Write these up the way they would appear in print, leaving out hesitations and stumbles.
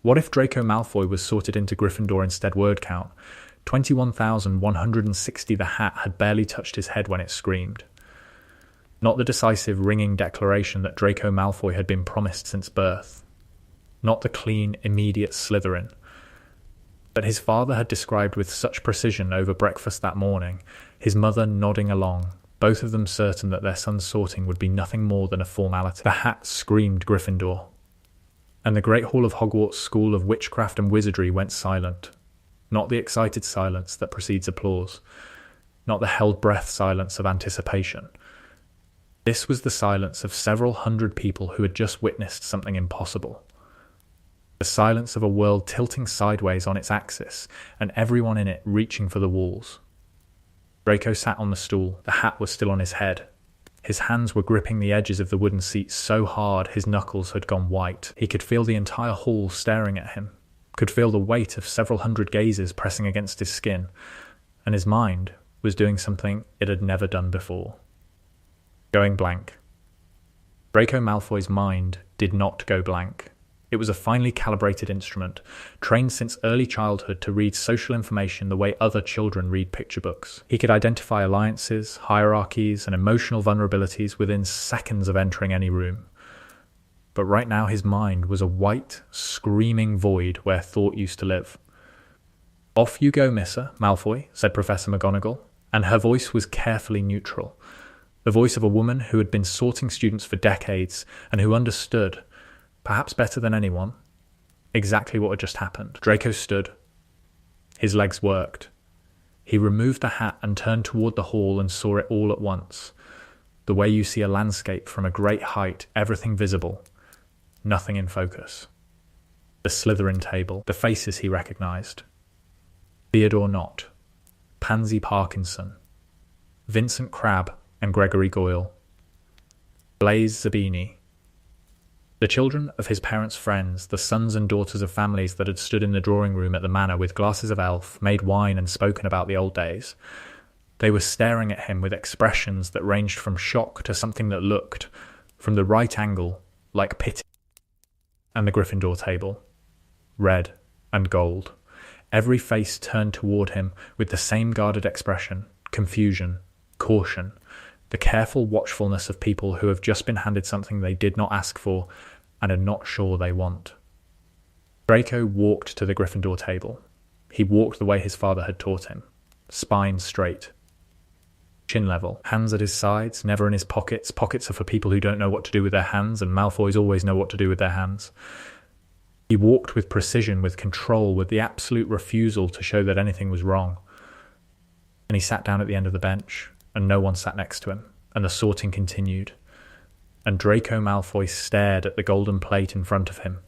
What if Draco Malfoy was sorted into Gryffindor instead? Word count 21,160. The hat had barely touched his head when it screamed. Not the decisive, ringing declaration that Draco Malfoy had been promised since birth. Not the clean, immediate Slytherin. But his father had described with such precision over breakfast that morning, his mother nodding along, both of them certain that their son's sorting would be nothing more than a formality. The hat screamed Gryffindor, and the great hall of Hogwarts School of Witchcraft and Wizardry went silent. Not the excited silence that precedes applause, not the held breath silence of anticipation. This was the silence of several hundred people who had just witnessed something impossible. The silence of a world tilting sideways on its axis, and everyone in it reaching for the walls. Draco sat on the stool. The hat was still on his head. His hands were gripping the edges of the wooden seat so hard his knuckles had gone white. He could feel the entire hall staring at him, could feel the weight of several hundred gazes pressing against his skin, and his mind was doing something it had never done before. Going blank. Draco Malfoy's mind did not go blank. It was a finely calibrated instrument, trained since early childhood to read social information the way other children read picture books. He could identify alliances, hierarchies, and emotional vulnerabilities within seconds of entering any room. But right now his mind was a white, screaming void where thought used to live. "Off you go, Mr. Malfoy," said Professor McGonagall, and her voice was carefully neutral. The voice of a woman who had been sorting students for decades and who understood, perhaps better than anyone, exactly what had just happened. Draco stood. His legs worked. He removed the hat and turned toward the hall and saw it all at once. The way you see a landscape from a great height, everything visible, nothing in focus. The Slytherin table, the faces he recognized. Theodore Nott, Pansy Parkinson, Vincent Crabbe and Gregory Goyle, Blaise Zabini, the children of his parents' friends, the sons and daughters of families that had stood in the drawing room at the manor with glasses of elf, made wine and spoken about the old days. They were staring at him with expressions that ranged from shock to something that looked, from the right angle, like pity. And the Gryffindor table, red and gold. Every face turned toward him with the same guarded expression, confusion, caution, the careful watchfulness of people who have just been handed something they did not ask for and are not sure they want. Draco walked to the Gryffindor table. He walked the way his father had taught him, spine straight, chin level, hands at his sides, never in his pockets. Pockets are for people who don't know what to do with their hands, and Malfoys always know what to do with their hands. He walked with precision, with control, with the absolute refusal to show that anything was wrong. And he sat down at the end of the bench, and no one sat next to him, and the sorting continued. And Draco Malfoy stared at the golden plate in front of him,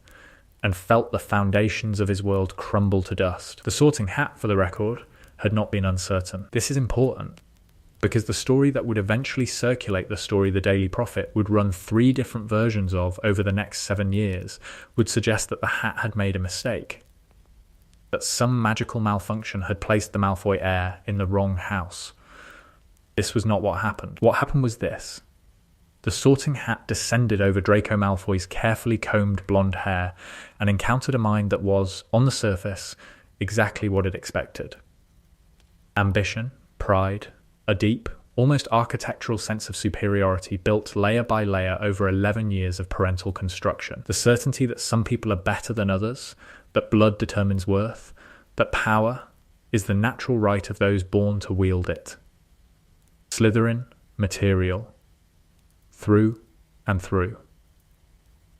and felt the foundations of his world crumble to dust. The sorting hat, for the record, had not been uncertain. This is important, because the story that would eventually circulate the story the Daily Prophet would run 3 different versions of over the next 7 years would suggest that the hat had made a mistake, that some magical malfunction had placed the Malfoy heir in the wrong house. This was not what happened. What happened was this. The sorting hat descended over Draco Malfoy's carefully combed blonde hair and encountered a mind that was, on the surface, exactly what it expected. Ambition, pride, a deep, almost architectural sense of superiority built layer by layer over 11 years of parental construction. The certainty that some people are better than others, that blood determines worth, that power is the natural right of those born to wield it. Slytherin material. Through and through.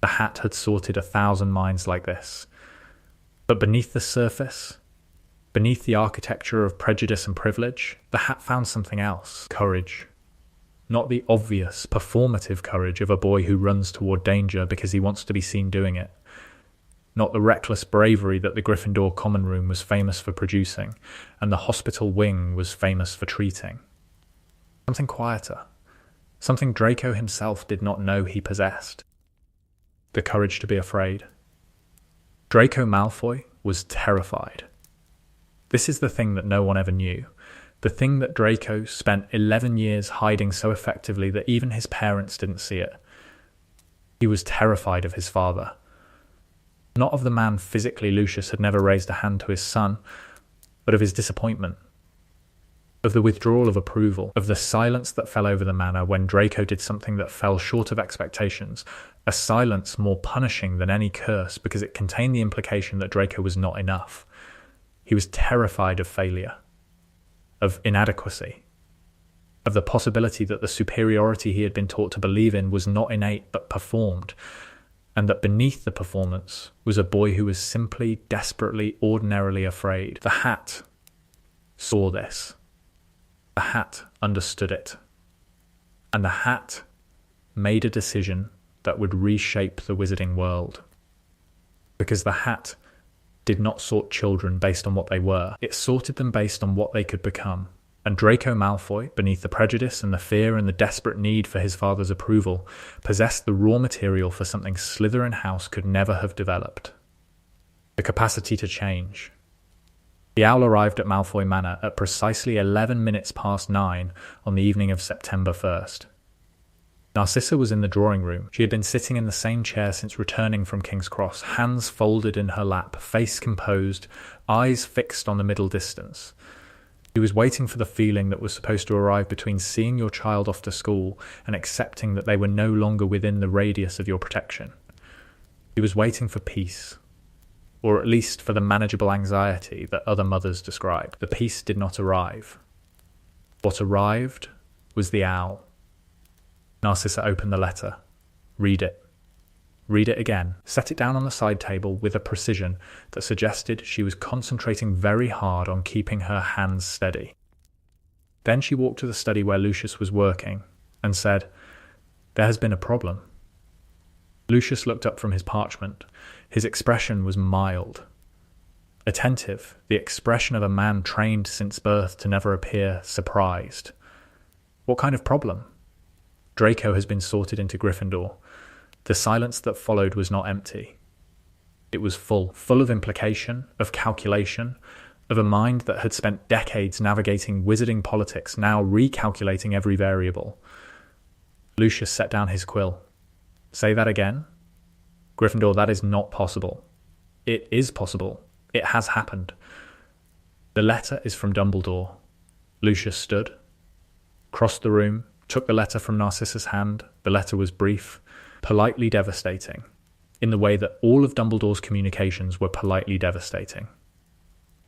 The hat had sorted 1,000 minds like this. But beneath the surface, beneath the architecture of prejudice and privilege, the hat found something else. Courage. Not the obvious, performative courage of a boy who runs toward danger because he wants to be seen doing it. Not the reckless bravery that the Gryffindor common room was famous for producing, and the hospital wing was famous for treating. Something quieter. Something Draco himself did not know he possessed. The courage to be afraid. Draco Malfoy was terrified. This is the thing that no one ever knew. The thing that Draco spent 11 years hiding so effectively that even his parents didn't see it. He was terrified of his father. Not of the man physically Lucius had never raised a hand to his son, but of his disappointment, of the withdrawal of approval, of the silence that fell over the manor when Draco did something that fell short of expectations, a silence more punishing than any curse because it contained the implication that Draco was not enough. He was terrified of failure, of inadequacy, of the possibility that the superiority he had been taught to believe in was not innate but performed, and that beneath the performance was a boy who was simply, desperately, ordinarily afraid. The Hat saw this. The Hat understood it. And the Hat made a decision that would reshape the wizarding world. Because the Hat did not sort children based on what they were. It sorted them based on what they could become. And Draco Malfoy, beneath the prejudice and the fear and the desperate need for his father's approval, possessed the raw material for something Slytherin House could never have developed. The capacity to change. The owl arrived at Malfoy Manor at precisely 11 minutes past 9 on the evening of September 1st. Narcissa was in the drawing room. She had been sitting in the same chair since returning from King's Cross, hands folded in her lap, face composed, eyes fixed on the middle distance. She was waiting for the feeling that was supposed to arrive between seeing your child off to school and accepting that they were no longer within the radius of your protection. She was waiting for peace, or at least for the manageable anxiety that other mothers described. The peace did not arrive. What arrived was the owl. Narcissa opened the letter. Read it. Read it again. Set it down on the side table with a precision that suggested she was concentrating very hard on keeping her hands steady. Then she walked to the study where Lucius was working and said, "There has been a problem." Lucius looked up from his parchment. His expression was mild. Attentive, the expression of a man trained since birth to never appear surprised. "What kind of problem?" "Draco has been sorted into Gryffindor." The silence that followed was not empty. It was full of implication, of calculation, of a mind that had spent decades navigating wizarding politics, now recalculating every variable. Lucius set down his quill. "Say that again?" "Gryffindor, that is not possible." "It is possible. It has happened." "The letter is from Dumbledore." Lucius stood, crossed the room, took the letter from Narcissa's hand. The letter was brief, politely devastating, in the way that all of Dumbledore's communications were politely devastating.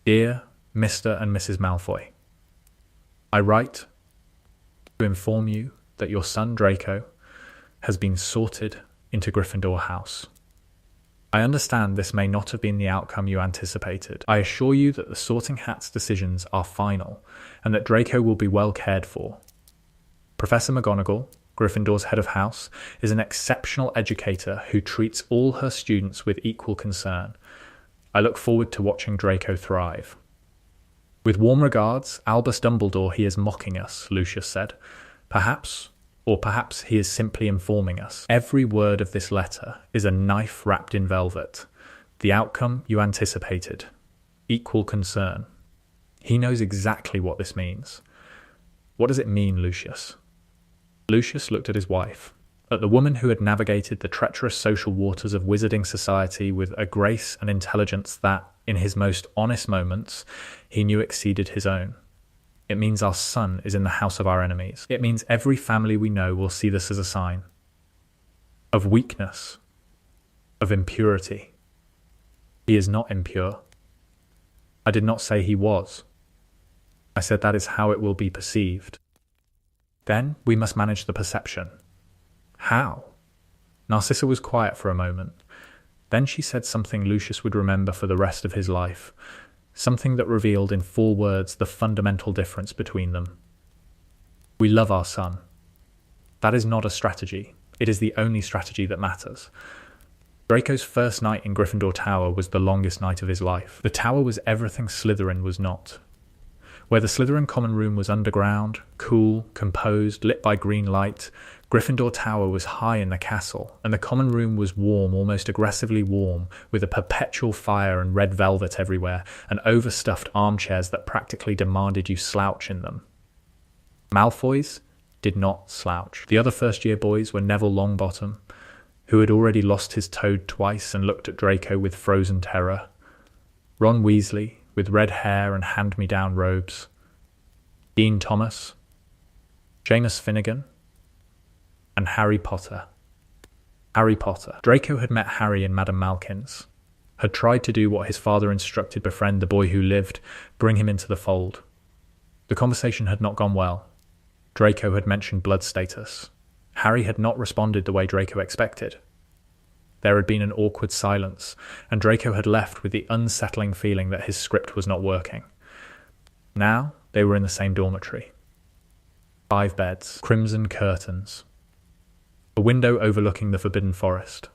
"Dear Mr. and Mrs. Malfoy, I write to inform you that your son Draco has been sorted into Gryffindor House. I understand this may not have been the outcome you anticipated. I assure you that the Sorting Hat's decisions are final, and that Draco will be well cared for. Professor McGonagall, Gryffindor's head of house, is an exceptional educator who treats all her students with equal concern. I look forward to watching Draco thrive. With warm regards, Albus Dumbledore, he is mocking us," Lucius said. Perhaps he is simply informing us. Every word of this letter is a knife wrapped in velvet. The outcome you anticipated. Equal concern. He knows exactly what this means. What does it mean, Lucius? Lucius looked at his wife, at the woman who had navigated the treacherous social waters of wizarding society with a grace and intelligence that, in his most honest moments, he knew exceeded his own. "It means our son is in the house of our enemies. It means every family we know will see this as a sign of weakness, of impurity. He is not impure. I did not say he was. I said that is how it will be perceived. Then we must manage the perception." "How?" Narcissa was quiet for a moment. Then she said something Lucius would remember for the rest of his life, something that revealed in 4 words the fundamental difference between them. "We love our son. That is not a strategy. It is the only strategy that matters." Draco's first night in Gryffindor Tower was the longest night of his life. The tower was everything Slytherin was not. Where the Slytherin common room was underground, cool, composed, lit by green light, Gryffindor Tower was high in the castle, and the common room was warm, almost aggressively warm, with a perpetual fire and red velvet everywhere, and overstuffed armchairs that practically demanded you slouch in them. Malfoys did not slouch. The other first-year boys were Neville Longbottom, who had already lost his toad twice and looked at Draco with frozen terror, Ron Weasley, with red hair and hand-me-down robes, Dean Thomas, Seamus Finnegan, and Harry Potter. Harry Potter. Draco had met Harry in Madame Malkin's, had tried to do what his father instructed, befriend the boy who lived, bring him into the fold. The conversation had not gone well. Draco had mentioned blood status. Harry had not responded the way Draco expected. There had been an awkward silence, and Draco had left with the unsettling feeling that his script was not working. Now they were in the same dormitory. 5 beds, crimson curtains, a window overlooking the Forbidden Forest.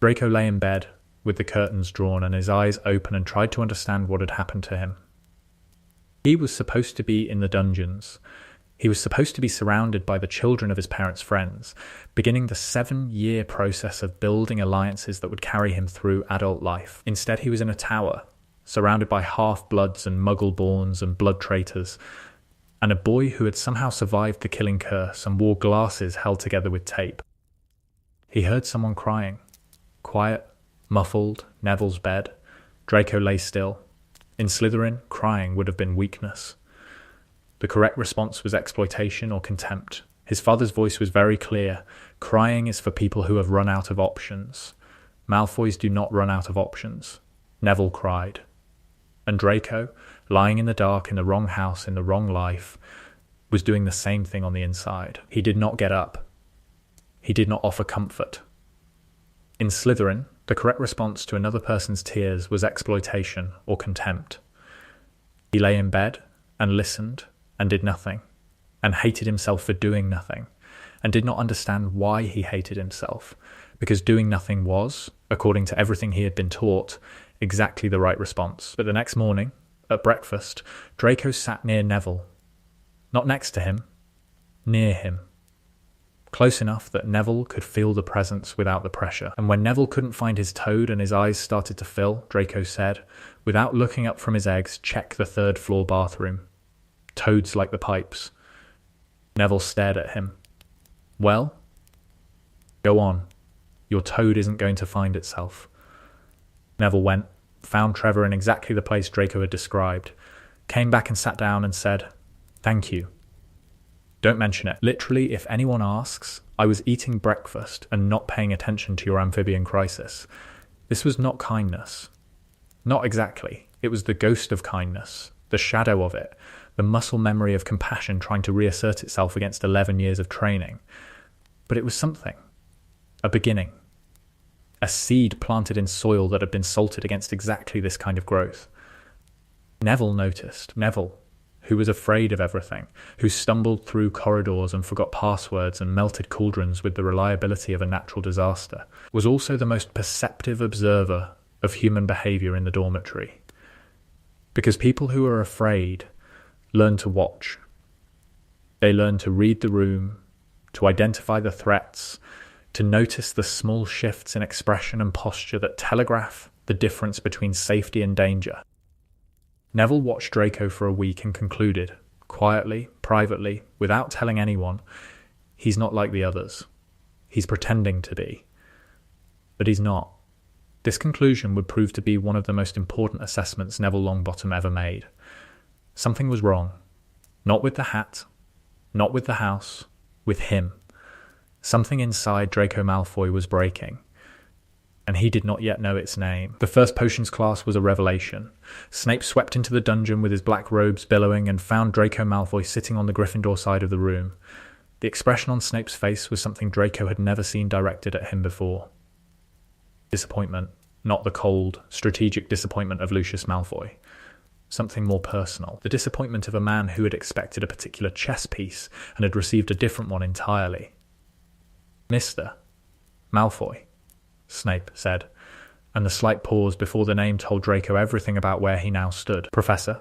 Draco lay in bed, with the curtains drawn and his eyes open, and tried to understand what had happened to him. He was supposed to be in the dungeons. He was supposed to be surrounded by the children of his parents' friends, beginning the 7-year process of building alliances that would carry him through adult life. Instead, he was in a tower, surrounded by half-bloods and muggle-borns and blood traitors, and a boy who had somehow survived the killing curse and wore glasses held together with tape. He heard someone crying. Quiet, muffled, Neville's bed. Draco lay still. In Slytherin, crying would have been weakness. The correct response was exploitation or contempt. His father's voice was very clear. Crying is for people who have run out of options. Malfoys do not run out of options. Neville cried. And Draco, lying in the dark in the wrong house in the wrong life, was doing the same thing on the inside. He did not get up. He did not offer comfort. In Slytherin, the correct response to another person's tears was exploitation or contempt. He lay in bed and listened and did nothing, and hated himself for doing nothing, and did not understand why he hated himself, because doing nothing was, according to everything he had been taught, exactly the right response. But the next morning, at breakfast, Draco sat near Neville. Not next to him, near him. Close enough that Neville could feel the presence without the pressure. And when Neville couldn't find his toad and his eyes started to fill, Draco said, without looking up from his eggs, check the 3rd floor bathroom. Toads like the pipes. Neville stared at him. Well? Go on. Your toad isn't going to find itself. Neville went, found Trevor in exactly the place Draco had described, came back and sat down and said, Thank you. Don't mention it. Literally, if anyone asks, I was eating breakfast and not paying attention to your amphibian crisis. This was not kindness. Not exactly. It was the ghost of kindness, the shadow of it, the muscle memory of compassion trying to reassert itself against 11 years of training. But it was something. A beginning. A seed planted in soil that had been salted against exactly this kind of growth. Neville noticed. Neville, who was afraid of everything, who stumbled through corridors and forgot passwords and melted cauldrons with the reliability of a natural disaster, was also the most perceptive observer of human behaviour in the dormitory. Because people who are afraid learn to watch. They learn to read the room, to identify the threats, to notice the small shifts in expression and posture that telegraph the difference between safety and danger. Neville watched Draco for a week and concluded, quietly, privately, without telling anyone, he's not like the others. He's pretending to be. But he's not. This conclusion would prove to be one of the most important assessments Neville Longbottom ever made. Something was wrong. Not with the hat, not with the house, with him. Something inside Draco Malfoy was breaking, and he did not yet know its name. The first potions class was a revelation. Snape swept into the dungeon with his black robes billowing and found Draco Malfoy sitting on the Gryffindor side of the room. The expression on Snape's face was something Draco had never seen directed at him before. Disappointment, not the cold, strategic disappointment of Lucius Malfoy. Something more personal. The disappointment of a man who had expected a particular chess piece and had received a different one entirely. Mr. Malfoy, Snape said, and the slight pause before the name told Draco everything about where he now stood. Professor,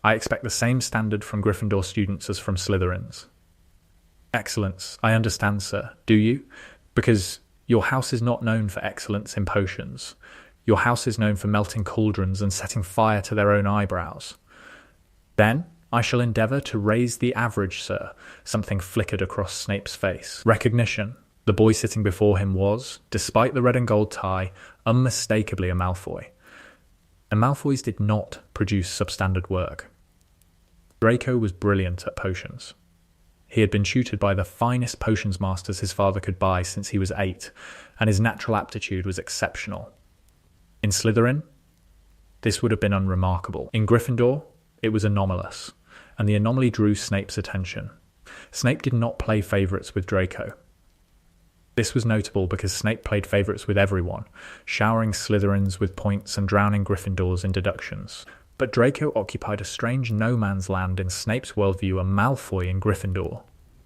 I expect the same standard from Gryffindor students as from Slytherins. Excellence, I understand, sir. Do you? Because your house is not known for excellence in potions. Your house is known for melting cauldrons and setting fire to their own eyebrows. Then I shall endeavour to raise the average, sir. Something flickered across Snape's face. Recognition, The boy sitting before him was, despite the red and gold tie, unmistakably a Malfoy. And Malfoys did not produce substandard work. Draco was brilliant at potions. He had been tutored by the finest potions masters his father could buy since he was 8, and his natural aptitude was exceptional. In Slytherin, this would have been unremarkable. In Gryffindor, it was anomalous, and the anomaly drew Snape's attention. Snape did not play favourites with Draco. This was notable because Snape played favourites with everyone, showering Slytherins with points and drowning Gryffindors in deductions. But Draco occupied a strange no-man's land in Snape's worldview, a Malfoy in Gryffindor,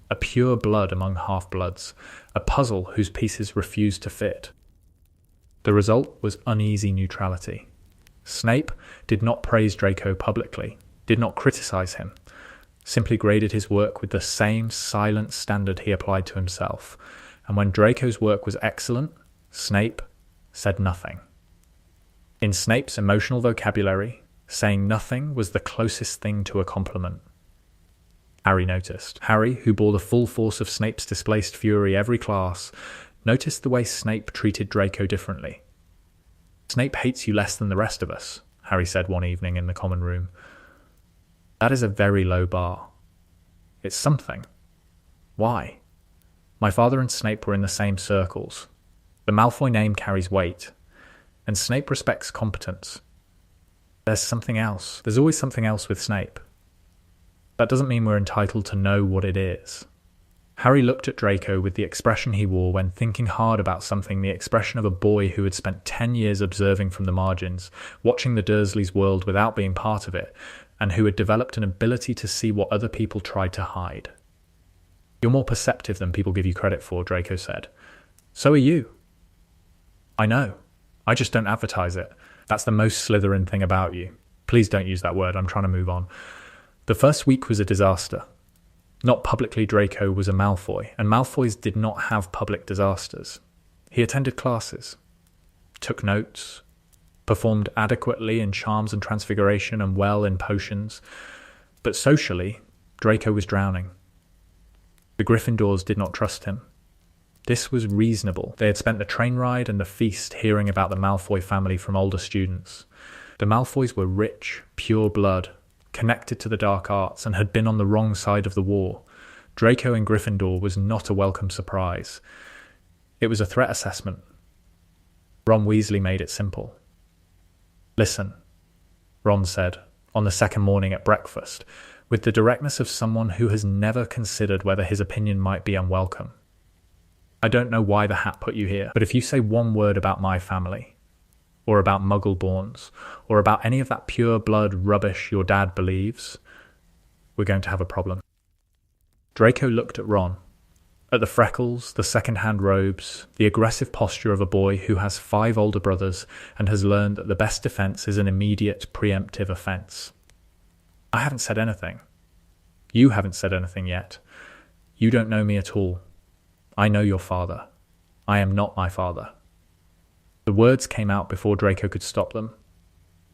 a pure blood among half-bloods, a puzzle whose pieces refused to fit. The result was uneasy neutrality. Snape did not praise Draco publicly, did not criticise him, simply graded his work with the same silent standard he applied to himself, and when Draco's work was excellent, Snape said nothing. In Snape's emotional vocabulary, saying nothing was the closest thing to a compliment. Harry noticed. Harry, who bore the full force of Snape's displaced fury every class, noticed the way Snape treated Draco differently. "Snape hates you less than the rest of us," Harry said one evening in the common room. "That is a very low bar. It's something. Why? My father and Snape were in the same circles. The Malfoy name carries weight, and Snape respects competence. There's something else. There's always something else with Snape. That doesn't mean we're entitled to know what it is." Harry looked at Draco with the expression he wore when thinking hard about something, the expression of a boy who had spent 10 years observing from the margins, watching the Dursleys' world without being part of it, and who had developed an ability to see what other people tried to hide. "You're more perceptive than people give you credit for," Draco said. "So are you." "I know. I just don't advertise it. That's the most Slytherin thing about you." Please don't use that word, I'm trying to move on. The first week was a disaster. Not publicly, Draco was a Malfoy, and Malfoys did not have public disasters. He attended classes, took notes, performed adequately in charms and transfiguration and well in potions, but socially, Draco was drowning. The Gryffindors did not trust him. This was reasonable. They had spent the train ride and the feast hearing about the Malfoy family from older students. The Malfoys were rich, pure blood, connected to the dark arts, and had been on the wrong side of the war. Draco in Gryffindor was not a welcome surprise. It was a threat assessment. Ron Weasley made it simple. "Listen," Ron said, on the second morning at breakfast, with the directness of someone who has never considered whether his opinion might be unwelcome. "I don't know why the hat put you here, but if you say one word about my family, or about Muggle-borns, or about any of that pure-blood rubbish your dad believes, we're going to have a problem." Draco looked at Ron, at the freckles, the second-hand robes, the aggressive posture of a boy who has 5 older brothers and has learned that the best defense is an immediate, preemptive offense. "I haven't said anything. You haven't said anything yet. You don't know me at all. I know your father. I am not my father." The words came out before Draco could stop them.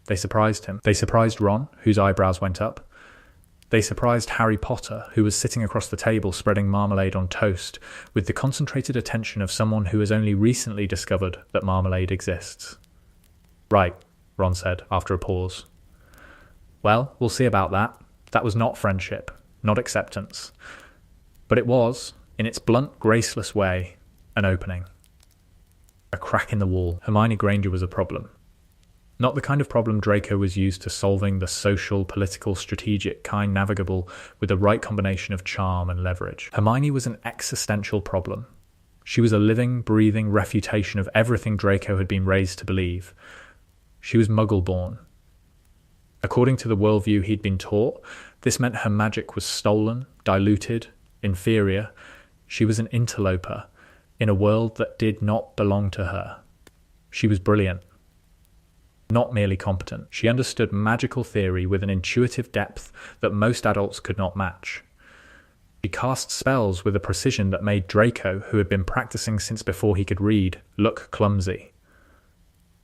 They surprised him. They surprised Ron, whose eyebrows went up. They surprised Harry Potter, who was sitting across the table spreading marmalade on toast, with the concentrated attention of someone who has only recently discovered that marmalade exists. "Right," Ron said, after a pause. "Well, we'll see about that. That was not friendship, not acceptance. But it was, in its blunt, graceless way, an opening. A crack in the wall. Hermione Granger was a problem. Not the kind of problem Draco was used to solving, the social, political, strategic kind navigable with the right combination of charm and leverage. Hermione was an existential problem. She was a living, breathing refutation of everything Draco had been raised to believe. She was Muggle-born. According to the worldview he'd been taught, this meant her magic was stolen, diluted, inferior. She was an interloper in a world that did not belong to her. She was brilliant. Not merely competent. She understood magical theory with an intuitive depth that most adults could not match. She cast spells with a precision that made Draco, who had been practicing since before he could read, look clumsy.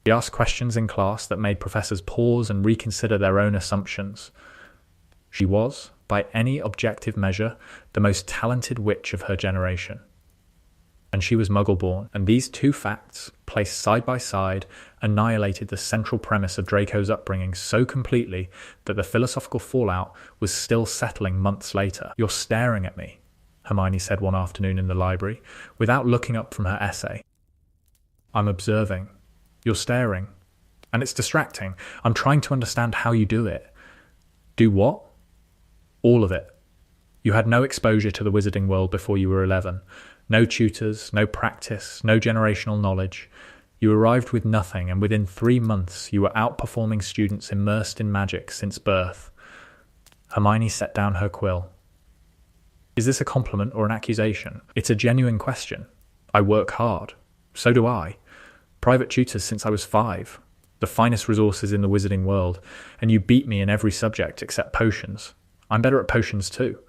She asked questions in class that made professors pause and reconsider their own assumptions. She was, by any objective measure, the most talented witch of her generation. and she was Muggle-born, and these two facts, placed side by side, annihilated the central premise of Draco's upbringing so completely that the philosophical fallout was still settling months later. "You're staring at me," Hermione said one afternoon in the library, without looking up from her essay. "I'm observing. You're staring. And it's distracting. I'm trying to understand how you do it." "Do what?" "All of it. You had no exposure to the wizarding world before you were 11. No tutors, no practice, no generational knowledge. You arrived with nothing, and within 3 months you were outperforming students immersed in magic since birth." Hermione set down her quill. "Is this a compliment or an accusation? It's a genuine question. I work hard. So do I. Private tutors since I was 5. The finest resources in the wizarding world, and you beat me in every subject except potions. I'm better at potions too.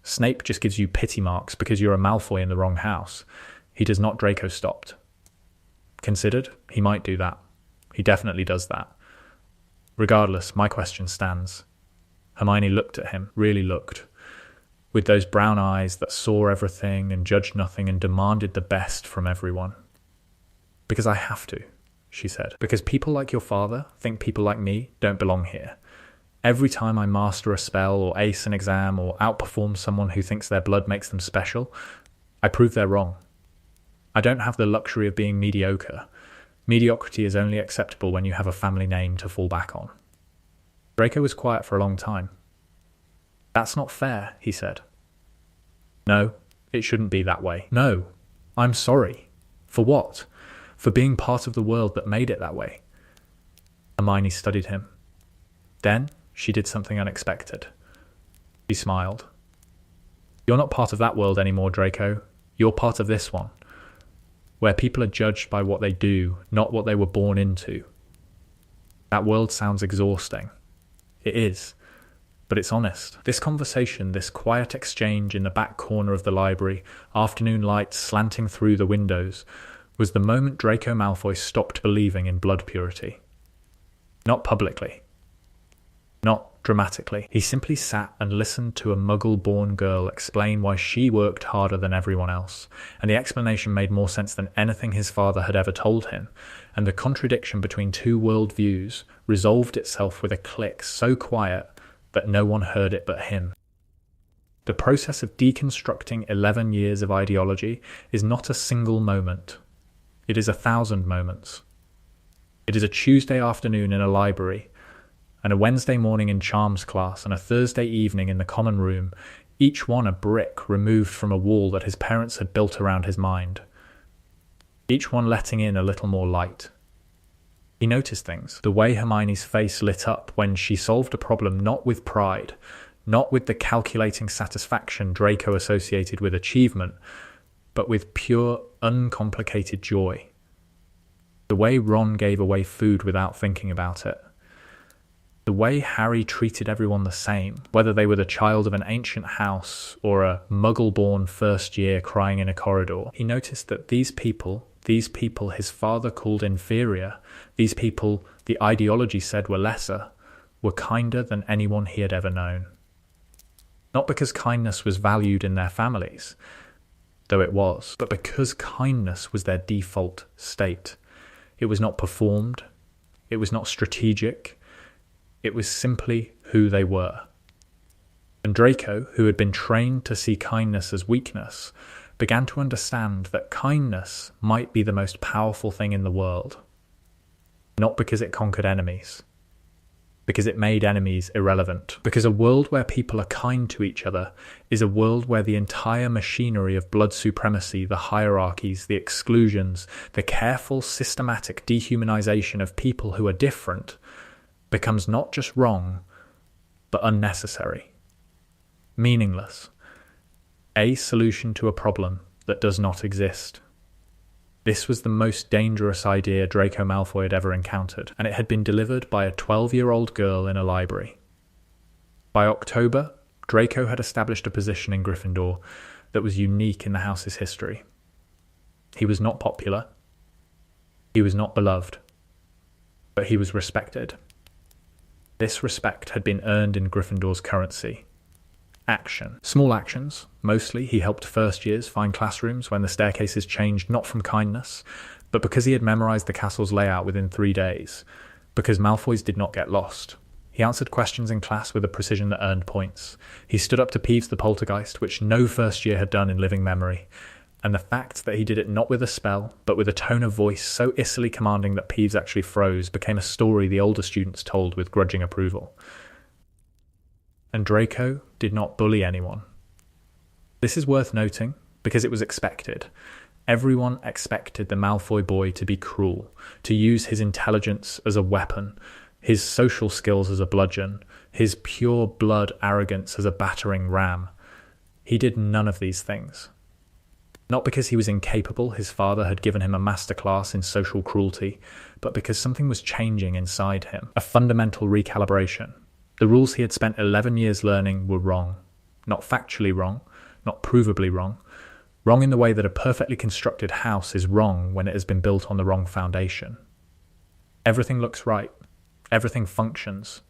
Snape just gives you pity marks because you're a Malfoy in the wrong house. He does not Draco stopped. Considered, he might do that. He definitely does that. Regardless, my question stands." Hermione looked at him, really looked, with those brown eyes that saw everything and judged nothing and demanded the best from everyone. "Because I have to," she said. "Because people like your father think people like me don't belong here. Every time I master a spell or ace an exam or outperform someone who thinks their blood makes them special, I prove they're wrong. I don't have the luxury of being mediocre. Mediocrity is only acceptable when you have a family name to fall back on." Draco was quiet for a long time. "That's not fair," he said. "No, it shouldn't be that way. No, I'm sorry. For what? For being part of the world that made it that way." Hermione studied him. Then she did something unexpected. She smiled. "You're not part of that world anymore, Draco. You're part of this one, where people are judged by what they do, not what they were born into. That world sounds exhausting. It is, but it's honest. This conversation, this quiet exchange in the back corner of the library, afternoon light slanting through the windows, was the moment Draco Malfoy stopped believing in blood purity. Not publicly. Not dramatically. He simply sat and listened to a Muggle-born girl explain why she worked harder than everyone else, and the explanation made more sense than anything his father had ever told him, and the contradiction between two worldviews resolved itself with a click so quiet that no one heard it but him. The process of deconstructing 11 years of ideology is not a single moment. It is 1,000 moments. It is a Tuesday afternoon in a library, and a Wednesday morning in Charms class, and a Thursday evening in the common room, each one a brick removed from a wall that his parents had built around his mind. Each one letting in a little more light. He noticed things. The way Hermione's face lit up when she solved a problem not with pride, not with the calculating satisfaction Draco associated with achievement, but with pure, uncomplicated joy. The way Ron gave away food without thinking about it. The way Harry treated everyone the same, whether they were the child of an ancient house or a Muggle-born first year crying in a corridor. He noticed that these people his father called inferior, these people the ideology said were lesser, were kinder than anyone he had ever known. Not because kindness was valued in their families, though it was, but because kindness was their default state. It was not performed, it was not strategic, it was simply who they were. And Draco, who had been trained to see kindness as weakness, began to understand that kindness might be the most powerful thing in the world. Not because it conquered enemies, because it made enemies irrelevant. Because a world where people are kind to each other is a world where the entire machinery of blood supremacy, the hierarchies, the exclusions, the careful, systematic dehumanization of people who are different becomes not just wrong, but unnecessary, meaningless, a solution to a problem that does not exist. This was the most dangerous idea Draco Malfoy had ever encountered, and it had been delivered by a 12-year-old girl in a library. By October, Draco had established a position in Gryffindor that was unique in the house's history. He was not popular. He was not beloved. But he was respected. This respect had been earned in Gryffindor's currency. action. Small actions. Mostly, he helped first years find classrooms when the staircases changed not from kindness, but because he had memorized the castle's layout within 3 days. Because Malfoys did not get lost. He answered questions in class with a precision that earned points. He stood up to Peeves the Poltergeist, which no first year had done in living memory. And the fact that he did it not with a spell, but with a tone of voice so icily commanding that Peeves actually froze, became a story the older students told with grudging approval. And Draco did not bully anyone. This is worth noting, because it was expected. Everyone expected the Malfoy boy to be cruel, to use his intelligence as a weapon, his social skills as a bludgeon, his pure blood arrogance as a battering ram. He did none of these things. Not because he was incapable, his father had given him a masterclass in social cruelty, but because something was changing inside him, a fundamental recalibration. The rules he had spent 11 years learning were wrong. Not factually wrong, not provably wrong. Wrong in the way that a perfectly constructed house is wrong when it has been built on the wrong foundation. Everything looks right. Everything functions.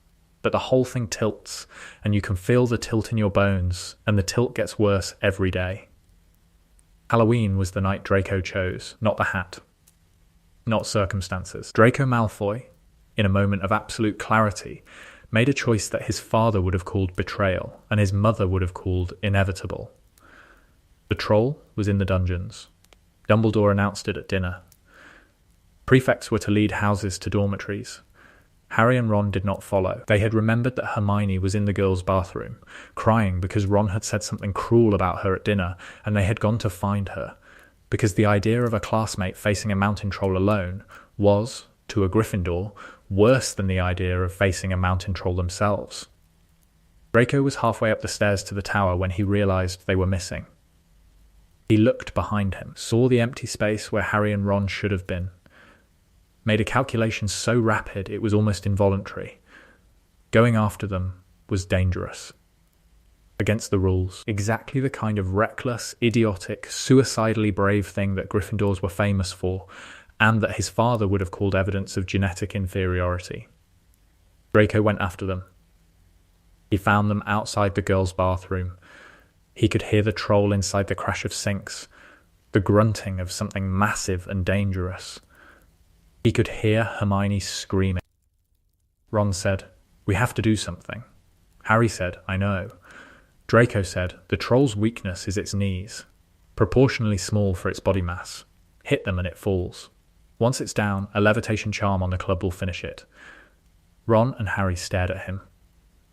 But the whole thing tilts, and you can feel the tilt in your bones, and the tilt gets worse every day. Halloween was the night Draco chose, not the hat. Not circumstances. Draco Malfoy, in a moment of absolute clarity, made a choice that his father would have called betrayal, and his mother would have called inevitable. The troll was in the dungeons. Dumbledore announced it at dinner. Prefects were to lead houses to dormitories. Harry and Ron did not follow. They had remembered that Hermione was in the girls' bathroom, crying because Ron had said something cruel about her at dinner, and they had gone to find her, because the idea of a classmate facing a mountain troll alone was, to a Gryffindor, worse than the idea of facing a mountain troll themselves. Draco was halfway up the stairs to the tower when he realized they were missing. He looked behind him, saw the empty space where Harry and Ron should have been, made a calculation so rapid it was almost involuntary. Going after them was dangerous. Against the rules. Exactly the kind of reckless, idiotic, suicidally brave thing that Gryffindors were famous for, and that his father would have called evidence of genetic inferiority. Draco went after them. He found them outside the girls' bathroom. He could hear the troll inside the crash of sinks, the grunting of something massive and dangerous. He could hear Hermione screaming. Ron said, "We have to do something." Harry said, "I know." Draco said, "The troll's weakness is its knees, proportionally small for its body mass. Hit them and it falls. Once it's down, a levitation charm on the club will finish it." Ron and Harry stared at him.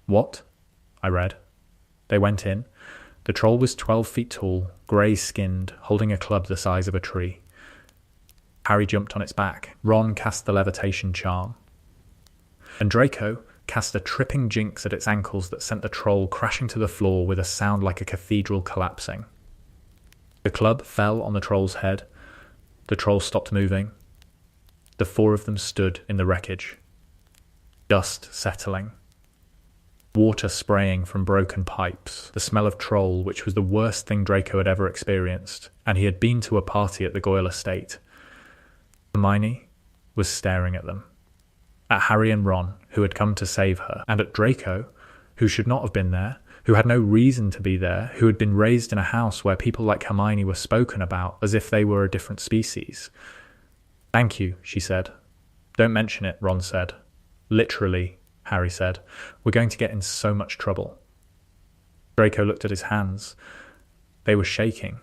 "What?" I read. They went in. The troll was 12 feet tall, grey-skinned, holding a club the size of a tree. Harry jumped on its back. Ron cast the levitation charm. And Draco cast a tripping jinx at its ankles that sent the troll crashing to the floor with a sound like a cathedral collapsing. The club fell on the troll's head. The troll stopped moving. The four of them stood in the wreckage. Dust settling. Water spraying from broken pipes. The smell of troll, which was the worst thing Draco had ever experienced, and he had been to a party at the Goyle estate. Hermione was staring at them. At Harry and Ron, who had come to save her, and at Draco, who should not have been there, who had no reason to be there, who had been raised in a house where people like Hermione were spoken about as if they were a different species. "Thank you," she said. "Don't mention it," Ron said. "Literally," Harry said. "We're going to get in so much trouble." Draco looked at his hands. They were shaking.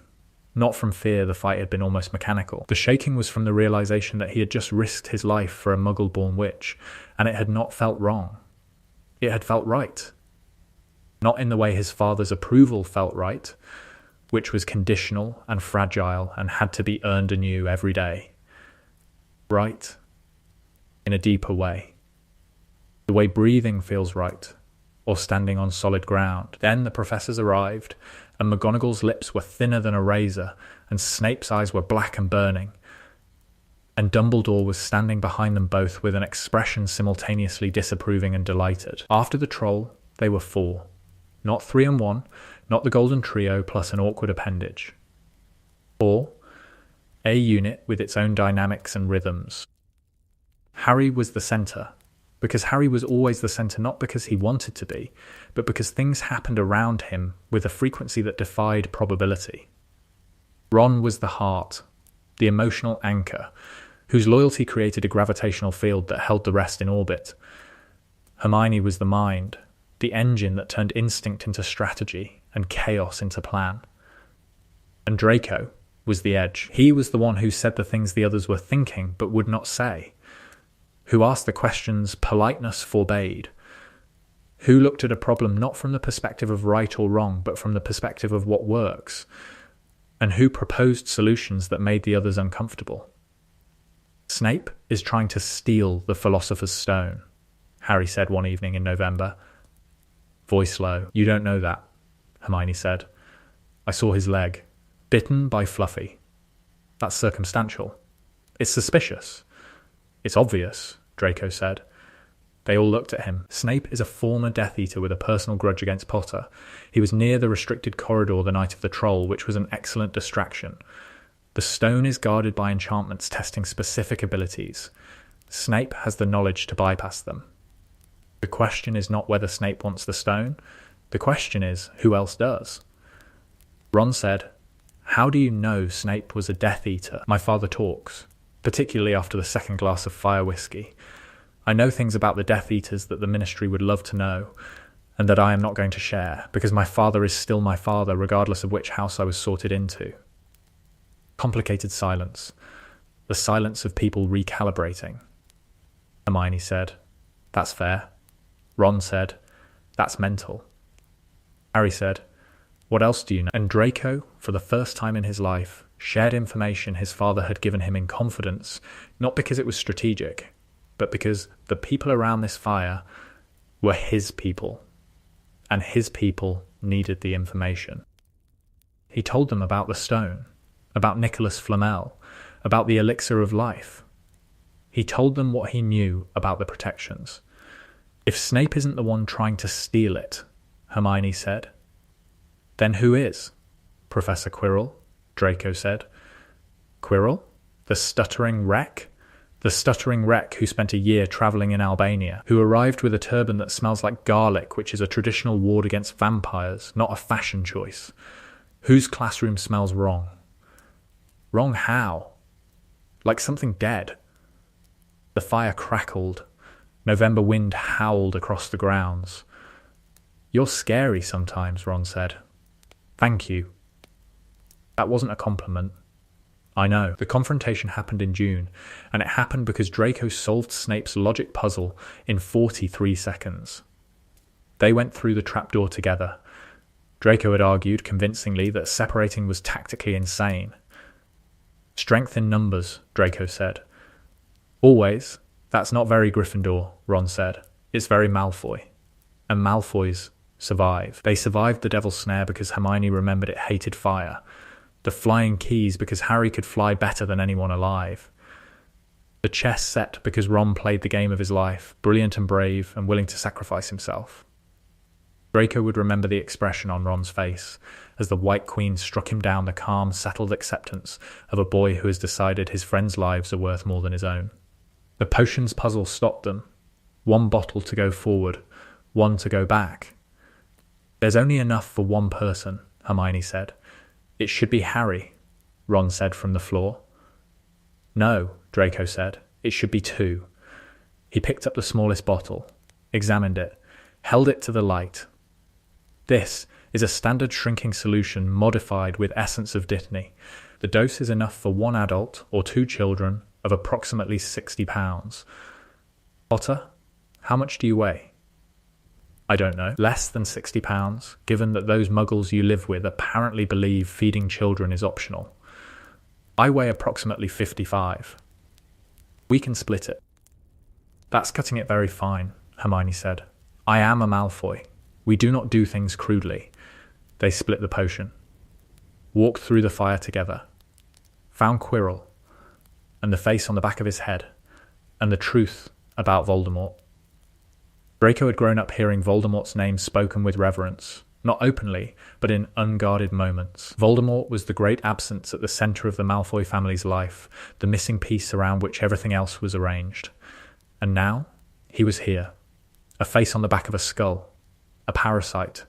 Not from fear, the fight had been almost mechanical. The shaking was from the realization that he had just risked his life for a muggle-born witch, and it had not felt wrong. It had felt right. Not in the way his father's approval felt right, which was conditional and fragile and had to be earned anew every day. Right in a deeper way. The way breathing feels right, or standing on solid ground. Then the professors arrived, and McGonagall's lips were thinner than a razor, and Snape's eyes were black and burning. And Dumbledore was standing behind them both with an expression simultaneously disapproving and delighted. After the troll, they were four. Not 3 and 1, not the golden trio plus an awkward appendage. 4, a unit with its own dynamics and rhythms. Harry was the centre, Because Harry was always the centre, not because he wanted to be, but because things happened around him with a frequency that defied probability. Ron was the heart, the emotional anchor, whose loyalty created a gravitational field that held the rest in orbit. Hermione was the mind, the engine that turned instinct into strategy and chaos into plan. And Draco was the edge. He was the one who said the things the others were thinking but would not say, who asked the questions politeness forbade, who looked at a problem not from the perspective of right or wrong but from the perspective of what works, and who proposed solutions that made the others uncomfortable. Snape is trying to steal the Philosopher's Stone, Harry said one evening in November. Voice low. You don't know that, Hermione said. I saw his leg. Bitten by Fluffy. That's circumstantial. It's suspicious. It's obvious, Draco said. They all looked at him. Snape is a former Death Eater with a personal grudge against Potter. He was near the restricted corridor the night of the Troll, which was an excellent distraction. The stone is guarded by enchantments testing specific abilities. Snape has the knowledge to bypass them. The question is not whether Snape wants the stone. The question is, who else does? Ron said, How do you know Snape was a Death Eater? My father talks, particularly after the second glass of fire whiskey. I know things about the Death Eaters that the Ministry would love to know, and that I am not going to share, because my father is still my father, regardless of which house I was sorted into. Complicated silence. The silence of people recalibrating. Hermione said, That's fair. Ron said, That's mental. Harry said, What else do you know? And Draco, for the first time in his life, shared information his father had given him in confidence, not because it was strategic, but because the people around this fire were his people, and his people needed the information. He told them about the stone, about Nicholas Flamel, about the elixir of life. He told them what he knew about the protections. If Snape isn't the one trying to steal it, Hermione said, then who is? Professor Quirrell, Draco said. Quirrell? The stuttering wreck? The stuttering wreck who spent a year travelling in Albania, who arrived with a turban that smells like garlic, which is a traditional ward against vampires, not a fashion choice. Whose classroom smells wrong? Wrong how? Like something dead. The fire crackled. November wind howled across the grounds. You're scary sometimes, Ron said. Thank you. That wasn't a compliment. I know. The confrontation happened in June, and it happened because Draco solved Snape's logic puzzle in 43 seconds. They went through the trapdoor together. Draco had argued convincingly that separating was tactically insane. Strength in numbers, Draco said. Always. That's not very Gryffindor, Ron said. It's very Malfoy. And Malfoys survive. They survived the Devil's Snare because Hermione remembered it hated fire. The flying keys because Harry could fly better than anyone alive. The chess set because Ron played the game of his life, brilliant and brave and willing to sacrifice himself. Draco would remember the expression on Ron's face as the White Queen struck him down the calm, settled acceptance of a boy who has decided his friends' lives are worth more than his own. The potions puzzle stopped them. One bottle to go forward, one to go back. There's only enough for one person, Hermione said. It should be Harry, Ron said from the floor. No, Draco said. It should be two. He picked up the smallest bottle, examined it, held it to the light. This is a standard shrinking solution modified with essence of Dittany. The dose is enough for one adult or two children of approximately 60 pounds. Potter, how much do you weigh? I don't know. Less than 60 pounds, given that those muggles you live with apparently believe feeding children is optional. I weigh approximately 55. We can split it. That's cutting it very fine, Hermione said. I am a Malfoy. We do not do things crudely. They split the potion. Walked through the fire together. Found Quirrell, and the face on the back of his head, and the truth about Voldemort. Draco had grown up hearing Voldemort's name spoken with reverence, not openly, but in unguarded moments. Voldemort was the great absence at the centre of the Malfoy family's life, the missing piece around which everything else was arranged. And now, He was here. A face on the back of a skull. A parasite.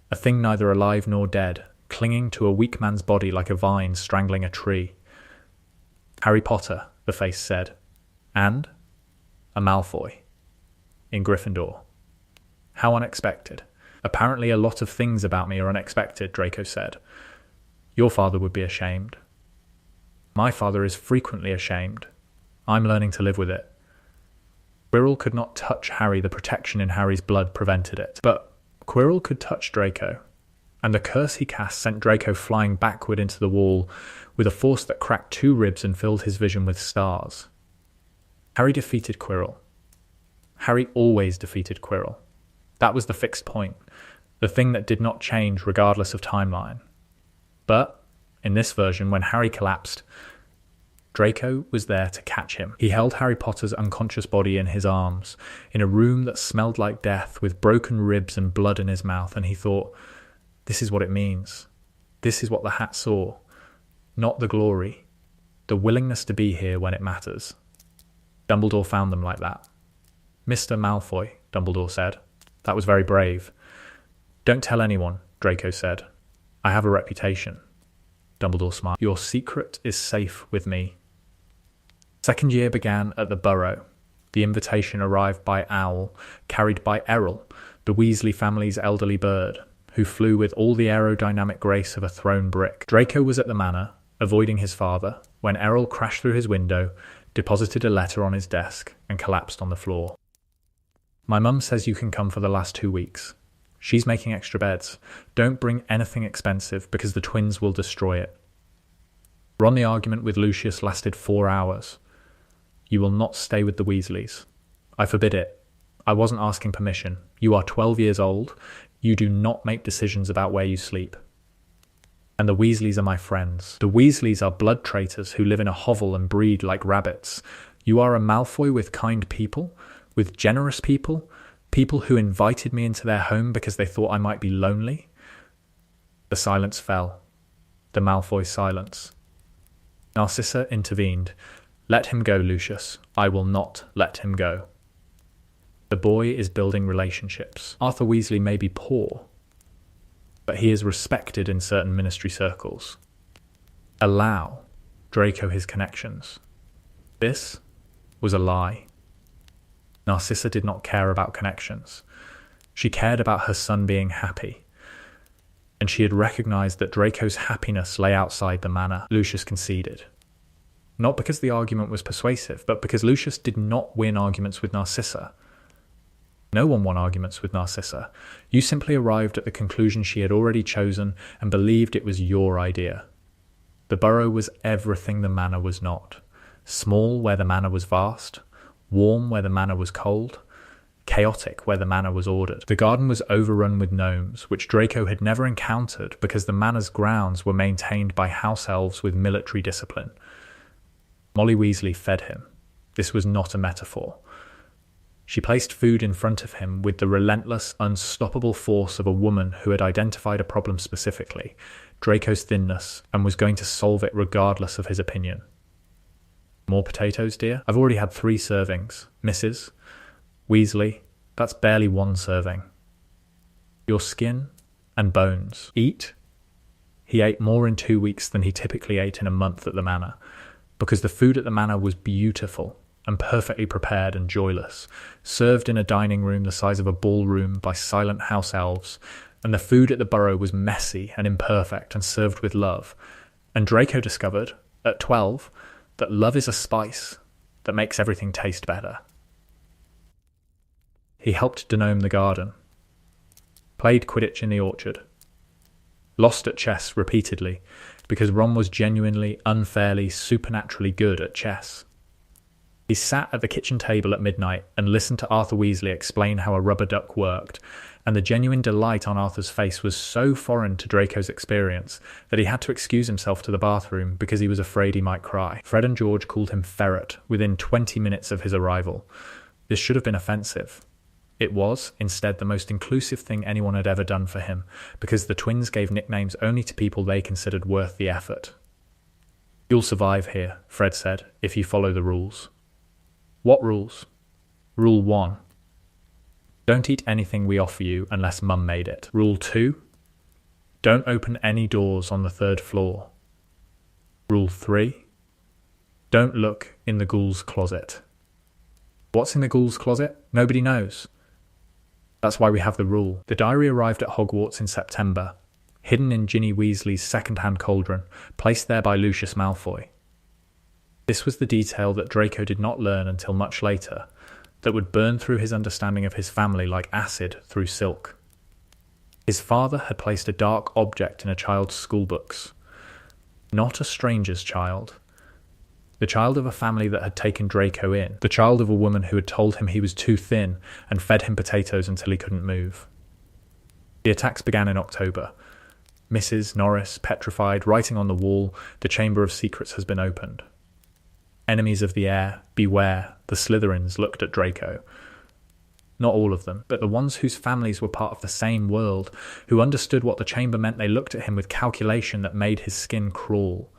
A thing neither alive nor dead, clinging to a weak man's body like a vine strangling a tree. Harry Potter, the face said. And a Malfoy. In Gryffindor. How unexpected. Apparently a lot of things about me are unexpected, Draco said. Your father would be ashamed. My father is frequently ashamed. I'm learning to live with it. Quirrell could not touch Harry. The protection in Harry's blood prevented it. But Quirrell could touch Draco, and the curse he cast sent Draco flying backward into the wall with a force that cracked 2 ribs and filled his vision with stars. Harry defeated Quirrell. Harry always defeated Quirrell. That was the fixed point, the thing that did not change regardless of timeline. But, in this version, when Harry collapsed, Draco was there to catch him. He held Harry Potter's unconscious body in his arms, in a room that smelled like death, with broken ribs and blood in his mouth, and he thought, this is what it means. This is what the hat saw. Not the glory. The willingness to be here when it matters. Dumbledore found them like that. Mr. Malfoy, Dumbledore said. That was very brave. Don't tell anyone, Draco said. I have a reputation. Dumbledore smiled. Your secret is safe with me. Second year began at the Burrow. The invitation arrived by Owl, carried by Errol, the Weasley family's elderly bird, who flew with all the aerodynamic grace of a thrown brick. Draco was at the manor, avoiding his father, when Errol crashed through his window, deposited a letter on his desk, and collapsed on the floor. My mum says you can come for the last 2 weeks. She's making extra beds. Don't bring anything expensive because the twins will destroy it. Ron, the argument with Lucius lasted 4 hours. You will not stay with the Weasleys. I forbid it. I wasn't asking permission. You are 12 years old. You do not make decisions about where you sleep. And the Weasleys are my friends. The Weasleys are blood traitors who live in a hovel and breed like rabbits. You are a Malfoy with kind people, with generous people, people who invited me into their home because they thought I might be lonely. The silence fell. The Malfoy silence. Narcissa intervened. Let him go, Lucius. I will not let him go. The boy is building relationships. Arthur Weasley may be poor, but he is respected in certain ministry circles. Allow Draco his connections. This was a lie. Narcissa did not care about connections. She cared about her son being happy. And she had recognized that Draco's happiness lay outside the manor. Lucius conceded. Not because the argument was persuasive, but because Lucius did not win arguments with Narcissa. No one won arguments with Narcissa. You simply arrived at the conclusion she had already chosen and believed it was your idea. The Burrow was everything the manor was not. Small where the manor was vast. Warm where the manor was cold. Chaotic where the manor was ordered. The garden was overrun with gnomes, which Draco had never encountered because the manor's grounds were maintained by house elves with military discipline. Molly Weasley fed him. This was not a metaphor. She placed food in front of him with the relentless, unstoppable force of a woman who had identified a problem specifically, Draco's thinness, and was going to solve it regardless of his opinion. More potatoes, dear? I've already had 3 servings. Mrs. Weasley, that's barely 1 serving. Your skin and bones. Eat? He ate more in 2 weeks than he typically ate in a month at the manor, because the food at the manor was beautiful and perfectly prepared and joyless, served in a dining room the size of a ballroom by silent house elves, and the food at the Burrow was messy and imperfect and served with love. And Draco discovered, at 12, that love is a spice that makes everything taste better. He helped denome the garden, played Quidditch in the orchard, lost at chess repeatedly because Ron was genuinely, unfairly, supernaturally good at chess. He sat at the kitchen table at midnight and listened to Arthur Weasley explain how a rubber duck worked, and the genuine delight on Arthur's face was so foreign to Draco's experience that he had to excuse himself to the bathroom because he was afraid he might cry. Fred and George called him Ferret within 20 minutes of his arrival. This should have been offensive. It was, instead, the most inclusive thing anyone had ever done for him, because the twins gave nicknames only to people they considered worth the effort. You'll survive here, Fred said, if you follow the rules. What rules? Rule 1. Don't eat anything we offer you unless Mum made it. Rule 2. Don't open any doors on the 3rd floor. Rule 3. Don't look in the ghoul's closet. What's in the ghoul's closet? Nobody knows. That's why we have the rule. The diary arrived at Hogwarts in September, hidden in Ginny Weasley's second-hand cauldron, placed there by Lucius Malfoy. This was the detail that Draco did not learn until much later, that would burn through his understanding of his family like acid through silk. His father had placed a dark object in a child's schoolbooks. Not a stranger's child. The child of a family that had taken Draco in. The child of a woman who had told him he was too thin and fed him potatoes until he couldn't move. The attacks began in October. Mrs. Norris, petrified, writing on the wall, "The Chamber of Secrets has been opened." Enemies of the heir, beware, the Slytherins looked at Draco. Not all of them, but the ones whose families were part of the same world, who understood what the chamber meant. They looked at him with calculation that made his skin crawl.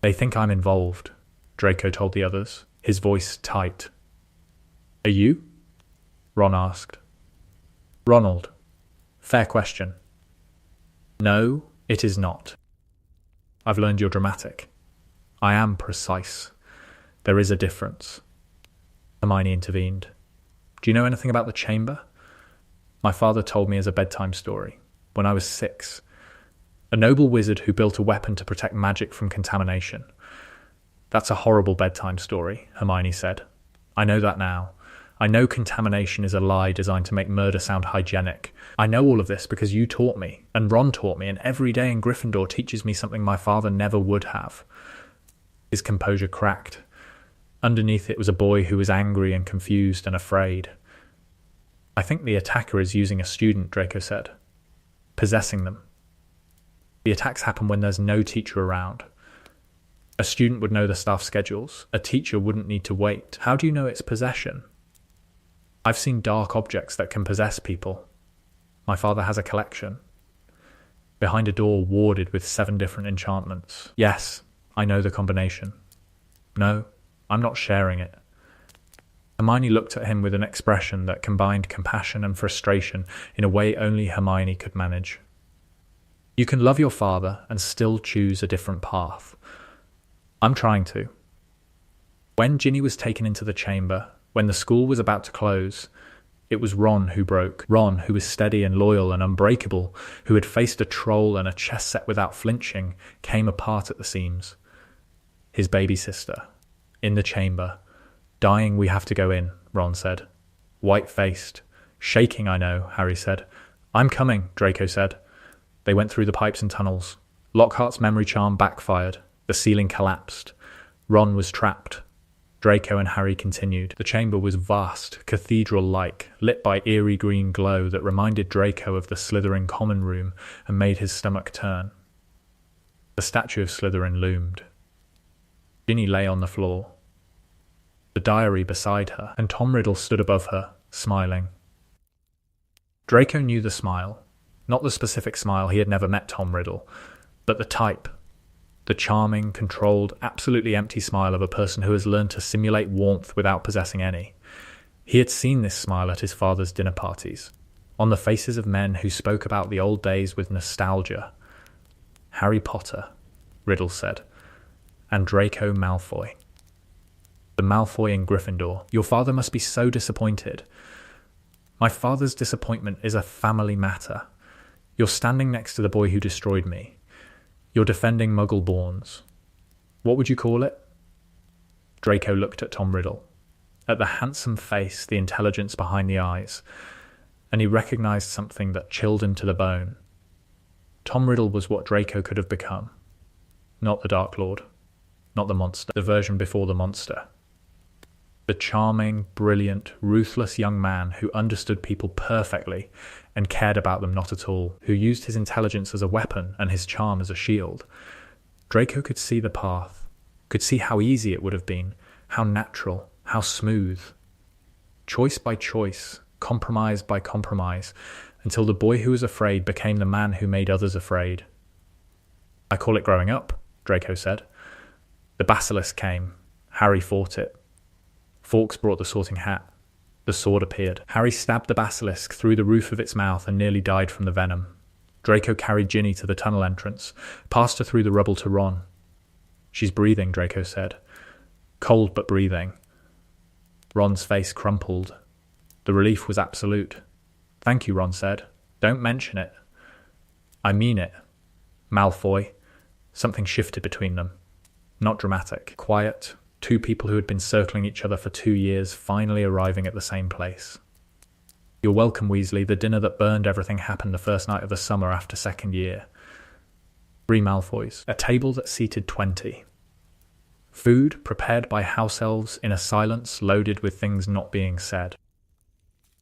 "They think I'm involved," Draco told the others, his voice tight. "Are you?" Ron asked. "Ronald. Fair question." "No, it is not. I've learned you're dramatic. I am precise. There is a difference." Hermione intervened. "Do you know anything about the chamber?" "My father told me as a bedtime story, when I was 6. A noble wizard who built a weapon to protect magic from contamination." "That's a horrible bedtime story," Hermione said. "I know that now. I know contamination is a lie designed to make murder sound hygienic. I know all of this because you taught me, and Ron taught me, and every day in Gryffindor teaches me something my father never would have." His composure cracked. Underneath it was a boy who was angry and confused and afraid. "I think the attacker is using a student," Draco said. "Possessing them. The attacks happen when there's no teacher around. A student would know the staff schedules. A teacher wouldn't need to wait. How do you know it's possession?" "I've seen dark objects that can possess people. My father has a collection. Behind a door warded with 7 different enchantments. Yes, I know the combination. No, I'm not sharing it." Hermione looked at him with an expression that combined compassion and frustration in a way only Hermione could manage. "You can love your father and still choose a different path. I'm trying to." When Ginny was taken into the chamber, when the school was about to close, it was Ron who broke. Ron, who was steady and loyal and unbreakable, who had faced a troll and a chess set without flinching, came apart at the seams. His baby sister, in the chamber. "Dying, we have to go in," Ron said. White-faced. "Shaking, I know," Harry said. "I'm coming," Draco said. They went through the pipes and tunnels. Lockhart's memory charm backfired. The ceiling collapsed. Ron was trapped. Draco and Harry continued. The chamber was vast, cathedral-like, lit by eerie green glow that reminded Draco of the Slytherin common room and made his stomach turn. The statue of Slytherin loomed. Ginny lay on the floor, the diary beside her, and Tom Riddle stood above her, smiling. Draco knew the smile, not the specific smile. He had never met Tom Riddle, but the type. The charming, controlled, absolutely empty smile of a person who has learned to simulate warmth without possessing any. He had seen this smile at his father's dinner parties, on the faces of men who spoke about the old days with nostalgia. "Harry Potter," Riddle said, "and Draco Malfoy. The Malfoy in Gryffindor. Your father must be so disappointed." "My father's disappointment is a family matter. You're standing next to the boy who destroyed me. You're defending Muggle-borns. What would you call it?" Draco looked at Tom Riddle, at the handsome face, the intelligence behind the eyes, and he recognized something that chilled him to the bone. Tom Riddle was what Draco could have become. Not the Dark Lord, not the monster, the version before the monster. The charming, brilliant, ruthless young man who understood people perfectly and cared about them not at all, who used his intelligence as a weapon and his charm as a shield. Draco could see the path, could see how easy it would have been, how natural, how smooth. Choice by choice, compromise by compromise, until the boy who was afraid became the man who made others afraid. "I call it growing up," Draco said. "The basilisk came. Harry fought it. Fawkes brought the sorting hat. The sword appeared. Harry stabbed the basilisk through the roof of its mouth and nearly died from the venom. Draco carried Ginny to the tunnel entrance, passed her through the rubble to Ron. "She's breathing," Draco said. "Cold but breathing." Ron's face crumpled. The relief was absolute. "Thank you," Ron said. "Don't mention it." "I mean it." "Malfoy." Something shifted between them. Not dramatic. Quiet. Two people who had been circling each other for 2 years finally arriving at the same place. "You're welcome, Weasley. The dinner that burned everything happened the first night of the summer after second year." 3 Malfoys. A table that seated 20. Food prepared by house elves in a silence loaded with things not being said.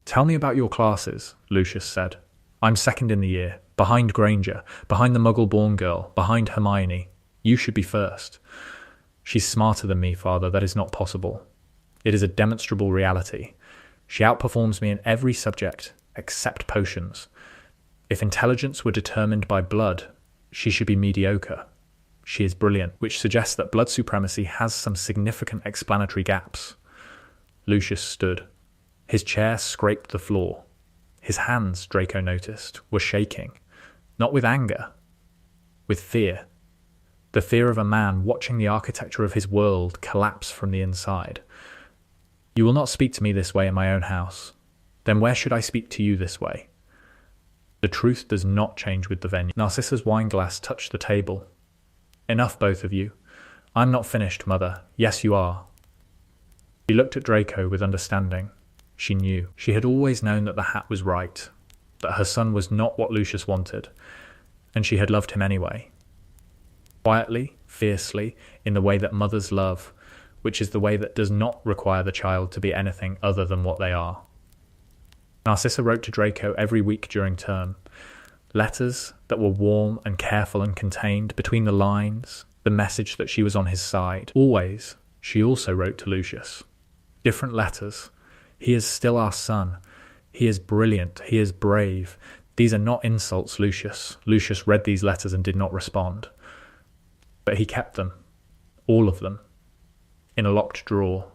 "Tell me about your classes," Lucius said. "I'm second in the year, behind Granger, behind the Muggle-born girl, behind Hermione. You should be first." "She's smarter than me, Father. That is not possible. It is a demonstrable reality. She outperforms me in every subject, except potions. If intelligence were determined by blood, she should be mediocre. She is brilliant, which suggests that blood supremacy has some significant explanatory gaps." Lucius stood. His chair scraped the floor. His hands, Draco noticed, were shaking. Not with anger, with fear. The fear of a man watching the architecture of his world collapse from the inside. "You will not speak to me this way in my own house. Then where should I speak to you this way?" The truth does not change with the venue. Narcissa's wineglass touched the table. "Enough, both of you. I'm not finished, Mother. Yes, you are." She looked at Draco with understanding. She knew. She had always known that the hat was right, that her son was not what Lucius wanted, and she had loved him anyway. Quietly, fiercely, in the way that mothers love, which is the way that does not require the child to be anything other than what they are. Narcissa wrote to Draco every week during term. Letters that were warm and careful and contained between the lines, the message that she was on his side. Always, she also wrote to Lucius. Different letters. "He is still our son. He is brilliant. He is brave. These are not insults, Lucius." Lucius read these letters and did not respond. But he kept them, all of them, in a locked drawer.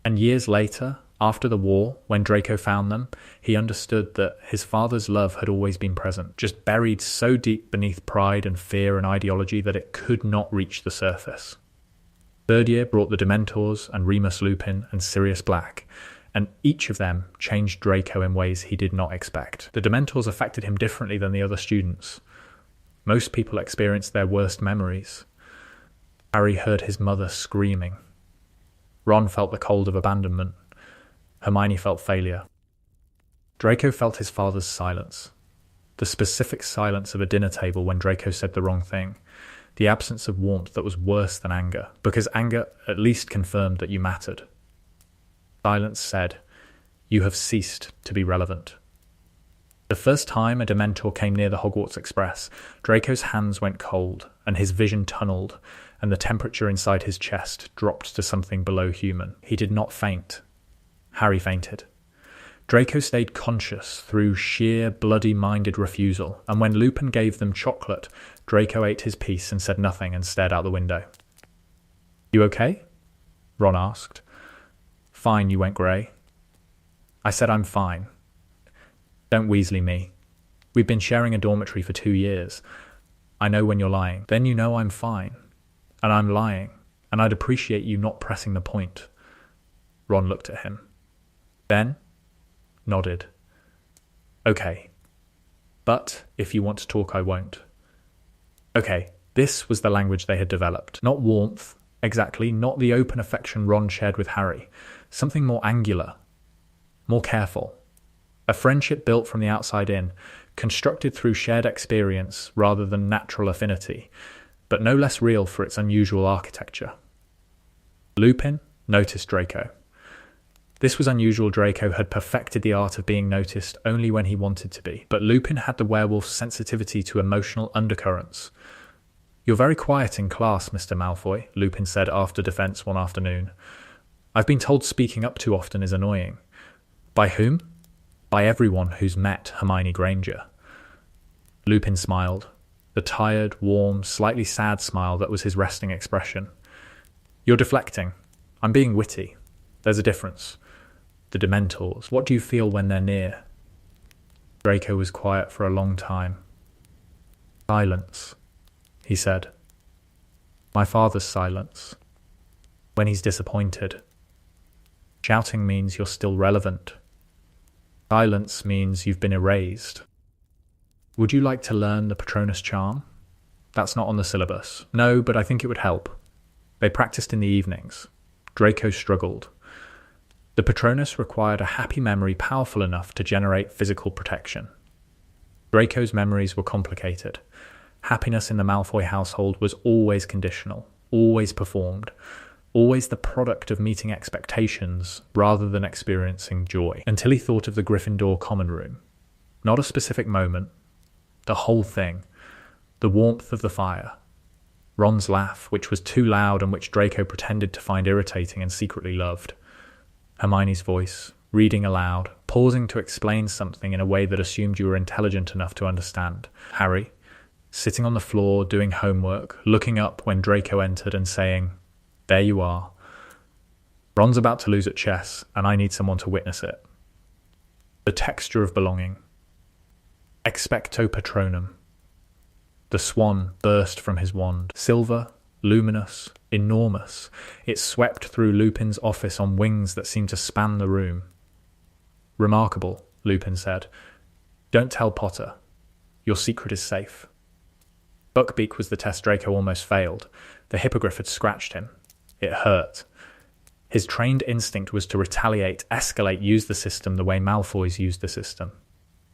And years later, after the war, when Draco found them, he understood that his father's love had always been present, just buried so deep beneath pride and fear and ideology that it could not reach the surface. Third year brought the Dementors and Remus Lupin and Sirius Black, and each of them changed Draco in ways he did not expect. The Dementors affected him differently than the other students. Most people experienced their worst memories. Harry heard his mother screaming. Ron felt the cold of abandonment. Hermione felt failure. Draco felt his father's silence. The specific silence of a dinner table when Draco said the wrong thing. The absence of warmth that was worse than anger, because anger at least confirmed that you mattered. Silence said, "You have ceased to be relevant." The first time a Dementor came near the Hogwarts Express, Draco's hands went cold, and his vision tunneled, and the temperature inside his chest dropped to something below human. He did not faint. Harry fainted. Draco stayed conscious through sheer bloody-minded refusal, and when Lupin gave them chocolate, Draco ate his piece and said nothing and stared out the window. "You okay?" Ron asked. "Fine," you went grey. I said I'm fine. Don't Weasley me. We've been sharing a dormitory for 2 years. I know when you're lying. Then you know I'm fine. And I'm lying. And I'd appreciate you not pressing the point. Ron looked at him. Then nodded. Okay. But if you want to talk, I won't. Okay, this was the language they had developed. Not warmth, exactly, not the open affection Ron shared with Harry. Something more angular, more careful. A friendship built from the outside in, constructed through shared experience rather than natural affinity, but no less real for its unusual architecture. Lupin noticed Draco. This was unusual. Draco had perfected the art of being noticed only when he wanted to be, but Lupin had the werewolf's sensitivity to emotional undercurrents. You're very quiet in class, Mr. Malfoy, Lupin said after defense one afternoon. I've been told speaking up too often is annoying. By whom? By everyone who's met Hermione Granger. Lupin smiled, the tired, warm, slightly sad smile that was his resting expression. You're deflecting. I'm being witty. There's a difference. The Dementors. What do you feel when they're near? Draco was quiet for a long time. Silence, he said. My father's silence. When he's disappointed. Shouting means you're still relevant. Silence means you've been erased. Would you like to learn the Patronus charm? That's not on the syllabus. No, but I think it would help. They practiced in the evenings. Draco struggled. The Patronus required a happy memory powerful enough to generate physical protection. Draco's memories were complicated. Happiness in the Malfoy household was always conditional, always performed, always the product of meeting expectations rather than experiencing joy, until he thought of the Gryffindor common room. Not a specific moment, the whole thing, the warmth of the fire, Ron's laugh, which was too loud and which Draco pretended to find irritating and secretly loved, Hermione's voice, reading aloud, pausing to explain something in a way that assumed you were intelligent enough to understand, Harry, sitting on the floor doing homework, looking up when Draco entered and saying, "There you are. Ron's about to lose at chess, and I need someone to witness it." The texture of belonging. Expecto Patronum. The swan burst from his wand. Silver, luminous, enormous. It swept through Lupin's office on wings that seemed to span the room. "Remarkable," Lupin said. "Don't tell Potter. Your secret is safe." Buckbeak was the test Draco almost failed. The hippogriff had scratched him. It hurt. His trained instinct was to retaliate, escalate, use the system the way Malfoys used the system.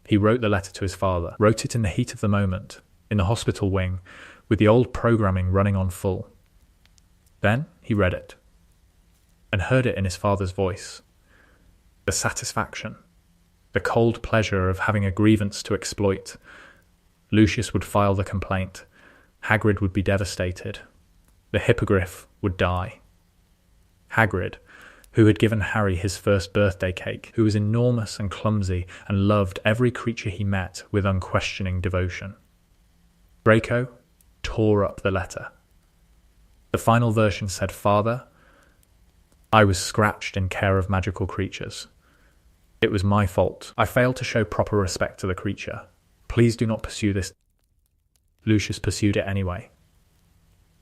He wrote the letter to his father, wrote it in the heat of the moment, in the hospital wing, with the old programming running on full. Then he read it, and heard it in his father's voice. The satisfaction, the cold pleasure of having a grievance to exploit. Lucius would file the complaint. Hagrid would be devastated. The hippogriff would die. Hagrid, who had given Harry his first birthday cake, who was enormous and clumsy and loved every creature he met with unquestioning devotion. Draco tore up the letter. The final version said, "Father, I was scratched in care of magical creatures. It was my fault. I failed to show proper respect to the creature. Please do not pursue this." Lucius pursued it anyway.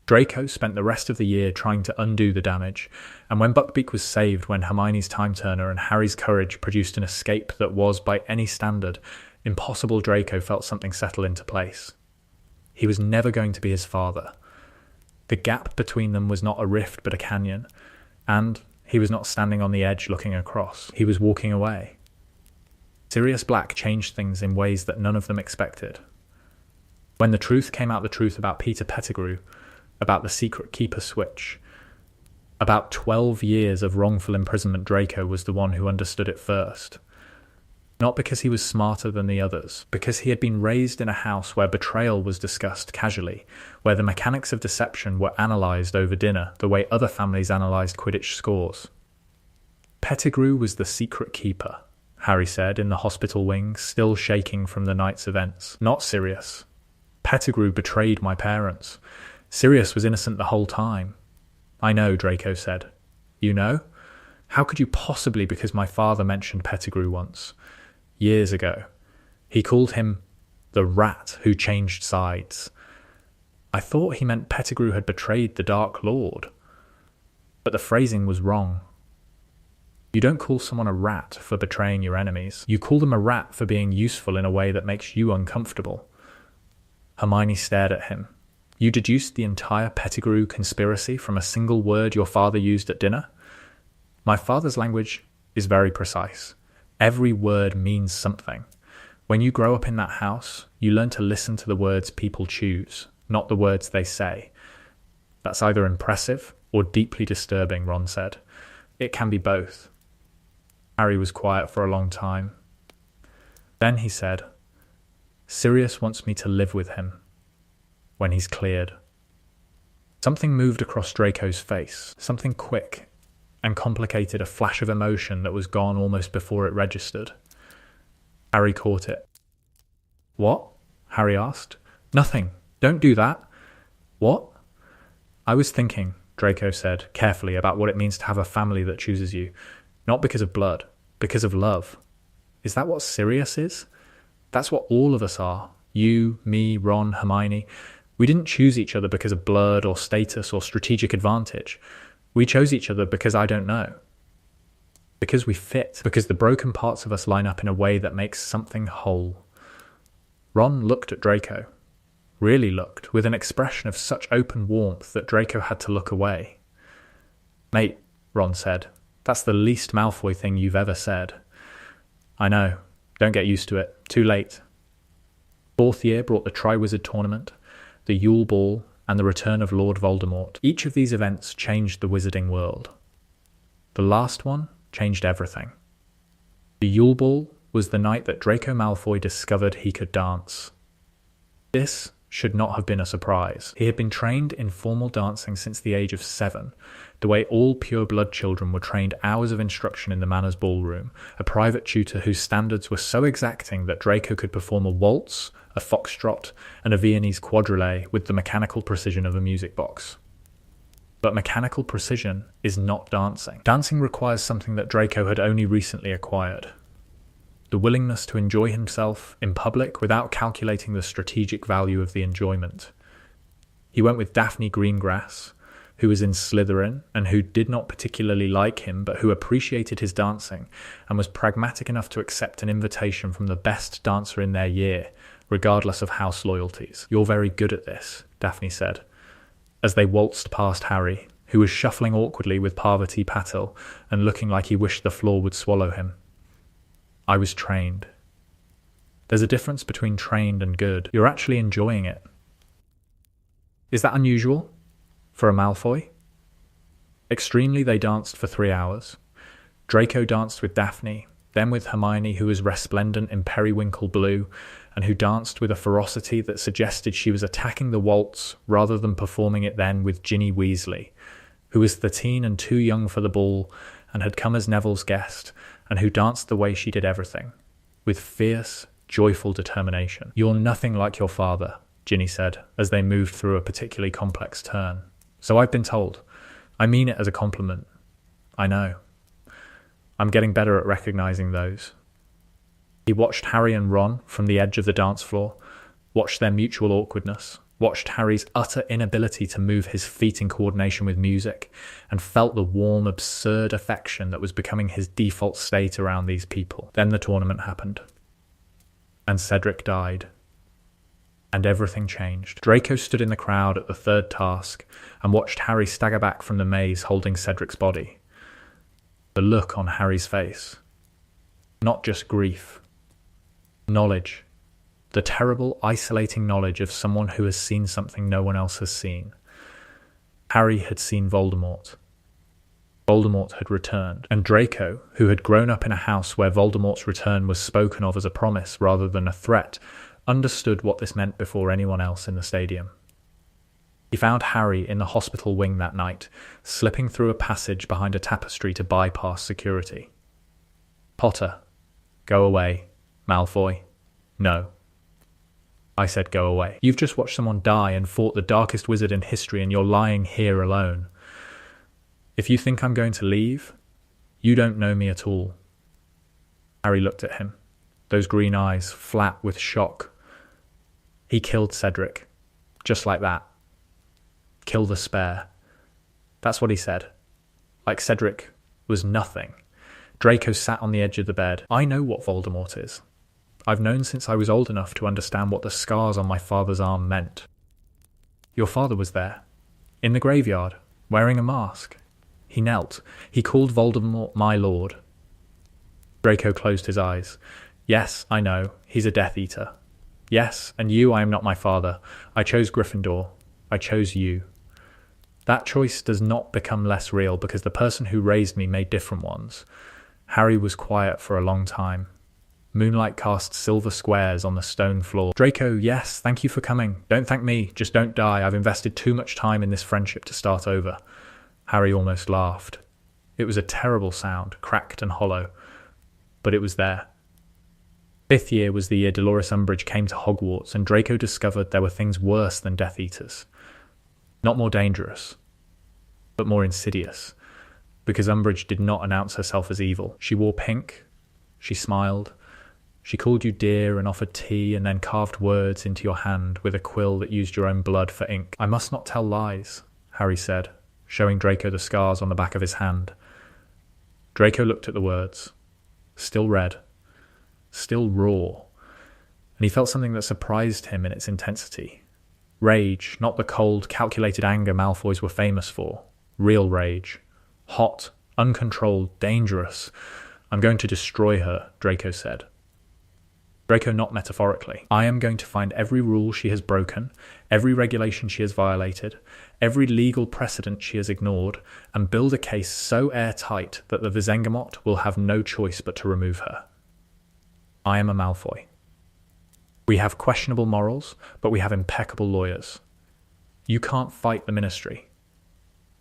Draco spent the rest of the year trying to undo the damage, and when Buckbeak was saved, when Hermione's time-turner and Harry's courage produced an escape that was, by any standard, impossible, Draco felt something settle into place. He was never going to be his father. The gap between them was not a rift but a canyon, and he was not standing on the edge looking across. He was walking away. Sirius Black changed things in ways that none of them expected. When the truth came out, the truth about Peter Pettigrew, about the secret keeper switch, about 12 years of wrongful imprisonment, Draco was the one who understood it first. Not because he was smarter than the others, because he had been raised in a house where betrayal was discussed casually, where the mechanics of deception were analysed over dinner the way other families analysed Quidditch scores. Pettigrew was the secret keeper, Harry said in the hospital wing, still shaking from the night's events. Not Sirius. Pettigrew betrayed my parents. Sirius was innocent the whole time. I know, Draco said. You know? How could you possibly, because my father mentioned Pettigrew once. Years ago. He called him the rat who changed sides. I thought he meant Pettigrew had betrayed the Dark Lord. But the phrasing was wrong. You don't call someone a rat for betraying your enemies. You call them a rat for being useful in a way that makes you uncomfortable. Hermione stared at him. You deduced the entire Pettigrew conspiracy from a single word your father used at dinner? My father's language is very precise. Every word means something. When you grow up in that house, you learn to listen to the words people choose, not the words they say. That's either impressive or deeply disturbing, Ron said. It can be both. Harry was quiet for a long time. Then he said, Sirius wants me to live with him when he's cleared. Something moved across Draco's face, something quick and complicated, a flash of emotion that was gone almost before it registered. Harry caught it. What? Harry asked. Nothing. Don't do that. What? I was thinking, Draco said, carefully, about what it means to have a family that chooses you, not because of blood, because of love. Is that what Sirius is? That's what all of us are. You, me, Ron, Hermione. We didn't choose each other because of blood or status or strategic advantage. We chose each other because I don't know. Because we fit. Because the broken parts of us line up in a way that makes something whole. Ron looked at Draco. Really looked, with an expression of such open warmth that Draco had to look away. "Mate," Ron said, "that's the least Malfoy thing you've ever said." "I know. Don't get used to it. Too late." Fourth year brought the Triwizard Tournament, the Yule Ball, and the return of Lord Voldemort. Each of these events changed the wizarding world. The last one changed everything. The Yule Ball was the night that Draco Malfoy discovered he could dance. This should not have been a surprise. He had been trained in formal dancing since the age of 7, the way all pure-blood children were trained hours of instruction in the Manners Ballroom, a private tutor whose standards were so exacting that Draco could perform a waltz, a foxtrot, and a Viennese quadrille with the mechanical precision of a music box. But mechanical precision is not dancing. Dancing requires something that Draco had only recently acquired: the willingness to enjoy himself in public without calculating the strategic value of the enjoyment. He went with Daphne Greengrass, who was in Slytherin and who did not particularly like him but who appreciated his dancing and was pragmatic enough to accept an invitation from the best dancer in their year, regardless of house loyalties. "You're very good at this," Daphne said, as they waltzed past Harry, who was shuffling awkwardly with Parvati Patil and looking like he wished the floor would swallow him. "I was trained." There's a difference between trained and good. You're actually enjoying it. Is that unusual for a Malfoy? Extremely, they danced for 3 hours. Draco danced with Daphne, then with Hermione, who was resplendent in periwinkle blue, and who danced with a ferocity that suggested she was attacking the waltz rather than performing it then with Ginny Weasley, who was 13 and too young for the ball and had come as Neville's guest, and who danced the way she did everything, with fierce, joyful determination. "You're nothing like your father," Ginny said, as they moved through a particularly complex turn. "So I've been told. I mean it as a compliment. I know. I'm getting better at recognizing those." He watched Harry and Ron from the edge of the dance floor, watched their mutual awkwardness, watched Harry's utter inability to move his feet in coordination with music, and felt the warm, absurd affection that was becoming his default state around these people. Then the tournament happened. And Cedric died. And everything changed. Draco stood in the crowd at the third task and watched Harry stagger back from the maze holding Cedric's body. The look on Harry's face. Not just grief. Knowledge. The terrible, isolating knowledge of someone who has seen something no one else has seen. Harry had seen Voldemort. Voldemort had returned, and Draco, who had grown up in a house where Voldemort's return was spoken of as a promise rather than a threat, understood what this meant before anyone else in the stadium. He found Harry in the hospital wing that night, slipping through a passage behind a tapestry to bypass security. "Potter, go away. Malfoy, no." I said go away. "You've just watched someone die and fought the darkest wizard in history and you're lying here alone. If you think I'm going to leave, you don't know me at all." Harry looked at him, those green eyes flat with shock. "He killed Cedric. Just like that. Kill the spare." That's what he said. Like Cedric was nothing. Draco sat on the edge of the bed. "I know what Voldemort is. I've known since I was old enough to understand what the scars on my father's arm meant. Your father was there, in the graveyard, wearing a mask. He knelt. He called Voldemort my lord." Draco closed his eyes. "Yes, I know. He's a Death Eater. Yes, and I am not my father. I chose Gryffindor. I chose you. That choice does not become less real because the person who raised me made different ones." Harry was quiet for a long time. Moonlight cast silver squares on the stone floor. "Draco, yes, thank you for coming. Don't thank me. Just don't die. I've invested too much time in this friendship to start over." Harry almost laughed. It was a terrible sound, cracked and hollow, but it was there. Fifth year was the year Dolores Umbridge came to Hogwarts, and Draco discovered there were things worse than Death Eaters. Not more dangerous, but more insidious, because Umbridge did not announce herself as evil. She wore pink, She smiled. She called you dear and offered tea and then carved words into your hand with a quill that used your own blood for ink. I must not tell lies, Harry said, showing Draco the scars on the back of his hand. Draco looked at the words. Still red. Still raw. And he felt something that surprised him in its intensity. Rage, not the cold, calculated anger Malfoys were famous for. Real rage. Hot, uncontrolled, dangerous. I'm going to destroy her, Draco said. Draco not metaphorically. I am going to find every rule she has broken, every regulation she has violated, every legal precedent she has ignored, and build a case so airtight that the Visengamot will have no choice but to remove her. I am a Malfoy. We have questionable morals, but we have impeccable lawyers. You can't fight the Ministry.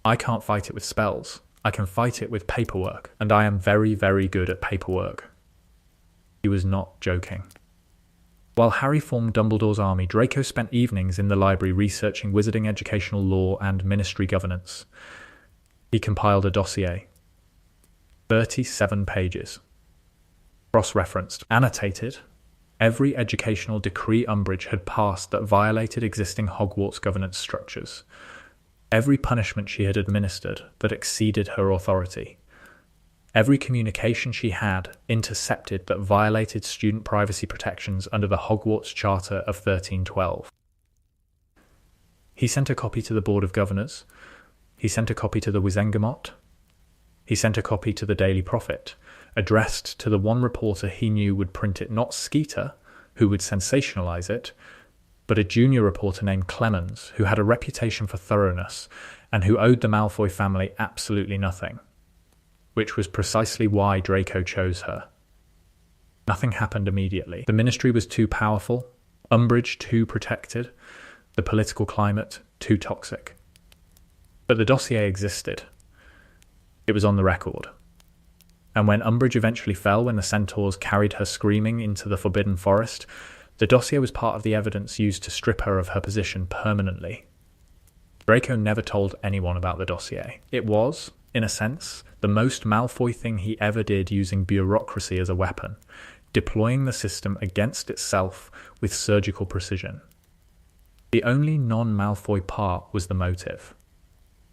I can't fight it with spells. I can fight it with paperwork, and I am very, very good at paperwork. He was not joking. While Harry formed Dumbledore's army, Draco spent evenings in the library researching wizarding educational law and ministry governance. He compiled a dossier. 37 pages. Cross-referenced, annotated, every educational decree Umbridge had passed that violated existing Hogwarts governance structures. Every punishment she had administered that exceeded her authority. Every communication she had intercepted that violated student privacy protections under the Hogwarts Charter of 1312. He sent a copy to the Board of Governors. He sent a copy to the Wizengamot. He sent a copy to the Daily Prophet, addressed to the one reporter he knew would print it, not Skeeter, who would sensationalize it, but a junior reporter named Clemens, who had a reputation for thoroughness and who owed the Malfoy family absolutely nothing. Which was precisely why Draco chose her. Nothing happened immediately. The Ministry was too powerful, Umbridge too protected, the political climate too toxic. But the dossier existed. It was on the record. And when Umbridge eventually fell when the centaurs carried her screaming into the Forbidden Forest, the dossier was part of the evidence used to strip her of her position permanently. Draco never told anyone about the dossier. It was, in a sense, the most Malfoy thing he ever did, using bureaucracy as a weapon, deploying the system against itself with surgical precision. The only non-Malfoy part was the motive.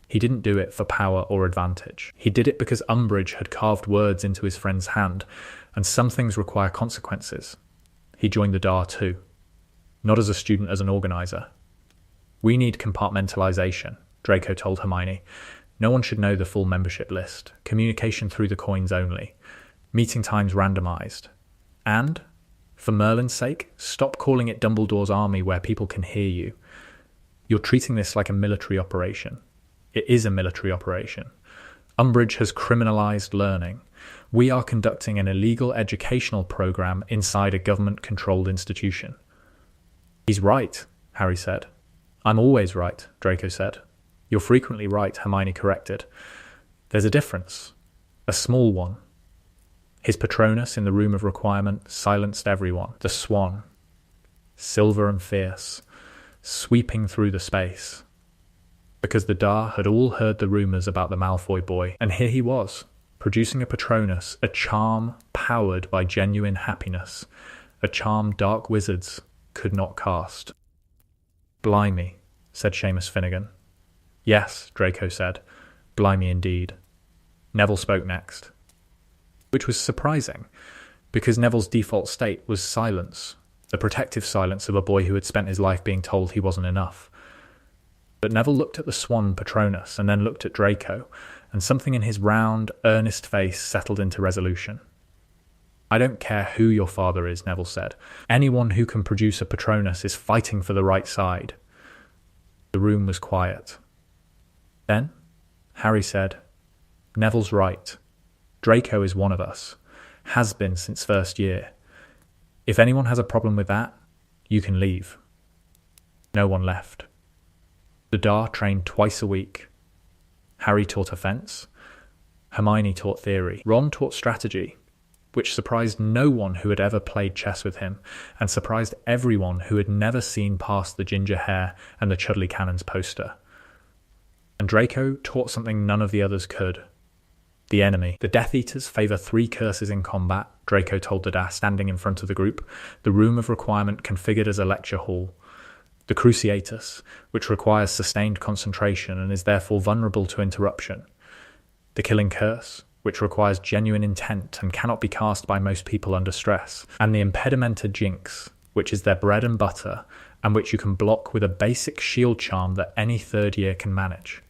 He didn't do it for power or advantage. He did it because Umbridge had carved words into his friend's hand, and some things require consequences. He joined the DAR too. Not as a student, as an organizer. We need compartmentalization, Draco told Hermione. No one should know the full membership list. Communication through the coins only. Meeting times randomized. And, for Merlin's sake, stop calling it Dumbledore's army where people can hear you. You're treating this like a military operation. It is a military operation. Umbridge has criminalized learning. We are conducting an illegal educational program inside a government-controlled institution. He's right, Harry said. I'm always right, Draco said. You're frequently right, Hermione corrected. There's a difference. A small one. His Patronus in the Room of Requirement silenced everyone. The swan. Silver and fierce. Sweeping through the space. Because the Dar had all heard the rumours about the Malfoy boy, and here he was, producing a Patronus, a charm powered by genuine happiness, a charm dark wizards could not cast. Blimey, said Seamus Finnegan. Yes, Draco said. Blimey indeed. Neville spoke next. Which was surprising, because Neville's default state was silence, the protective silence of a boy who had spent his life being told he wasn't enough. But Neville looked at the swan Patronus and then looked at Draco, and something in his round, earnest face settled into resolution. I don't care who your father is, Neville said. Anyone who can produce a Patronus is fighting for the right side. The room was quiet. Then, Harry said, Neville's right. Draco is one of us. Has been since first year. If anyone has a problem with that, you can leave. No one left. The Dar trained twice a week. Harry taught offence. Hermione taught theory. Ron taught strategy, which surprised no one who had ever played chess with him, and surprised everyone who had never seen past the ginger hair and the Chudley Cannons poster. And Draco taught something none of the others could. The enemy. The Death Eaters favour 3 curses in combat, Draco told the DAS, standing in front of the group. The room of requirement configured as a lecture hall. The Cruciatus, which requires sustained concentration and is therefore vulnerable to interruption. The Killing Curse, which requires genuine intent and cannot be cast by most people under stress. And the Impedimenta Jinx, which is their bread and butter, and which you can block with a basic shield charm that any third year can manage.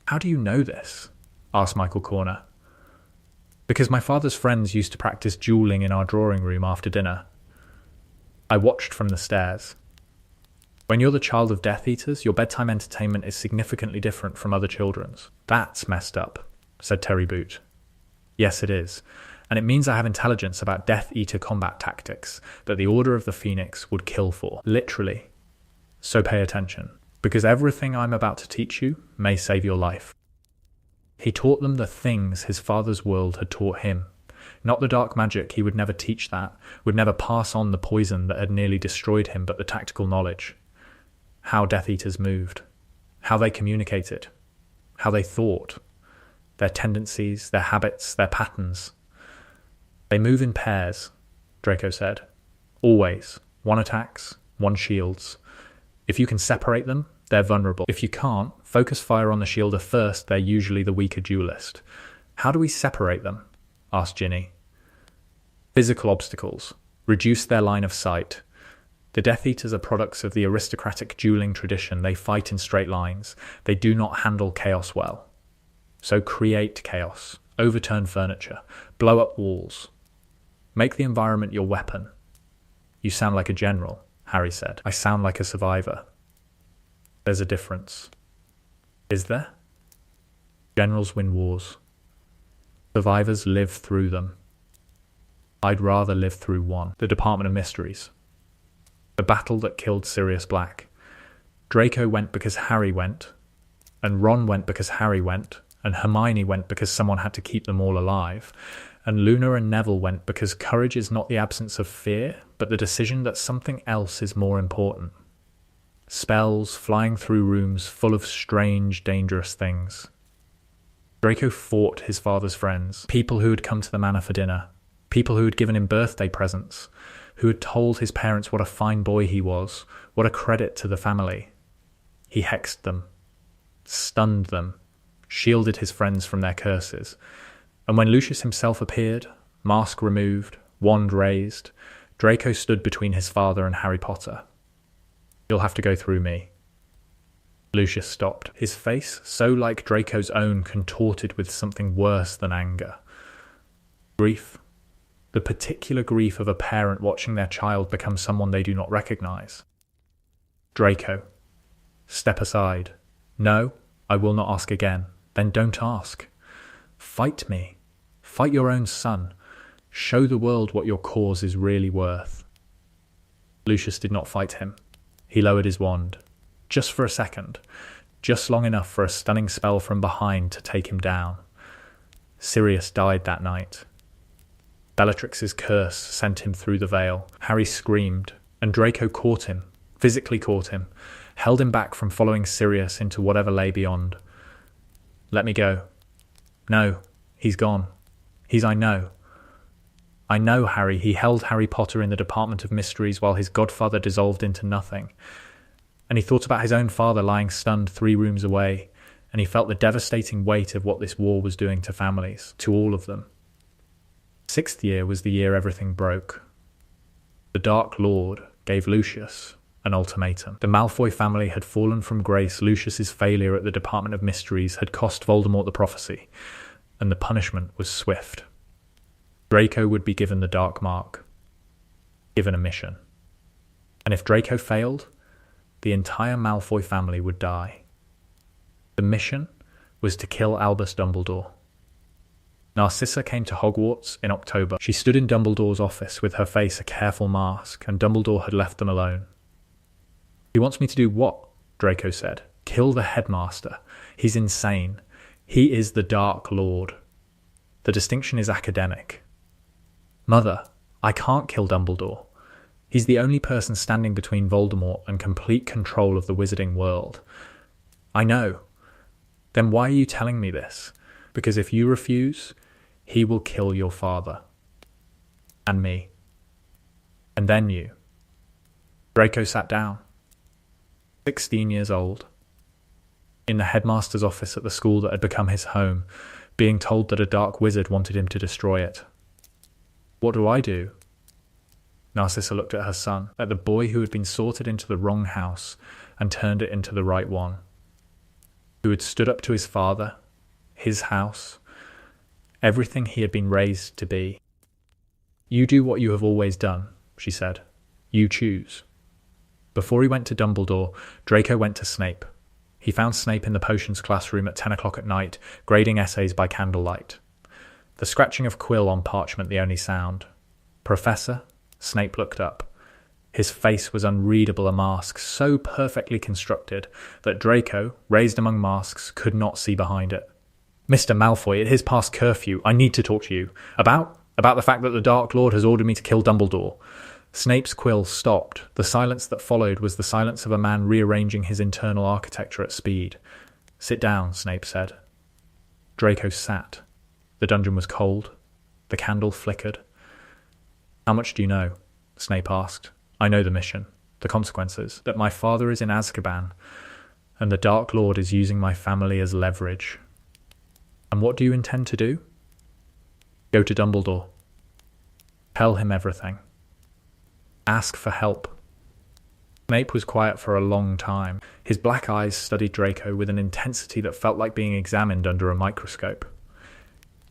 How do you know this? Asked Michael Corner. Because my father's friends used to practice dueling in our drawing room after dinner. I watched from the stairs. When you're the child of Death Eaters, your bedtime entertainment is significantly different from other children's. That's messed up, said Terry Boot. Yes, it is. And it means I have intelligence about Death Eater combat tactics that the Order of the Phoenix would kill for. Literally. So pay attention, because everything I'm about to teach you may save your life. He taught them the things his father's world had taught him. Not the dark magic, he would never teach that, would never pass on the poison that had nearly destroyed him, but the tactical knowledge. How Death Eaters moved, how they communicated, how they thought, their tendencies, their habits, their patterns. They move in pairs, Draco said. Always. One attacks, one shields. If you can separate them, they're vulnerable. If you can't, focus fire on the shielder first, they're usually the weaker duelist. How do we separate them? Asked Ginny. Physical obstacles. Reduce their line of sight. The Death Eaters are products of the aristocratic dueling tradition. They fight in straight lines. They do not handle chaos well. So create chaos. Overturn furniture. Blow up walls. Make the environment your weapon. You sound like a general, Harry said. I sound like a survivor. There's a difference. Is there? Generals win wars. Survivors live through them. I'd rather live through one. The Department of Mysteries. The battle that killed Sirius Black. Draco went because Harry went, and Ron went because Harry went, and Hermione went because someone had to keep them all alive, and Luna and Neville went because courage is not the absence of fear, but the decision that something else is more important. Spells flying through rooms full of strange, dangerous things. Draco fought his father's friends, people who had come to the manor for dinner, people who had given him birthday presents, who had told his parents what a fine boy he was, what a credit to the family. He hexed them, stunned them, shielded his friends from their curses. And when Lucius himself appeared, mask removed, wand raised, Draco stood between his father and Harry Potter. You'll have to go through me. Lucius stopped, his face, so like Draco's own, contorted with something worse than anger. Grief. The particular grief of a parent watching their child become someone they do not recognize. Draco. Step aside. No, I will not ask again. Then don't ask. Fight me. Fight your own son. Show the world what your cause is really worth. Lucius did not fight him. He lowered his wand. Just for a second. Just long enough for a stunning spell from behind to take him down. Sirius died that night. Bellatrix's curse sent him through the veil. Harry screamed, and Draco caught him, physically caught him, held him back from following Sirius into whatever lay beyond. Let me go. No, he's gone. I know. I know, Harry. He held Harry Potter in the Department of Mysteries while his godfather dissolved into nothing. And he thought about his own father lying stunned 3 rooms away, and he felt the devastating weight of what this war was doing to families, to all of them. 6th year was the year everything broke. The Dark Lord gave Lucius an ultimatum. The Malfoy family had fallen from grace. Lucius's failure at the Department of Mysteries had cost Voldemort the prophecy, and the punishment was swift. Draco would be given the Dark Mark, given a mission. And if Draco failed, the entire Malfoy family would die. The mission was to kill Albus Dumbledore. Narcissa came to Hogwarts in October. She stood in Dumbledore's office with her face a careful mask, and Dumbledore had left them alone. He wants me to do what? Draco said. Kill the headmaster. He's insane. He is the Dark Lord. The distinction is academic. Mother, I can't kill Dumbledore. He's the only person standing between Voldemort and complete control of the wizarding world. I know. Then why are you telling me this? Because if you refuse, he will kill your father. And me. And then you. Draco sat down. 16 years old. In the headmaster's office at the school that had become his home, being told that a dark wizard wanted him to destroy it. What do I do? Narcissa looked at her son, at the boy who had been sorted into the wrong house and turned it into the right one, who had stood up to his father, his house, everything he had been raised to be. You do what you have always done, she said. You choose. Before he went to Dumbledore, Draco went to Snape. He found Snape in the potions classroom at 10 o'clock at night, grading essays by candlelight. The scratching of quill on parchment the only sound. Professor? Snape looked up. His face was unreadable, a mask so perfectly constructed that Draco, raised among masks, could not see behind it. Mr. Malfoy, it is past curfew. I need to talk to you. About the fact that the Dark Lord has ordered me to kill Dumbledore. Snape's quill stopped. The silence that followed was the silence of a man rearranging his internal architecture at speed. Sit down, Snape said. Draco sat. The dungeon was cold. The candle flickered. How much do you know? Snape asked. I know the mission, the consequences, that my father is in Azkaban, and the Dark Lord is using my family as leverage. And what do you intend to do? Go to Dumbledore. Tell him everything. Ask for help. Snape was quiet for a long time. His black eyes studied Draco with an intensity that felt like being examined under a microscope.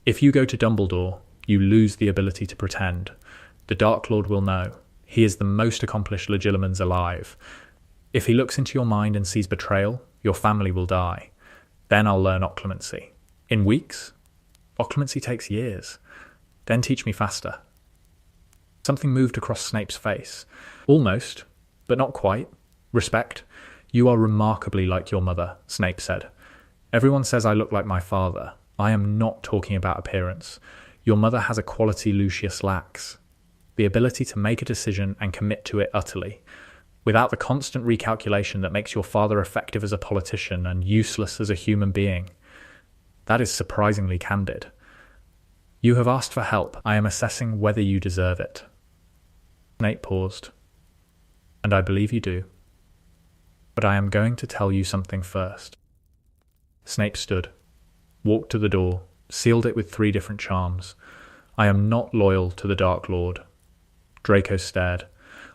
If you go to Dumbledore, you lose the ability to pretend. The Dark Lord will know. He is the most accomplished legilimens alive. If he looks into your mind and sees betrayal, your family will die. Then I'll learn occlumency. In weeks? Occlumency takes years. Then teach me faster. Something moved across Snape's face. Almost, but not quite. Respect. You are remarkably like your mother, Snape said. Everyone says I look like my father. I am not talking about appearance. Your mother has a quality Lucius lacks. The ability to make a decision and commit to it utterly, without the constant recalculation that makes your father effective as a politician and useless as a human being. That is surprisingly candid. You have asked for help. I am assessing whether you deserve it. Snape paused. And I believe you do. But I am going to tell you something first. Snape stood, walked to the door, sealed it with 3 different charms. I am not loyal to the Dark Lord. Draco stared.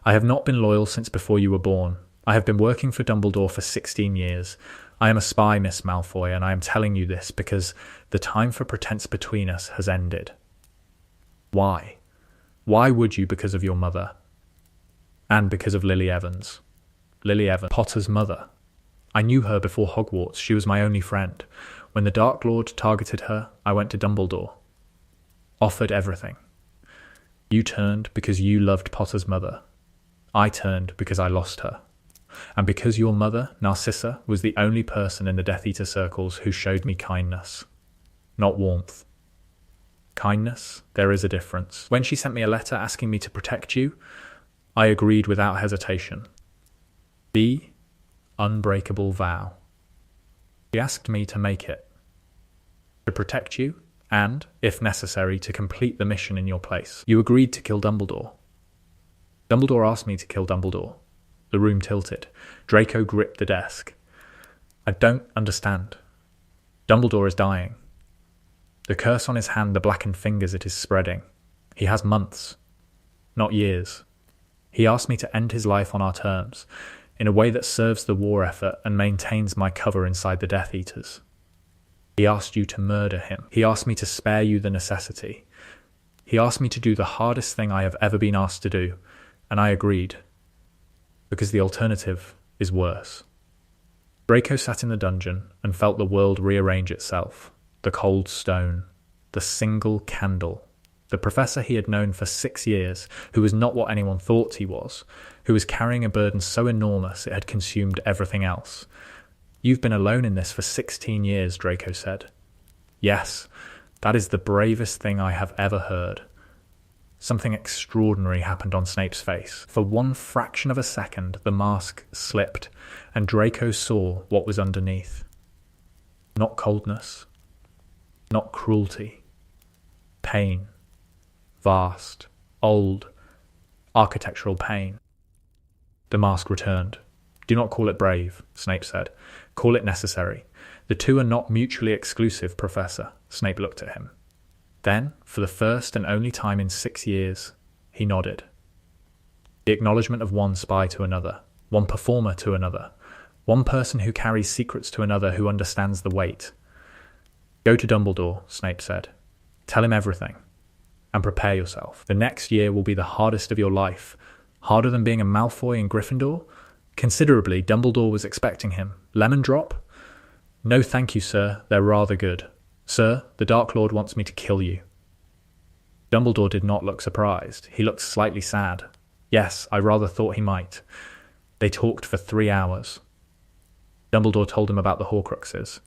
I have not been loyal since before you were born. I have been working for Dumbledore for 16 years. I am a spy, Miss Malfoy, and I am telling you this because the time for pretense between us has ended. Why? Why would you because of your mother? And because of Lily Evans. Lily Evans, Potter's mother. I knew her before Hogwarts. She was my only friend. When the Dark Lord targeted her, I went to Dumbledore. Offered everything. You turned because you loved Potter's mother. I turned because I lost her. And because your mother, Narcissa, was the only person in the Death Eater circles who showed me kindness. Not warmth. Kindness, there is a difference. When she sent me a letter asking me to protect you, I agreed without hesitation. The unbreakable vow. She asked me to make it. To protect you, and, if necessary, to complete the mission in your place. You agreed to kill Dumbledore. Dumbledore asked me to kill Dumbledore. The room tilted. Draco gripped the desk. I don't understand. Dumbledore is dying. The curse on his hand, the blackened fingers, it is spreading. He has months, not years. He asked me to end his life on our terms, in a way that serves the war effort and maintains my cover inside the Death Eaters. He asked you to murder him. He asked me to spare you the necessity. He asked me to do the hardest thing I have ever been asked to do, and I agreed. Because the alternative is worse. Draco sat in the dungeon and felt the world rearrange itself. The cold stone. The single candle. The professor he had known for 6 years, who was not what anyone thought he was, who was carrying a burden so enormous it had consumed everything else. You've been alone in this for 16 years, Draco said. Yes, that is the bravest thing I have ever heard. Something extraordinary happened on Snape's face. For one fraction of a second, the mask slipped, and Draco saw what was underneath. Not coldness. Not cruelty. Pain. Vast. old, architectural pain. The mask returned. "Do not call it brave," Snape said. "Call it necessary. The two are not mutually exclusive, Professor." Snape looked at him. Then, for the first and only time in 6 years, he nodded. The acknowledgement of one spy to another, one performer to another, one person who carries secrets to another who understands the weight. "Go to Dumbledore," Snape said. "Tell him everything. And prepare yourself. The next year will be the hardest of your life. Harder than being a Malfoy in Gryffindor? Considerably. Dumbledore was expecting him. Lemon drop? No thank you, sir. They're rather good. Sir, the Dark Lord wants me to kill you." Dumbledore did not look surprised. He looked slightly sad. "Yes, I rather thought he might." They talked for 3 hours. Dumbledore told him about the Horcruxes,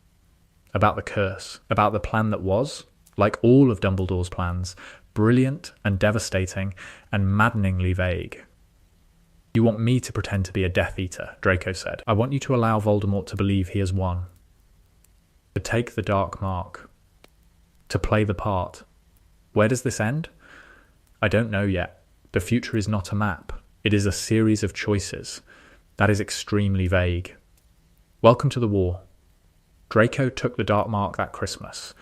about the curse, about the plan that was, like all of Dumbledore's plans, brilliant and devastating and maddeningly vague. "You want me to pretend to be a Death Eater," Draco said. "I want you to allow Voldemort to believe he has won. To take the dark mark. To play the part. Where does this end? I don't know yet. The future is not a map. It is a series of choices. That is extremely vague. Welcome to the war." Draco took the dark mark that Christmas.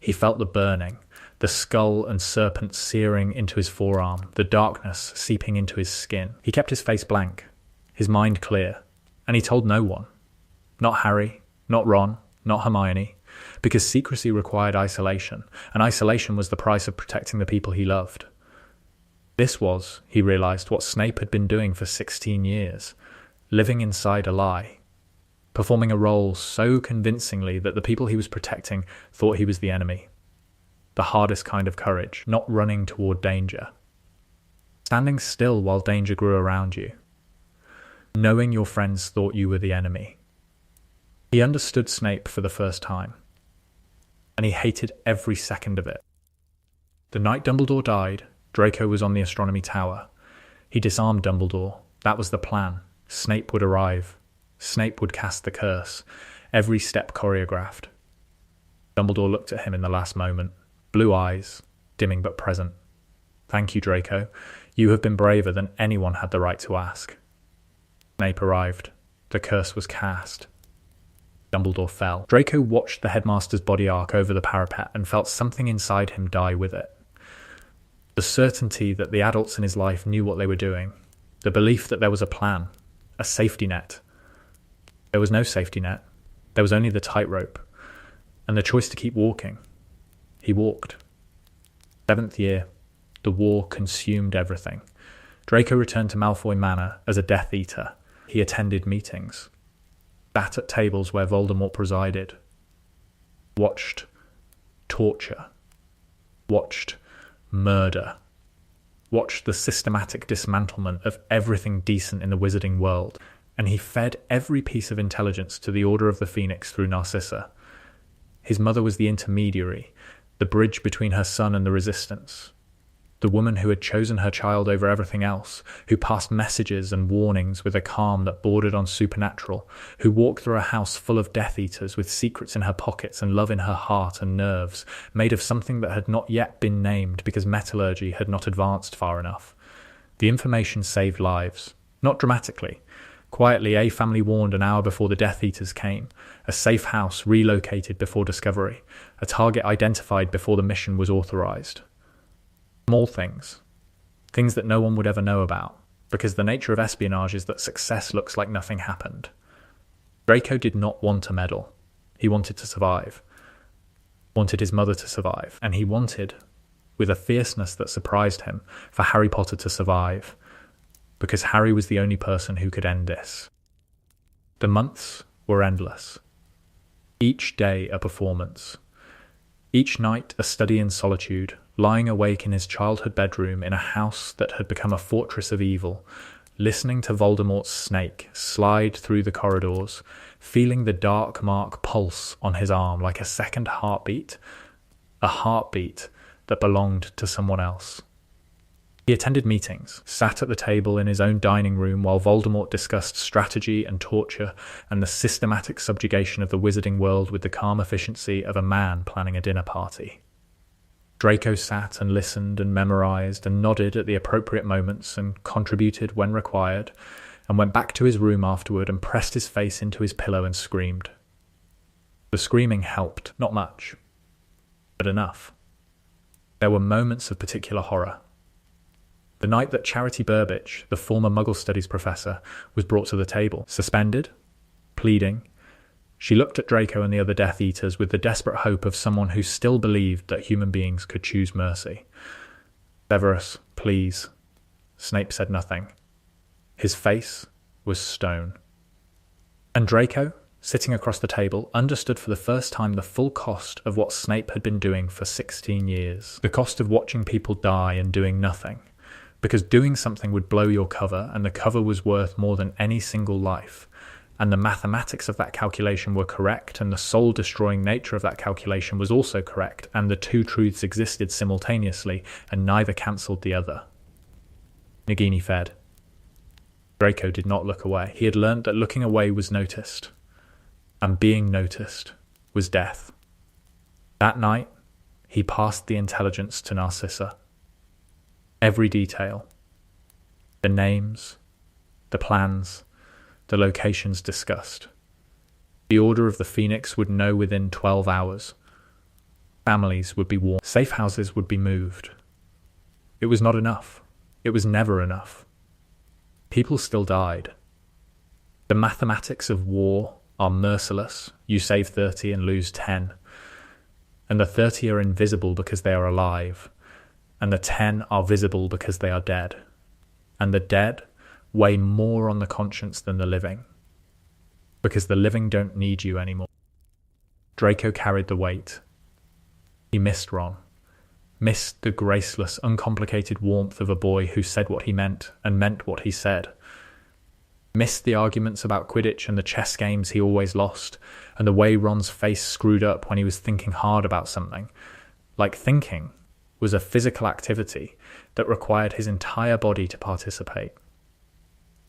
He felt the burning, the skull and serpent searing into his forearm, the darkness seeping into his skin. He kept his face blank, his mind clear, and he told no one. Not Harry, not Ron, not Hermione, because secrecy required isolation, and isolation was the price of protecting the people he loved. This was, he realized, what Snape had been doing for 16 years, living inside a lie, performing a role so convincingly that the people he was protecting thought he was the enemy. The hardest kind of courage, not running toward danger. Standing still while danger grew around you. Knowing your friends thought you were the enemy. He understood Snape for the first time, and he hated every second of it. The night Dumbledore died, Draco was on the astronomy tower. He disarmed Dumbledore. That was the plan. Snape would arrive. Snape would cast the curse. Every step choreographed. Dumbledore looked at him in the last moment. Blue eyes, dimming but present. "Thank you, Draco. You have been braver than anyone had the right to ask." Snape arrived. The curse was cast. Dumbledore fell. Draco watched the headmaster's body arc over the parapet and felt something inside him die with it. The certainty that the adults in his life knew what they were doing. The belief that there was a plan, a safety net. There was no safety net. There was only the tightrope, and the choice to keep walking. He walked. 7th year. The war consumed everything. Draco returned to Malfoy Manor as a Death Eater. He attended meetings. Sat at tables where Voldemort presided. Watched torture. Watched murder. Watched the systematic dismantlement of everything decent in the wizarding world. And he fed every piece of intelligence to the Order of the Phoenix through Narcissa. His mother was the intermediary, the bridge between her son and the resistance. The woman who had chosen her child over everything else, who passed messages and warnings with a calm that bordered on supernatural, who walked through a house full of Death Eaters with secrets in her pockets and love in her heart and nerves, made of something that had not yet been named because metallurgy had not advanced far enough. The information saved lives, not dramatically. Quietly, a family warned an hour before the Death Eaters came, a safe house relocated before discovery, a target identified before the mission was authorized. Small things. Things that no one would ever know about, because the nature of espionage is that success looks like nothing happened. Draco did not want a medal. He wanted to survive. Wanted his mother to survive. And he wanted, with a fierceness that surprised him, for Harry Potter to survive. Because Harry was the only person who could end this. The months were endless. Each day a performance. Each night a study in solitude, lying awake in his childhood bedroom in a house that had become a fortress of evil, listening to Voldemort's snake slide through the corridors, feeling the dark mark pulse on his arm like a second heartbeat, a heartbeat that belonged to someone else. He attended meetings, sat at the table in his own dining room while Voldemort discussed strategy and torture and the systematic subjugation of the wizarding world with the calm efficiency of a man planning a dinner party. Draco sat and listened and memorized and nodded at the appropriate moments and contributed when required, and went back to his room afterward and pressed his face into his pillow and screamed. The screaming helped, not much, but enough. There were moments of particular horror. The night that Charity Burbage, the former Muggle Studies professor, was brought to the table, suspended, pleading, she looked at Draco and the other Death Eaters with the desperate hope of someone who still believed that human beings could choose mercy. "Severus, please." Snape said nothing. His face was stone. And Draco, sitting across the table, understood for the first time the full cost of what Snape had been doing for 16 years. The cost of watching people die and doing nothing. Because doing something would blow your cover, and the cover was worth more than any single life. And the mathematics of that calculation were correct, and the soul-destroying nature of that calculation was also correct, and the two truths existed simultaneously, and neither cancelled the other. Nagini fed. Draco did not look away. He had learnt that looking away was noticed, and being noticed was death. That night, he passed the intelligence to Narcissa. Every detail. The names, the plans, the locations discussed. The Order of the Phoenix would know within 12 hours. Families would be warned. Safe houses would be moved. It was not enough. It was never enough. People still died. The mathematics of war are merciless. You save 30 and lose 10. And the 30 are invisible because they are alive. And the 10 are visible because they are dead. And the dead weigh more on the conscience than the living, because the living don't need you anymore. Draco carried the weight. He missed Ron, missed the graceless, uncomplicated warmth of a boy who said what he meant and meant what he said, missed the arguments about Quidditch and the chess games he always lost, and the way Ron's face screwed up when he was thinking hard about something, like thinking was a physical activity that required his entire body to participate.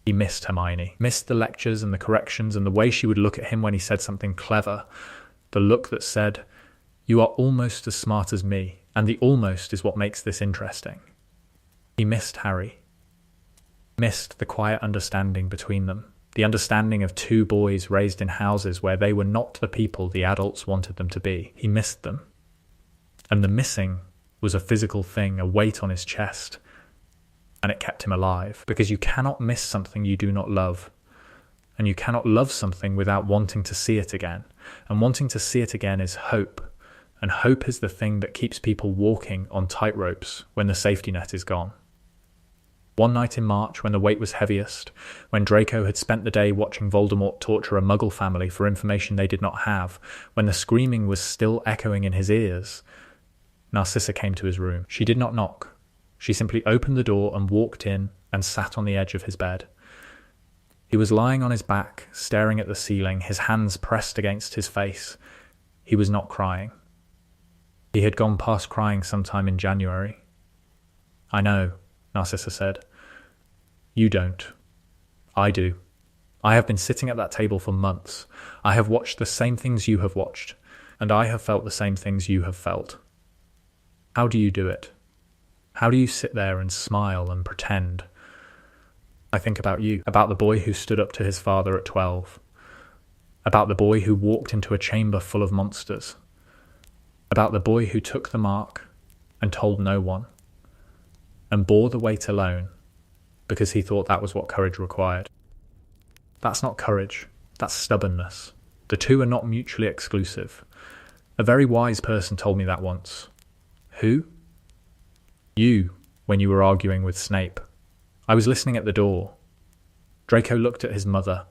He missed Hermione, missed the lectures and the corrections and the way she would look at him when he said something clever, the look that said, "You are almost as smart as me, and the almost is what makes this interesting." He missed Harry, missed the quiet understanding between them, the understanding of two boys raised in houses where they were not the people the adults wanted them to be. He missed them. And the missing was a physical thing, a weight on his chest. And it kept him alive, because you cannot miss something you do not love. And you cannot love something without wanting to see it again. And wanting to see it again is hope. And hope is the thing that keeps people walking on tightropes when the safety net is gone. One night in March, when the weight was heaviest, when Draco had spent the day watching Voldemort torture a Muggle family for information they did not have, when the screaming was still echoing in his ears, Narcissa came to his room. She did not knock. She simply opened the door and walked in and sat on the edge of his bed. He was lying on his back, staring at the ceiling, his hands pressed against his face. He was not crying. He had gone past crying sometime in January. "I know," Narcissa said. "You don't. I do. I have been sitting at that table for months. I have watched the same things you have watched, and I have felt the same things you have felt. How do you do it? How do you sit there and smile and pretend? I think about you, about the boy who stood up to his father at 12, about the boy who walked into a chamber full of monsters, about the boy who took the mark and told no one, and bore the weight alone because he thought that was what courage required. That's not courage, that's stubbornness. The two are not mutually exclusive. A very wise person told me that once. Who? You, when you were arguing with Snape. I was listening at the door. Draco looked at his mother.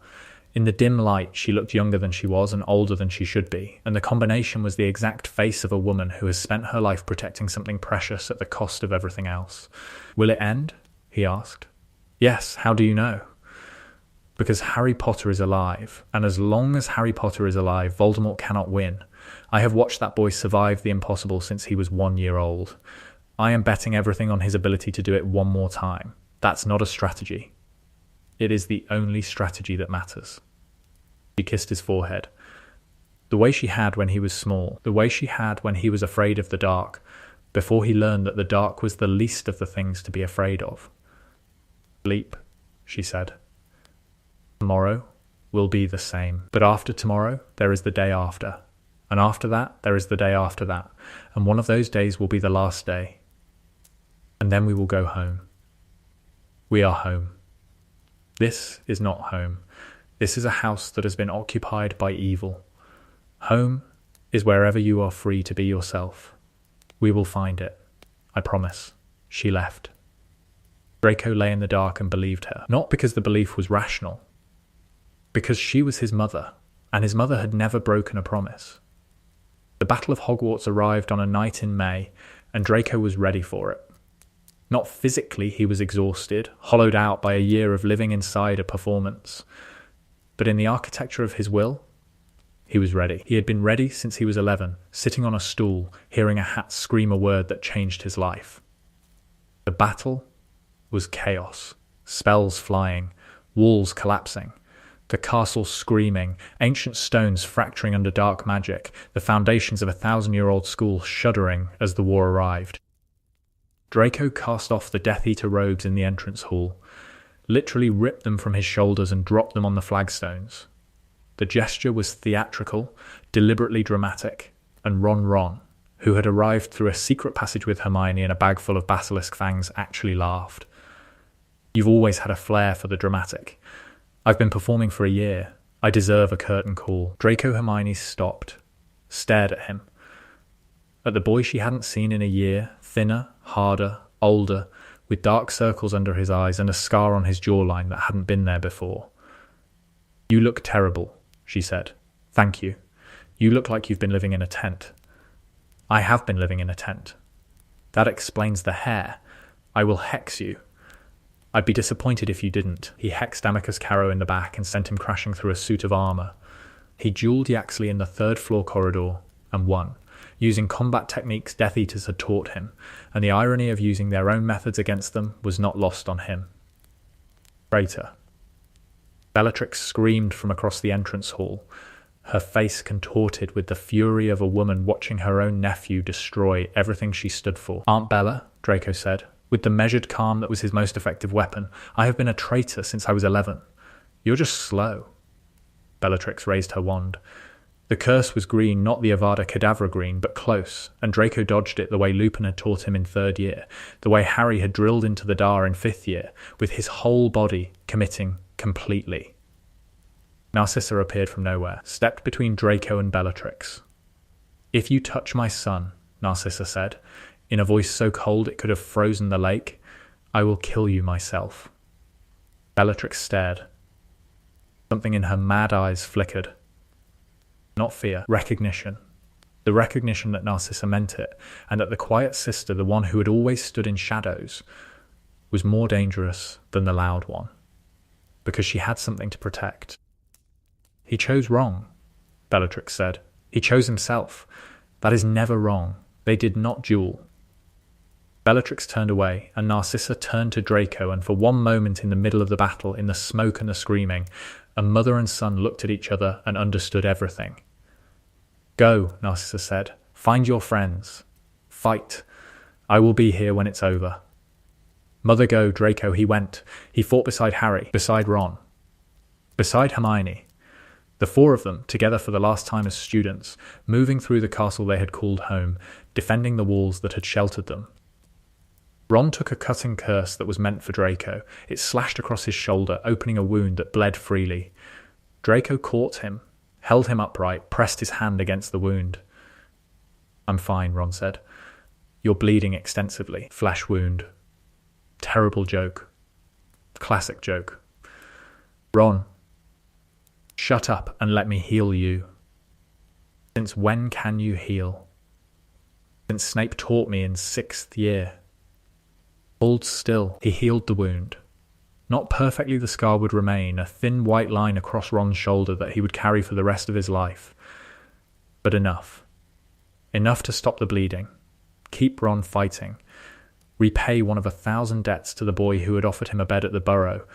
In the dim light, she looked younger than she was and older than she should be, and the combination was the exact face of a woman who has spent her life protecting something precious at the cost of everything else. "Will it end?" he asked. "Yes, how do you know?" "Because Harry Potter is alive, and as long as Harry Potter is alive, Voldemort cannot win. I have watched that boy survive the impossible since he was 1 year old. I am betting everything on his ability to do it one more time. That's not a strategy. It is the only strategy that matters." She kissed his forehead. The way she had when he was small, the way she had when he was afraid of the dark, before he learned that the dark was the least of the things to be afraid of. "Sleep," she said. "Tomorrow will be the same. But after tomorrow, there is the day after. And after that, there is the day after that. And one of those days will be the last day. And then we will go home. We are home. This is not home. This is a house that has been occupied by evil. Home is wherever you are free to be yourself. We will find it. I promise." She left. Draco lay in the dark and believed her, not because the belief was rational, because she was his mother, and his mother had never broken a promise. The Battle of Hogwarts arrived on a night in May, and Draco was ready for it. Not physically, he was exhausted, hollowed out by a year of living inside a performance, but in the architecture of his will, he was ready. He had been ready since he was 11, sitting on a stool, hearing a hat scream a word that changed his life. The battle was chaos, spells flying, walls collapsing, the castle screaming, ancient stones fracturing under dark magic, the foundations of a 1,000-year-old school shuddering as the war arrived. Draco cast off the Death Eater robes in the entrance hall, literally ripped them from his shoulders and dropped them on the flagstones. The gesture was theatrical, deliberately dramatic, and Ron, who had arrived through a secret passage with Hermione and a bag full of basilisk fangs, actually laughed. "You've always had a flair for the dramatic. I've been performing for a year. I deserve a curtain call." Draco Hermione stopped, stared at him. At the boy she hadn't seen in a year, thinner, harder, older, with dark circles under his eyes and a scar on his jawline that hadn't been there before. "You look terrible," she said. "Thank you. You look like you've been living in a tent." "I have been living in a tent." "That explains the hair. I will hex you." "I'd be disappointed if you didn't." He hexed Amicus Caro in the back and sent him crashing through a suit of armour. He duelled Yaxley in the third-floor corridor and won, using combat techniques Death Eaters had taught him, and the irony of using their own methods against them was not lost on him. Traitor. Bellatrix screamed from across the entrance hall, her face contorted with the fury of a woman watching her own nephew destroy everything she stood for. "Aunt Bella," Draco said, with the measured calm that was his most effective weapon, "I have been a traitor since I was 11. You're just slow." Bellatrix raised her wand. The curse was green, not the Avada Kedavra green, but close, and Draco dodged it the way Lupin had taught him in 3rd year, the way Harry had drilled into the Dar in 5th year, with his whole body committing completely. Narcissa appeared from nowhere, stepped between Draco and Bellatrix. "If you touch my son," Narcissa said, in a voice so cold it could have frozen the lake, "I will kill you myself." Bellatrix stared. Something in her mad eyes flickered. Not fear, recognition. The recognition that Narcissa meant it, and that the quiet sister, the one who had always stood in shadows, was more dangerous than the loud one, because she had something to protect. "He chose wrong," Bellatrix said. "He chose himself. That is never wrong. They did not duel." Bellatrix turned away, and Narcissa turned to Draco, and for one moment in the middle of the battle, in the smoke and the screaming, a mother and son looked at each other and understood everything. "Go," Narcissa said. "Find your friends. Fight. I will be here when it's over." Mother go, Draco, he went. He fought beside Harry, beside Ron, beside Hermione. The 4 of them, together for the last time as students, moving through the castle they had called home, defending the walls that had sheltered them. Ron took a cutting curse that was meant for Draco. It slashed across his shoulder, opening a wound that bled freely. Draco caught him, held him upright, pressed his hand against the wound. "I'm fine," Ron said. "You're bleeding extensively. Flesh wound." Terrible joke. Classic joke. "Ron, shut up and let me heal you." "Since when can you heal?" "Since Snape taught me in 6th year." Hold still. He healed the wound. Not perfectly, the scar would remain, a thin white line across Ron's shoulder that he would carry for the rest of his life. But enough. Enough to stop the bleeding. Keep Ron fighting. Repay one of 1,000 debts to the boy who had offered him a bed at the Burrow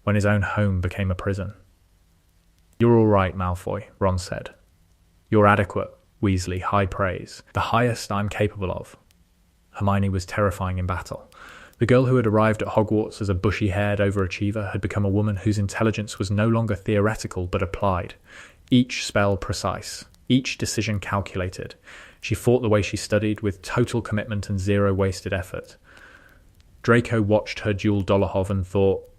when his own home became a prison. "You're all right, Malfoy," Ron said. "You're adequate, Weasley, high praise. The highest I'm capable of." Hermione was terrifying in battle. The girl who had arrived at Hogwarts as a bushy-haired overachiever had become a woman whose intelligence was no longer theoretical but applied. Each spell precise, each decision calculated. She fought the way she studied, with total commitment and zero wasted effort. Draco watched her duel Dolohov and thought,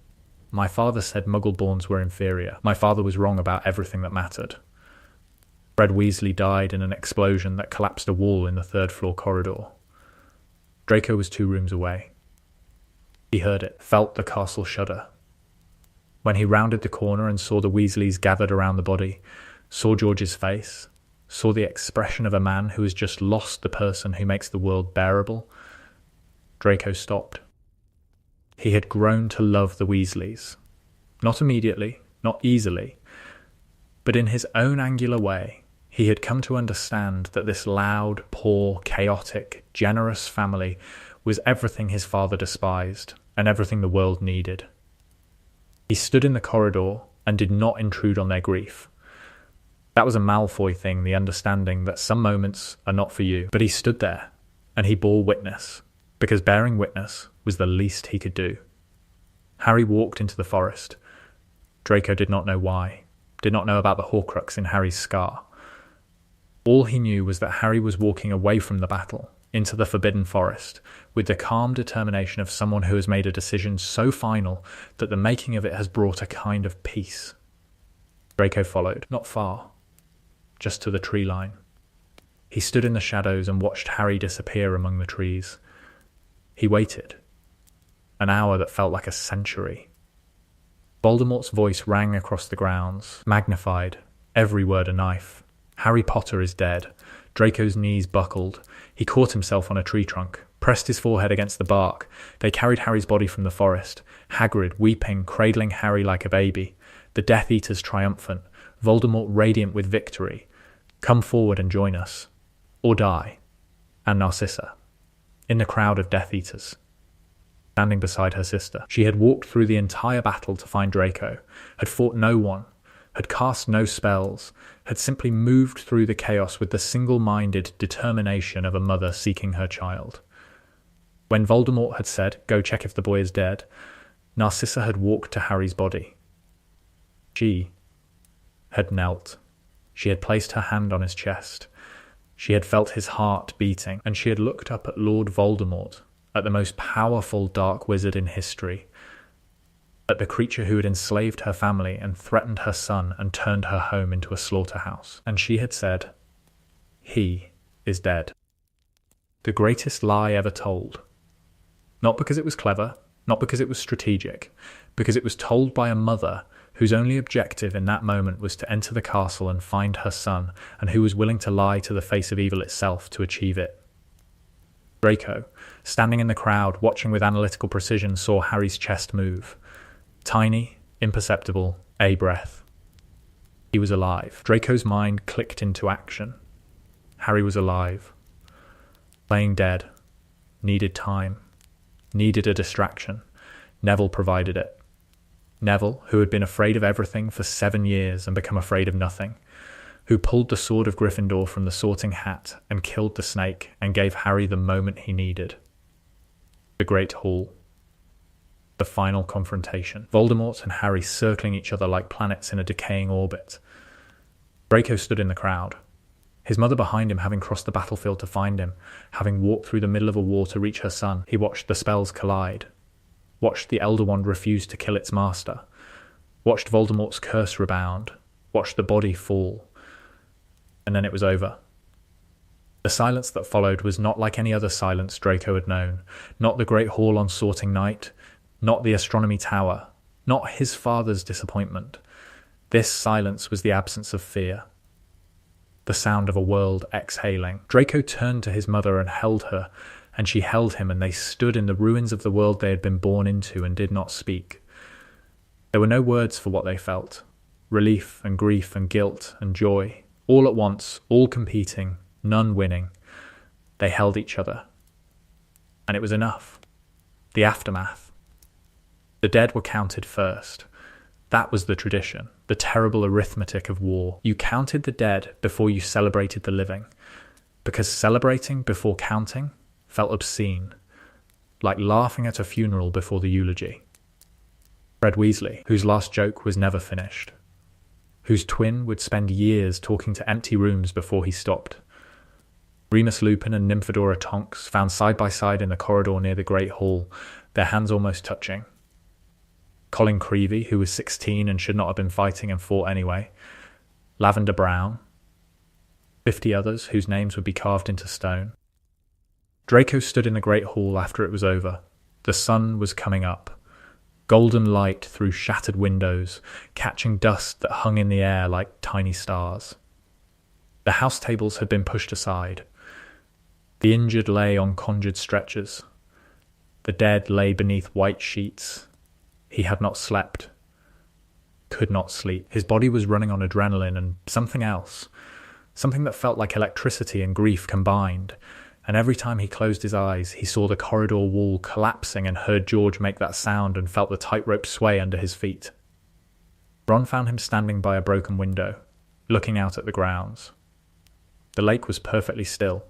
"My father said Muggle-borns were inferior. My father was wrong about everything that mattered." Fred Weasley died in an explosion that collapsed a wall in the third-floor corridor. Draco was 2 rooms away. He heard it, felt the castle shudder. When he rounded the corner and saw the Weasleys gathered around the body, saw George's face, saw the expression of a man who has just lost the person who makes the world bearable, Draco stopped. He had grown to love the Weasleys. Not immediately, not easily, but in his own angular way, he had come to understand that this loud, poor, chaotic, generous family was everything his father despised and everything the world needed. He stood in the corridor and did not intrude on their grief. That was a Malfoy thing, the understanding that some moments are not for you. But he stood there, and he bore witness, because bearing witness was the least he could do. Harry walked into the forest. Draco did not know why, did not know about the Horcrux in Harry's scar. All he knew was that Harry was walking away from the battle, into the Forbidden Forest, with the calm determination of someone who has made a decision so final that the making of it has brought a kind of peace. Draco followed, not far, just to the tree line. He stood in the shadows and watched Harry disappear among the trees. He waited. An hour that felt like a century. Voldemort's voice rang across the grounds, magnified, every word a knife. Harry Potter is dead. Draco's knees buckled. He caught himself on a tree trunk, pressed his forehead against the bark. They carried Harry's body from the forest, Hagrid weeping, cradling Harry like a baby. The Death Eaters triumphant, Voldemort radiant with victory. Come forward and join us. Or die. And Narcissa. In the crowd of Death Eaters. Standing beside her sister. She had walked through the entire battle to find Draco, had fought no one, had cast no spells, had simply moved through the chaos with the single-minded determination of a mother seeking her child. When Voldemort had said, "Go check if the boy is dead," Narcissa had walked to Harry's body. She had knelt. She had placed her hand on his chest. She had felt his heart beating, and she had looked up at Lord Voldemort, at the most powerful dark wizard in history, at the creature who had enslaved her family and threatened her son and turned her home into a slaughterhouse. And she had said, "He is dead." The greatest lie ever told. Not because it was clever, not because it was strategic, because it was told by a mother whose only objective in that moment was to enter the castle and find her son, and who was willing to lie to the face of evil itself to achieve it. Draco, standing in the crowd, watching with analytical precision, saw Harry's chest move. Tiny, imperceptible, a breath. He was alive. Draco's mind clicked into action. Harry was alive. Playing dead. Needed time. Needed a distraction. Neville provided it. Neville, who had been afraid of everything for 7 years and become afraid of nothing, who pulled the sword of Gryffindor from the sorting hat and killed the snake and gave Harry the moment he needed. The Great Hall. The final confrontation. Voldemort and Harry circling each other like planets in a decaying orbit. Draco stood in the crowd. His mother behind him, having crossed the battlefield to find him, having walked through the middle of a war to reach her son. He watched the spells collide. Watched the Elder Wand refuse to kill its master. Watched Voldemort's curse rebound. Watched the body fall. And then it was over. The silence that followed was not like any other silence Draco had known. Not the Great Hall on Sorting Night. Not the Astronomy Tower. Not his father's disappointment. This silence was the absence of fear. The sound of a world exhaling. Draco turned to his mother and held her, and she held him, and they stood in the ruins of the world they had been born into and did not speak. There were no words for what they felt. Relief and grief and guilt and joy. All at once, all competing, none winning. They held each other. And it was enough. The aftermath. The dead were counted first. That was the tradition, the terrible arithmetic of war. You counted the dead before you celebrated the living, because celebrating before counting felt obscene, like laughing at a funeral before the eulogy. Fred Weasley, whose last joke was never finished, whose twin would spend years talking to empty rooms before he stopped. Remus Lupin and Nymphadora Tonks found side by side in the corridor near the Great Hall, their hands almost touching. Colin Creevey, who was 16 and should not have been fighting and fought anyway. Lavender Brown. 50 others whose names would be carved into stone. Draco stood in the Great Hall after it was over. The sun was coming up. Golden light through shattered windows, catching dust that hung in the air like tiny stars. The house tables had been pushed aside. The injured lay on conjured stretchers. The dead lay beneath white sheets. He had not slept. Could not sleep. His body was running on adrenaline and something else. Something that felt like electricity and grief combined. And every time he closed his eyes, he saw the corridor wall collapsing and heard George make that sound and felt the tightrope sway under his feet. Ron found him standing by a broken window, looking out at the grounds. The lake was perfectly still.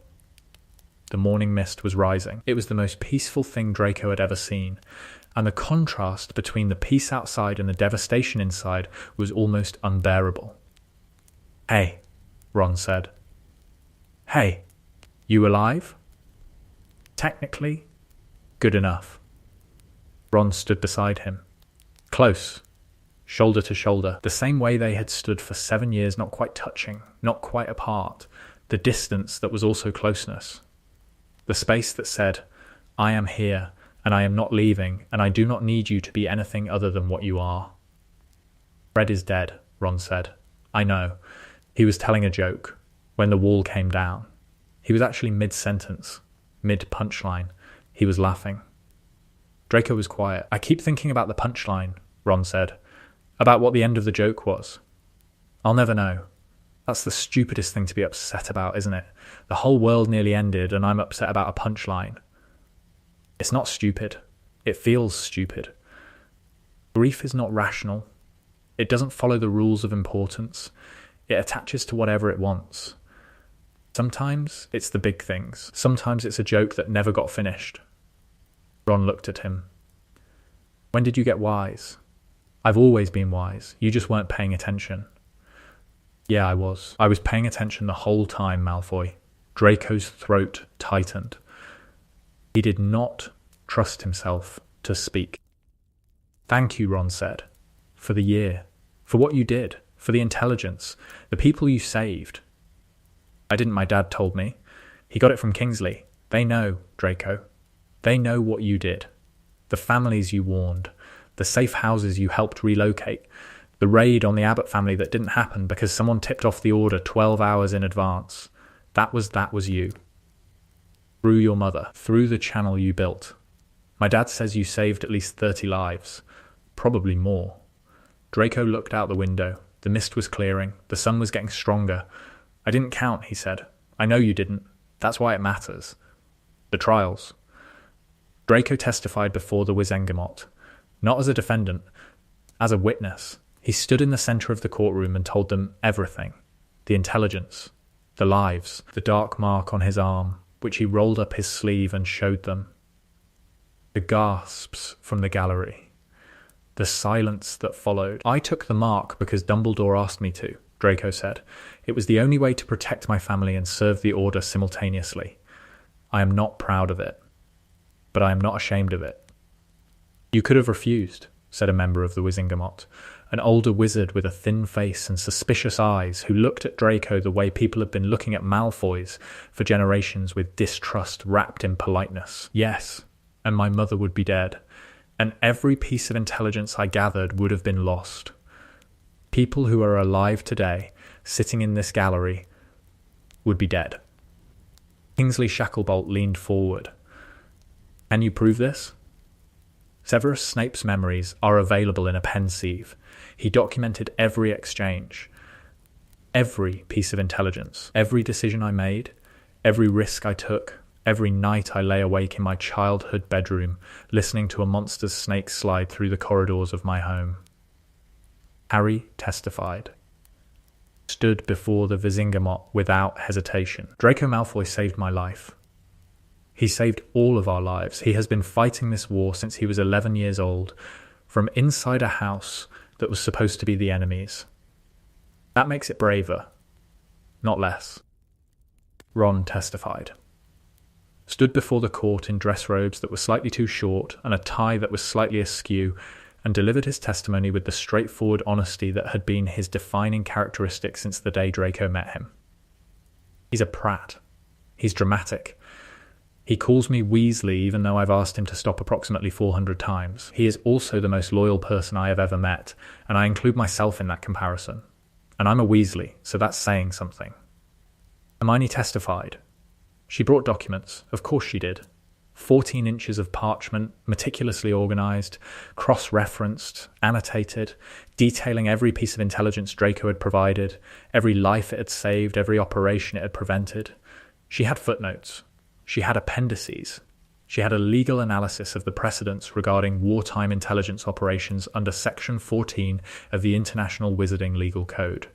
The morning mist was rising. It was the most peaceful thing Draco had ever seen, and the contrast between the peace outside and the devastation inside was almost unbearable. "Hey," Ron said. "Hey, you alive?" "Technically, good enough." Ron stood beside him. Close, shoulder to shoulder, the same way they had stood for 7 years, not quite touching, not quite apart, the distance that was also closeness. The space that said, "I am here, and I am not leaving, and I do not need you to be anything other than what you are." "Fred is dead," Ron said. "I know." He was telling a joke when the wall came down. He was actually mid-sentence, mid-punchline. He was laughing. Draco was quiet. "I keep thinking about the punchline," Ron said. "About what the end of the joke was. I'll never know. That's the stupidest thing to be upset about, isn't it? The whole world nearly ended and I'm upset about a punchline. It's not stupid. It feels stupid. Grief is not rational. It doesn't follow the rules of importance. It attaches to whatever it wants. Sometimes it's the big things. Sometimes it's a joke that never got finished." Ron looked at him. "When did you get wise?" "I've always been wise. You just weren't paying attention." "Yeah, I was. I was paying attention the whole time, Malfoy." Draco's throat tightened. He did not trust himself to speak. "Thank you," Ron said. "For the year. For what you did. For the intelligence. The people you saved." "I didn't, my dad told me. He got it from Kingsley. They know, Draco. They know what you did. The families you warned. The safe houses you helped relocate. The raid on the Abbott family that didn't happen because someone tipped off the order 12 hours in advance. That was you. Through your mother. Through the channel you built. My dad says you saved at least 30 lives. Probably more." Draco looked out the window. The mist was clearing. The sun was getting stronger. "I didn't count," he said. "I know you didn't. That's why it matters. The trials." Draco testified before the Wizengamot. Not as a defendant, as a witness. He stood in the center of the courtroom and told them everything. The intelligence, the lives, the dark mark on his arm, which he rolled up his sleeve and showed them. The gasps from the gallery. The silence that followed. "I took the mark because Dumbledore asked me to," Draco said. "It was the only way to protect my family and serve the Order simultaneously. I am not proud of it, but I am not ashamed of it." "You could have refused," said a member of the Wizengamot, an older wizard with a thin face and suspicious eyes who looked at Draco the way people had been looking at Malfoys for generations, with distrust wrapped in politeness. "Yes, and my mother would be dead, and every piece of intelligence I gathered would have been lost. People who are alive today, sitting in this gallery, would be dead." Kingsley Shacklebolt leaned forward. "Can you prove this?" Severus Snape's memories are available in a pensieve. He documented every exchange, every piece of intelligence, every decision I made, every risk I took, every night I lay awake in my childhood bedroom, listening to a monster's snake slide through the corridors of my home. Harry testified. Stood before the Wizengamot without hesitation. "Draco Malfoy saved my life. He saved all of our lives. He has been fighting this war since he was 11 years old, from inside a house that was supposed to be the enemy's. That makes it braver, not less. Ron testified. Stood before the court in dress robes that were slightly too short and a tie that was slightly askew, and delivered his testimony with the straightforward honesty that had been his defining characteristic since the day Draco met him. He's a prat. He's dramatic. He calls me Weasley even though I've asked him to stop approximately 400 times. He is also the most loyal person I have ever met, and I include myself in that comparison. And I'm a Weasley, so that's saying something. Hermione testified. She brought documents. Of course she did. 14 inches of parchment, meticulously organised, cross-referenced, annotated, detailing every piece of intelligence Draco had provided, every life it had saved, every operation it had prevented. She had footnotes. She had appendices. She had a legal analysis of the precedents regarding wartime intelligence operations under Section 14 of the International Wizarding Legal Code.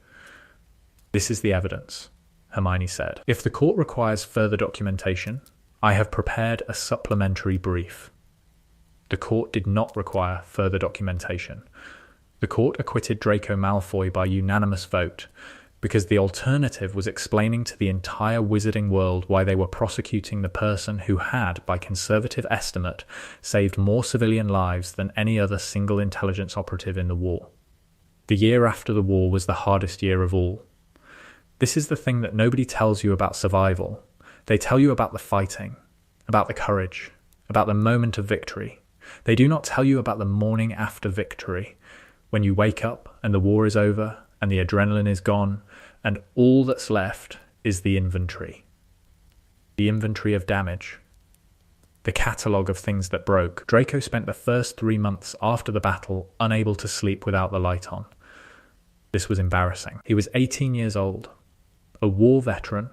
This is the evidence, Hermione said. If the court requires further documentation, I have prepared a supplementary brief. The court did not require further documentation. The court acquitted Draco Malfoy by unanimous vote, because the alternative was explaining to the entire wizarding world why they were prosecuting the person who had, by conservative estimate, saved more civilian lives than any other single intelligence operative in the war. The year after the war was the hardest year of all. This is the thing that nobody tells you about survival. They tell you about the fighting, about the courage, about the moment of victory. They do not tell you about the morning after victory, when you wake up and the war is over and the adrenaline is gone and all that's left is the inventory. The inventory of damage. The catalogue of things that broke. Draco spent the first 3 months after the battle unable to sleep without the light on. This was embarrassing. He was 18 years old, a war veteran,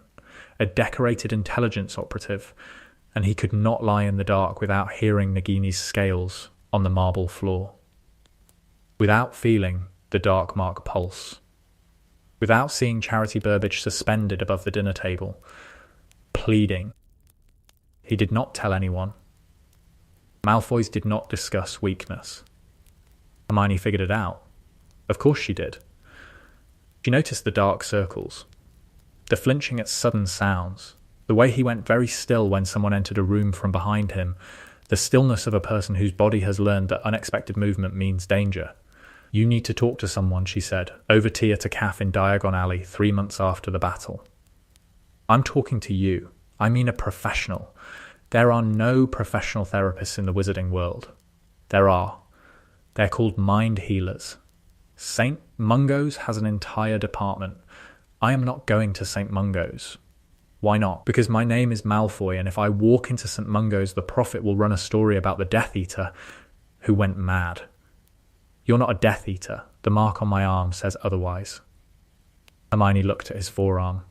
a decorated intelligence operative, and he could not lie in the dark without hearing Nagini's scales on the marble floor. Without feeling the dark mark pulse. Without seeing Charity Burbage suspended above the dinner table, pleading. He did not tell anyone. Malfoys did not discuss weakness. Hermione figured it out. Of course she did. She noticed the dark circles, the flinching at sudden sounds, the way he went very still when someone entered a room from behind him, the stillness of a person whose body has learned that unexpected movement means danger. You need to talk to someone, she said, over tea at a cafe in Diagon Alley 3 months after the battle. I'm talking to you. I mean a professional. There are no professional therapists in the wizarding world. There are. They're called mind healers. St. Mungo's has an entire department. I am not going to St. Mungo's. Why not? Because my name is Malfoy, and if I walk into St. Mungo's, the prophet will run a story about the Death Eater who went mad. You're not a Death Eater. The mark on my arm says otherwise. Hermione looked at his forearm,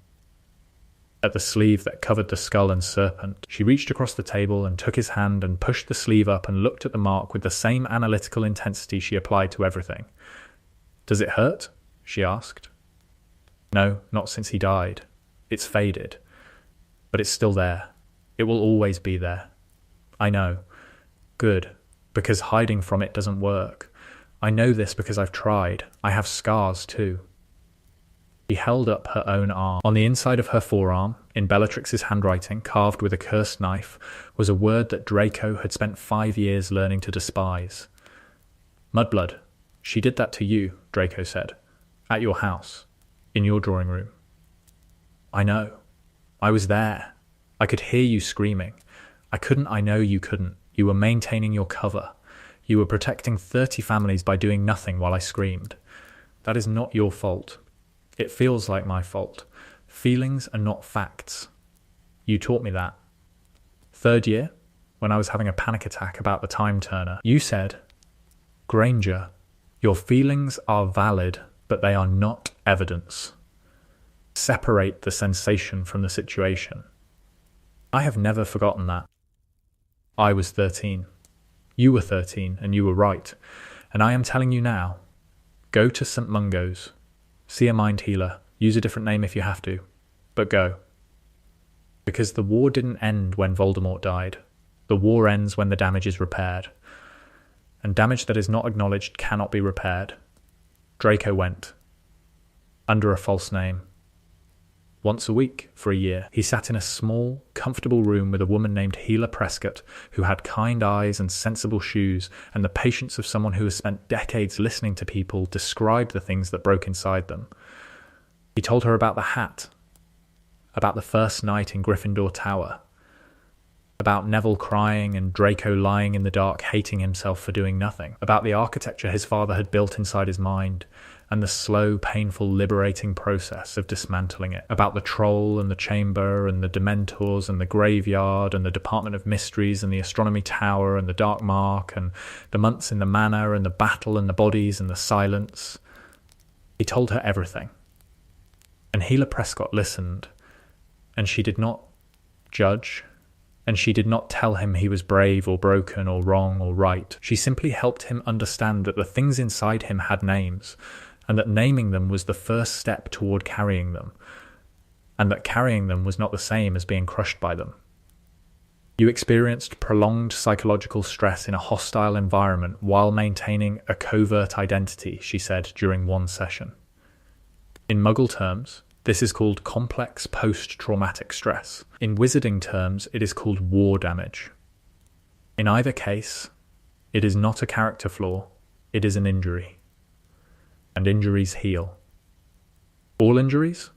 at the sleeve that covered the skull and serpent. She reached across the table and took his hand and pushed the sleeve up and looked at the mark with the same analytical intensity she applied to everything. Does it hurt? She asked. No, not since he died. It's faded. But it's still there. It will always be there. I know. Good, because hiding from it doesn't work. I know this because I've tried. I have scars too. She held up her own arm. On the inside of her forearm, in Bellatrix's handwriting, carved with a cursed knife, was a word that Draco had spent 5 years learning to despise. Mudblood. She did that to you, Draco said. At your house. In your drawing room. I know. I was there. I could hear you screaming. I know you couldn't. You were maintaining your cover. You were protecting 30 families by doing nothing while I screamed. That is not your fault. It feels like my fault. Feelings are not facts. You taught me that. 3rd year, when I was having a panic attack about the time turner, you said, Granger, your feelings are valid, but they are not evidence. Separate the sensation from the situation. I have never forgotten that. I was 13. You were 13, and you were right. And I am telling you now, go to St. Mungo's. See a mind healer. Use a different name if you have to. But go. Because the war didn't end when Voldemort died. The war ends when the damage is repaired. And damage that is not acknowledged cannot be repaired. Draco went. Under a false name. Once a week, for a year, he sat in a small, comfortable room with a woman named Gila Prescott, who had kind eyes and sensible shoes, and the patience of someone who has spent decades listening to people describe the things that broke inside them. He told her about the hat, about the first night in Gryffindor Tower, about Neville crying and Draco lying in the dark hating himself for doing nothing, about the architecture his father had built inside his mind, and the slow, painful, liberating process of dismantling it, about the troll and the chamber and the dementors and the graveyard and the Department of Mysteries and the Astronomy Tower and the Dark Mark and the months in the manor and the battle and the bodies and the silence. He told her everything. And Gila Prescott listened, and she did not judge, and she did not tell him he was brave or broken or wrong or right. She simply helped him understand that the things inside him had names, and that naming them was the first step toward carrying them, and that carrying them was not the same as being crushed by them. You experienced prolonged psychological stress in a hostile environment while maintaining a covert identity, she said during one session. In Muggle terms, this is called complex post-traumatic stress. In wizarding terms, it is called war damage. In either case, it is not a character flaw, it is an injury. And injuries heal. All injuries?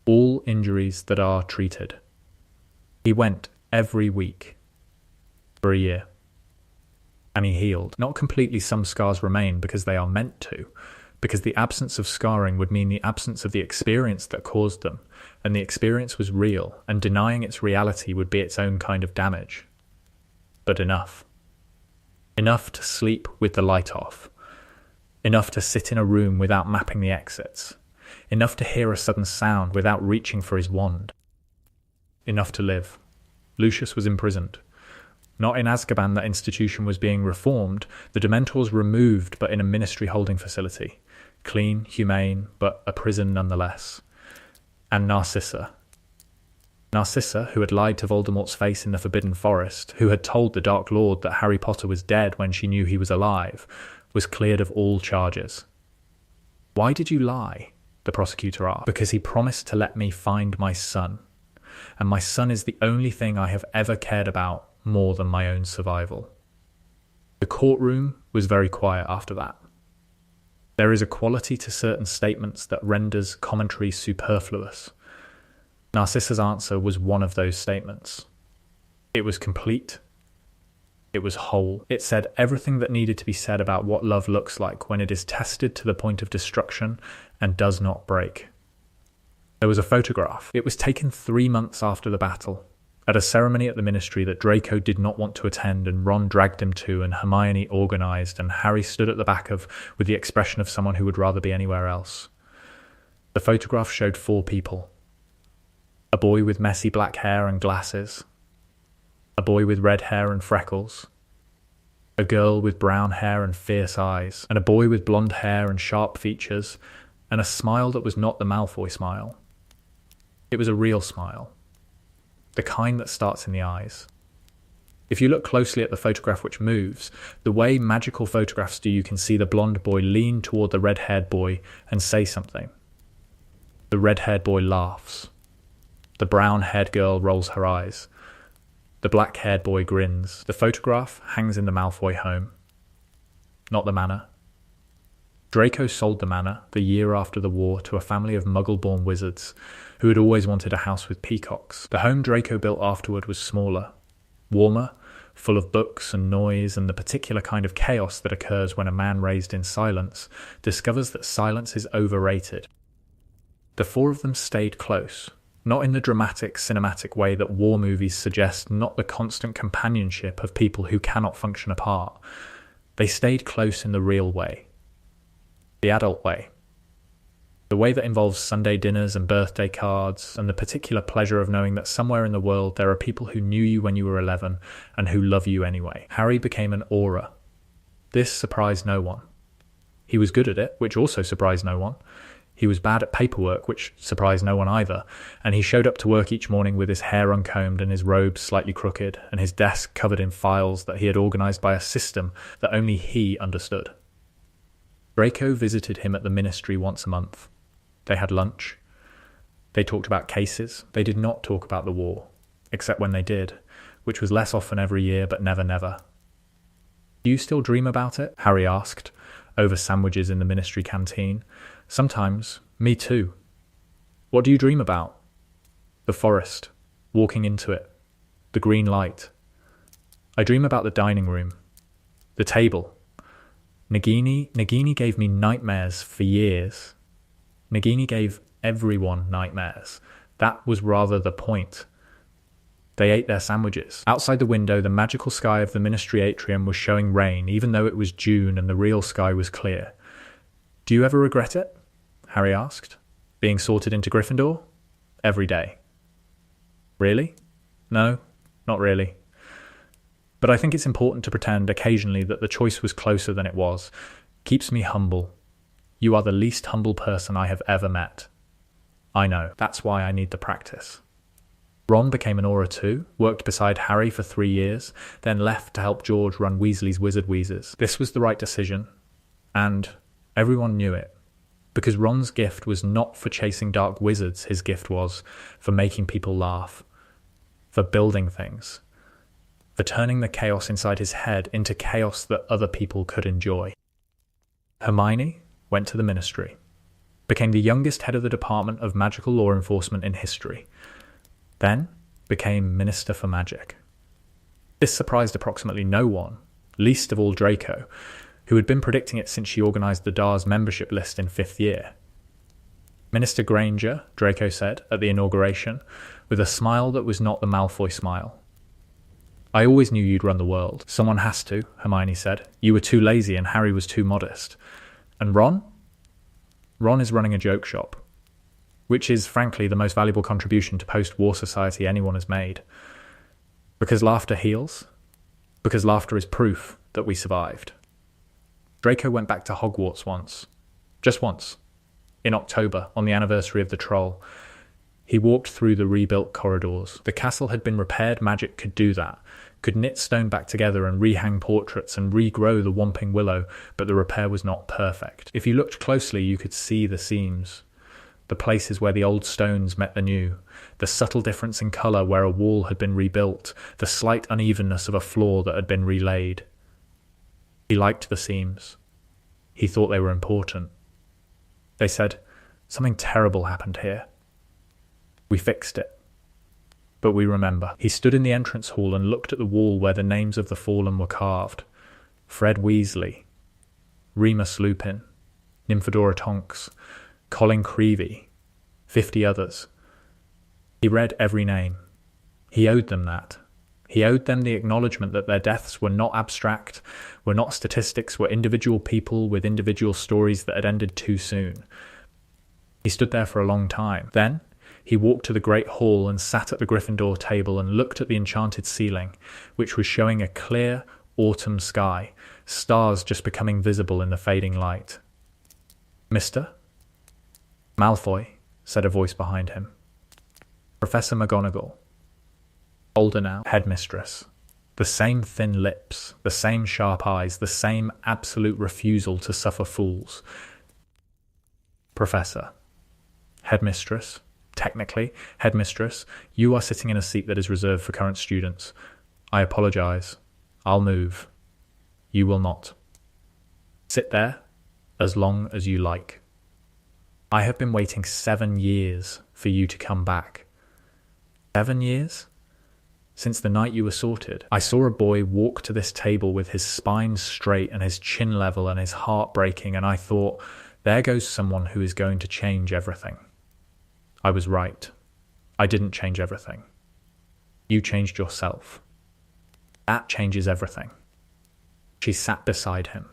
All injuries that are treated. He went every week for a year. And he healed. Not completely, some scars remain because they are meant to, because the absence of scarring would mean the absence of the experience that caused them, and the experience was real, and denying its reality would be its own kind of damage. But enough. Enough to sleep with the light off. Enough to sit in a room without mapping the exits. Enough to hear a sudden sound without reaching for his wand. Enough to live. Lucius was imprisoned. Not in Azkaban, that institution was being reformed, the Dementors removed, but in a ministry holding facility. Clean, humane, but a prison nonetheless. And Narcissa. Narcissa, who had lied to Voldemort's face in the Forbidden Forest, who had told the Dark Lord that Harry Potter was dead when she knew he was alive, was cleared of all charges. Why did you lie? The prosecutor asked. Because he promised to let me find my son. And my son is the only thing I have ever cared about more than my own survival. The courtroom was very quiet after that. There is a quality to certain statements that renders commentary superfluous. Narcissa's answer was one of those statements. It was complete. It was whole. It said everything that needed to be said about what love looks like when it is tested to the point of destruction and does not break. There was a photograph. It was taken 3 months after the battle, at a ceremony at the ministry that Draco did not want to attend and Ron dragged him to and Hermione organised and Harry stood at the back of with the expression of someone who would rather be anywhere else. The photograph showed 4 people. A boy with messy black hair and glasses. A boy with red hair and freckles. A girl with brown hair and fierce eyes. And a boy with blonde hair and sharp features. And a smile that was not the Malfoy smile. It was a real smile. The kind that starts in the eyes. If you look closely at the photograph which moves, the way magical photographs do, you can see the blonde boy lean toward the red-haired boy and say something. The red-haired boy laughs. The brown-haired girl rolls her eyes. The black-haired boy grins. The photograph hangs in the Malfoy home. Not the manor. Draco sold the manor the year after the war to a family of Muggle-born wizards who had always wanted a house with peacocks. The home Draco built afterward was smaller, warmer, full of books and noise and the particular kind of chaos that occurs when a man raised in silence discovers that silence is overrated. The 4 of them stayed close. Not in the dramatic, cinematic way that war movies suggest, not the constant companionship of people who cannot function apart. They stayed close in the real way. The adult way. The way that involves Sunday dinners and birthday cards, and the particular pleasure of knowing that somewhere in the world there are people who knew you when you were 11 and who love you anyway. Harry became an aura. This surprised no one. He was good at it, which also surprised no one. He was bad at paperwork, which surprised no one either, and he showed up to work each morning with his hair uncombed and his robes slightly crooked, and his desk covered in files that he had organised by a system that only he understood. Draco visited him at the ministry once a month. They had lunch. They talked about cases. They did not talk about the war, except when they did, which was less often every year, but never, never. Do you still dream about it? Harry asked, over sandwiches in the ministry canteen. Sometimes. Me too. What do you dream about? The forest. Walking into it. The green light. I dream about the dining room. The table. Nagini gave me nightmares for years. Nagini gave everyone nightmares. That was rather the point. They ate their sandwiches. Outside the window, the magical sky of the ministry atrium was showing rain, even though it was June and the real sky was clear. Do you ever regret it? Harry asked. Being sorted into Gryffindor? Every day. Really? No, not really. But I think it's important to pretend occasionally that the choice was closer than it was. Keeps me humble. You are the least humble person I have ever met. I know. That's why I need the practice. Ron became an Auror too, worked beside Harry for 3 years, then left to help George run Weasley's Wizard Wheezers. This was the right decision, and everyone knew it. Because Ron's gift was not for chasing dark wizards, his gift was for making people laugh, for building things, for turning the chaos inside his head into chaos that other people could enjoy. Hermione went to the ministry, became the youngest head of the Department of Magical Law Enforcement in history, then became Minister for Magic. This surprised approximately no one, least of all Draco, who had been predicting it since she organised the DAR's membership list in 5th year. Minister Granger, Draco said at the inauguration, with a smile that was not the Malfoy smile. I always knew you'd run the world. Someone has to, Hermione said. You were too lazy and Harry was too modest. And Ron? Ron is running a joke shop, which is, frankly, the most valuable contribution to post-war society anyone has made. Because laughter heals. Because laughter is proof that we survived. Draco went back to Hogwarts once. Just once. In October, on the anniversary of the Troll. He walked through the rebuilt corridors. The castle had been repaired. Magic could do that. Could knit stone back together and rehang portraits and regrow the Whomping Willow, but the repair was not perfect. If you looked closely, you could see the seams. The places where the old stones met the new, the subtle difference in colour where a wall had been rebuilt, the slight unevenness of a floor that had been relaid. He liked the seams. He thought they were important. They said, something terrible happened here. We fixed it. But we remember. He stood in the entrance hall and looked at the wall where the names of the fallen were carved. Fred Weasley, Remus Lupin, Nymphadora Tonks, Colin Creevey, 50 others. He read every name. He owed them that. He owed them the acknowledgement that their deaths were not abstract, were not statistics, were individual people with individual stories that had ended too soon. He stood there for a long time. Then he walked to the great hall and sat at the Gryffindor table and looked at the enchanted ceiling, which was showing a clear autumn sky, stars just becoming visible in the fading light. Mr. Malfoy, said a voice behind him. Professor McGonagall. Older now, headmistress. The same thin lips, the same sharp eyes, the same absolute refusal to suffer fools. Professor. Headmistress. Technically, headmistress, you are sitting in a seat that is reserved for current students. I apologise. I'll move. You will not. Sit there as long as you like. I have been waiting 7 years for you to come back. 7 years? Since the night you were sorted. I saw a boy walk to this table with his spine straight and his chin level and his heart breaking, and I thought, there goes someone who is going to change everything. I was right. I didn't change everything. You changed yourself. That changes everything. She sat beside him.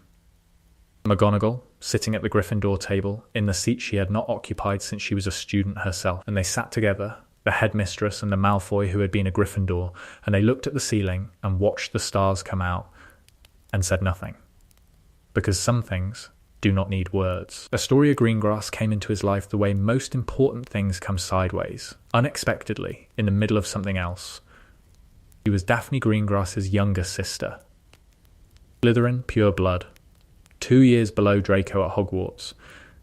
McGonagall, sitting at the Gryffindor table, in the seat she had not occupied since she was a student herself, and they sat together, the headmistress and the Malfoy who had been a Gryffindor, and they looked at the ceiling and watched the stars come out and said nothing. Because some things do not need words. Astoria Greengrass came into his life the way most important things come sideways, unexpectedly, in the middle of something else. She was Daphne Greengrass's younger sister. Slytherin pure blood. 2 years below Draco at Hogwarts.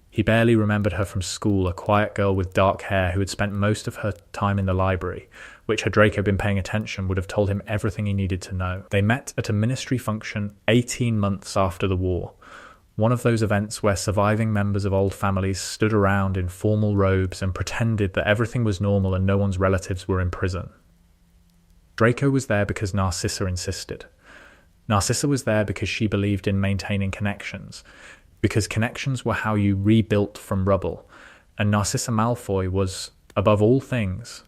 He barely remembered her from school, a quiet girl with dark hair who had spent most of her time in the library, which had Draco been paying attention would have told him everything he needed to know. They met at a ministry function 18 months after the war, one of those events where surviving members of old families stood around in formal robes and pretended that everything was normal and no one's relatives were in prison. Draco was there because Narcissa insisted. Narcissa was there because she believed in maintaining connections, because connections were how you rebuilt from rubble, and Narcissa Malfoy was, above all things,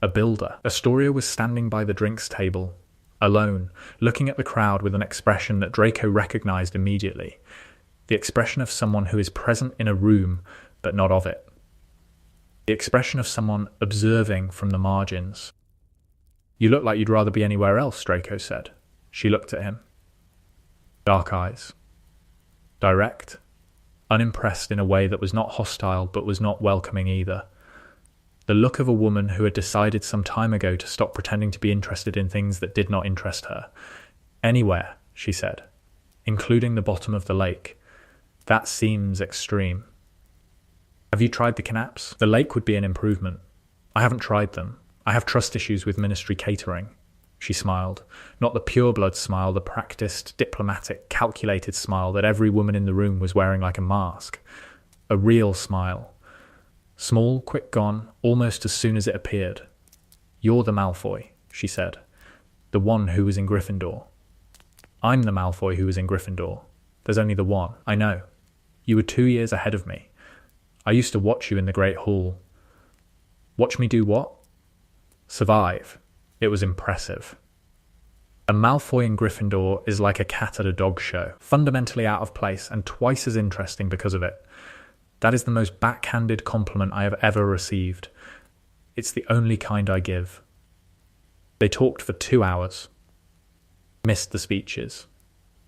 a builder. Astoria was standing by the drinks table, alone, looking at the crowd with an expression that Draco recognized immediately, the expression of someone who is present in a room but not of it, the expression of someone observing from the margins. "You look like you'd rather be anywhere else," Draco said. She looked at him. Dark eyes. Direct, unimpressed in a way that was not hostile but was not welcoming either. The look of a woman who had decided some time ago to stop pretending to be interested in things that did not interest her. "Anywhere," she said, "including the bottom of the lake. That seems extreme." "Have you tried the canaps? The lake would be an improvement." "I haven't tried them. I have trust issues with ministry catering." She smiled, not the pure-blood smile, the practiced, diplomatic, calculated smile that every woman in the room was wearing like a mask. A real smile. Small, quick gone, almost as soon as it appeared. "You're the Malfoy," she said. "The one who was in Gryffindor." "I'm the Malfoy who was in Gryffindor. There's only the one. I know. You were 2 years ahead of me. I used to watch you in the Great Hall." "Watch me do what?" "Survive." It was impressive. A Malfoy in Gryffindor is like a cat at a dog show, fundamentally out of place and twice as interesting because of it. That is the most backhanded compliment I have ever received. It's the only kind I give. They talked for 2 hours. Missed the speeches.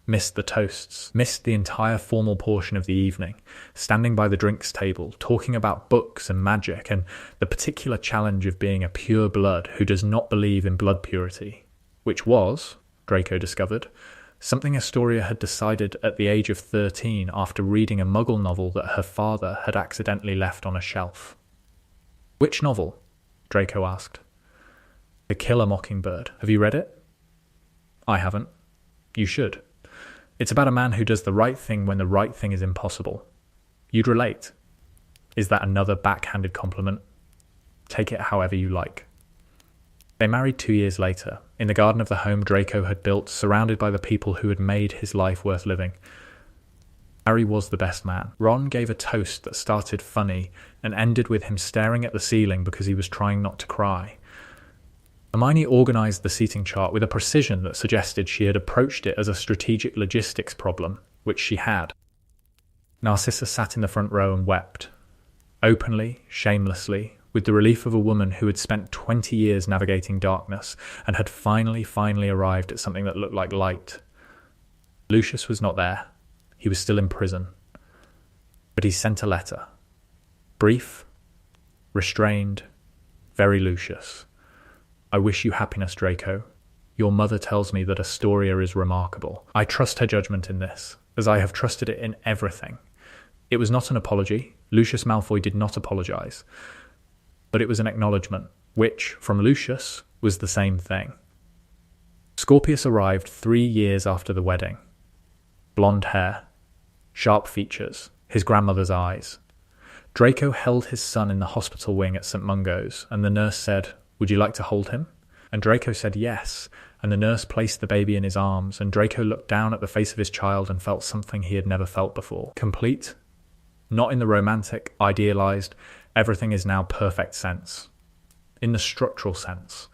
Missed the toasts. Missed the entire formal portion of the evening, standing by the drinks table, talking about books and magic and the particular challenge of being a pure blood who does not believe in blood purity, which was, Draco discovered, something Astoria had decided at the age of 13 after reading a Muggle novel that her father had accidentally left on a shelf. "Which novel?" Draco asked. "To Kill a Mockingbird. Have you read it?" "I haven't." "You should. It's about a man who does the right thing when the right thing is impossible. You'd relate." Is that another backhanded compliment? Take it however you like. They married 2 years later, in the garden of the home Draco had built, surrounded by the people who had made his life worth living. Harry was the best man. Ron gave a toast that started funny and ended with him staring at the ceiling because he was trying not to cry. Hermione organised the seating chart with a precision that suggested she had approached it as a strategic logistics problem, which she had. Narcissa sat in the front row and wept. Openly, shamelessly, with the relief of a woman who had spent 20 years navigating darkness and had finally arrived at something that looked like light. Lucius was not there. He was still in prison. But he sent a letter. Brief, restrained, very Lucius. "I wish you happiness, Draco. Your mother tells me that Astoria is remarkable. I trust her judgment in this, as I have trusted it in everything." It was not an apology. Lucius Malfoy did not apologise. But it was an acknowledgement, which, from Lucius, was the same thing. Scorpius arrived 3 years after the wedding. Blonde hair, sharp features, his grandmother's eyes. Draco held his son in the hospital wing at St. Mungo's, and the nurse said, "Would you like to hold him?" And Draco said yes, and the nurse placed the baby in his arms, and Draco looked down at the face of his child and felt something he had never felt before. Complete. Not in the romantic, idealised, everything is now perfect sense. In the structural sense.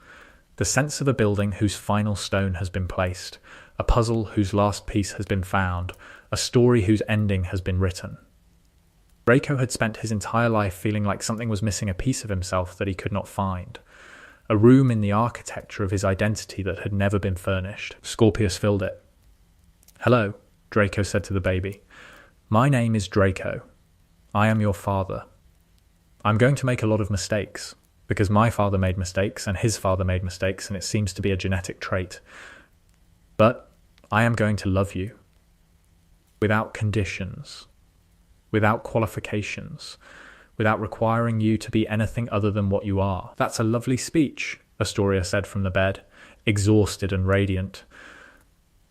The sense of a building whose final stone has been placed, a puzzle whose last piece has been found, a story whose ending has been written. Draco had spent his entire life feeling like something was missing a piece of himself that he could not find. A room in the architecture of his identity that had never been furnished. Scorpius filled it. "Hello," Draco said to the baby. My name is Draco. I am your father. I'm going to make a lot of mistakes, because my father made mistakes and his father made mistakes, and it seems to be a genetic trait. But I am going to love you. Without conditions. Without qualifications. Without requiring you to be anything other than what you are. That's a lovely speech, Astoria said from the bed, exhausted and radiant.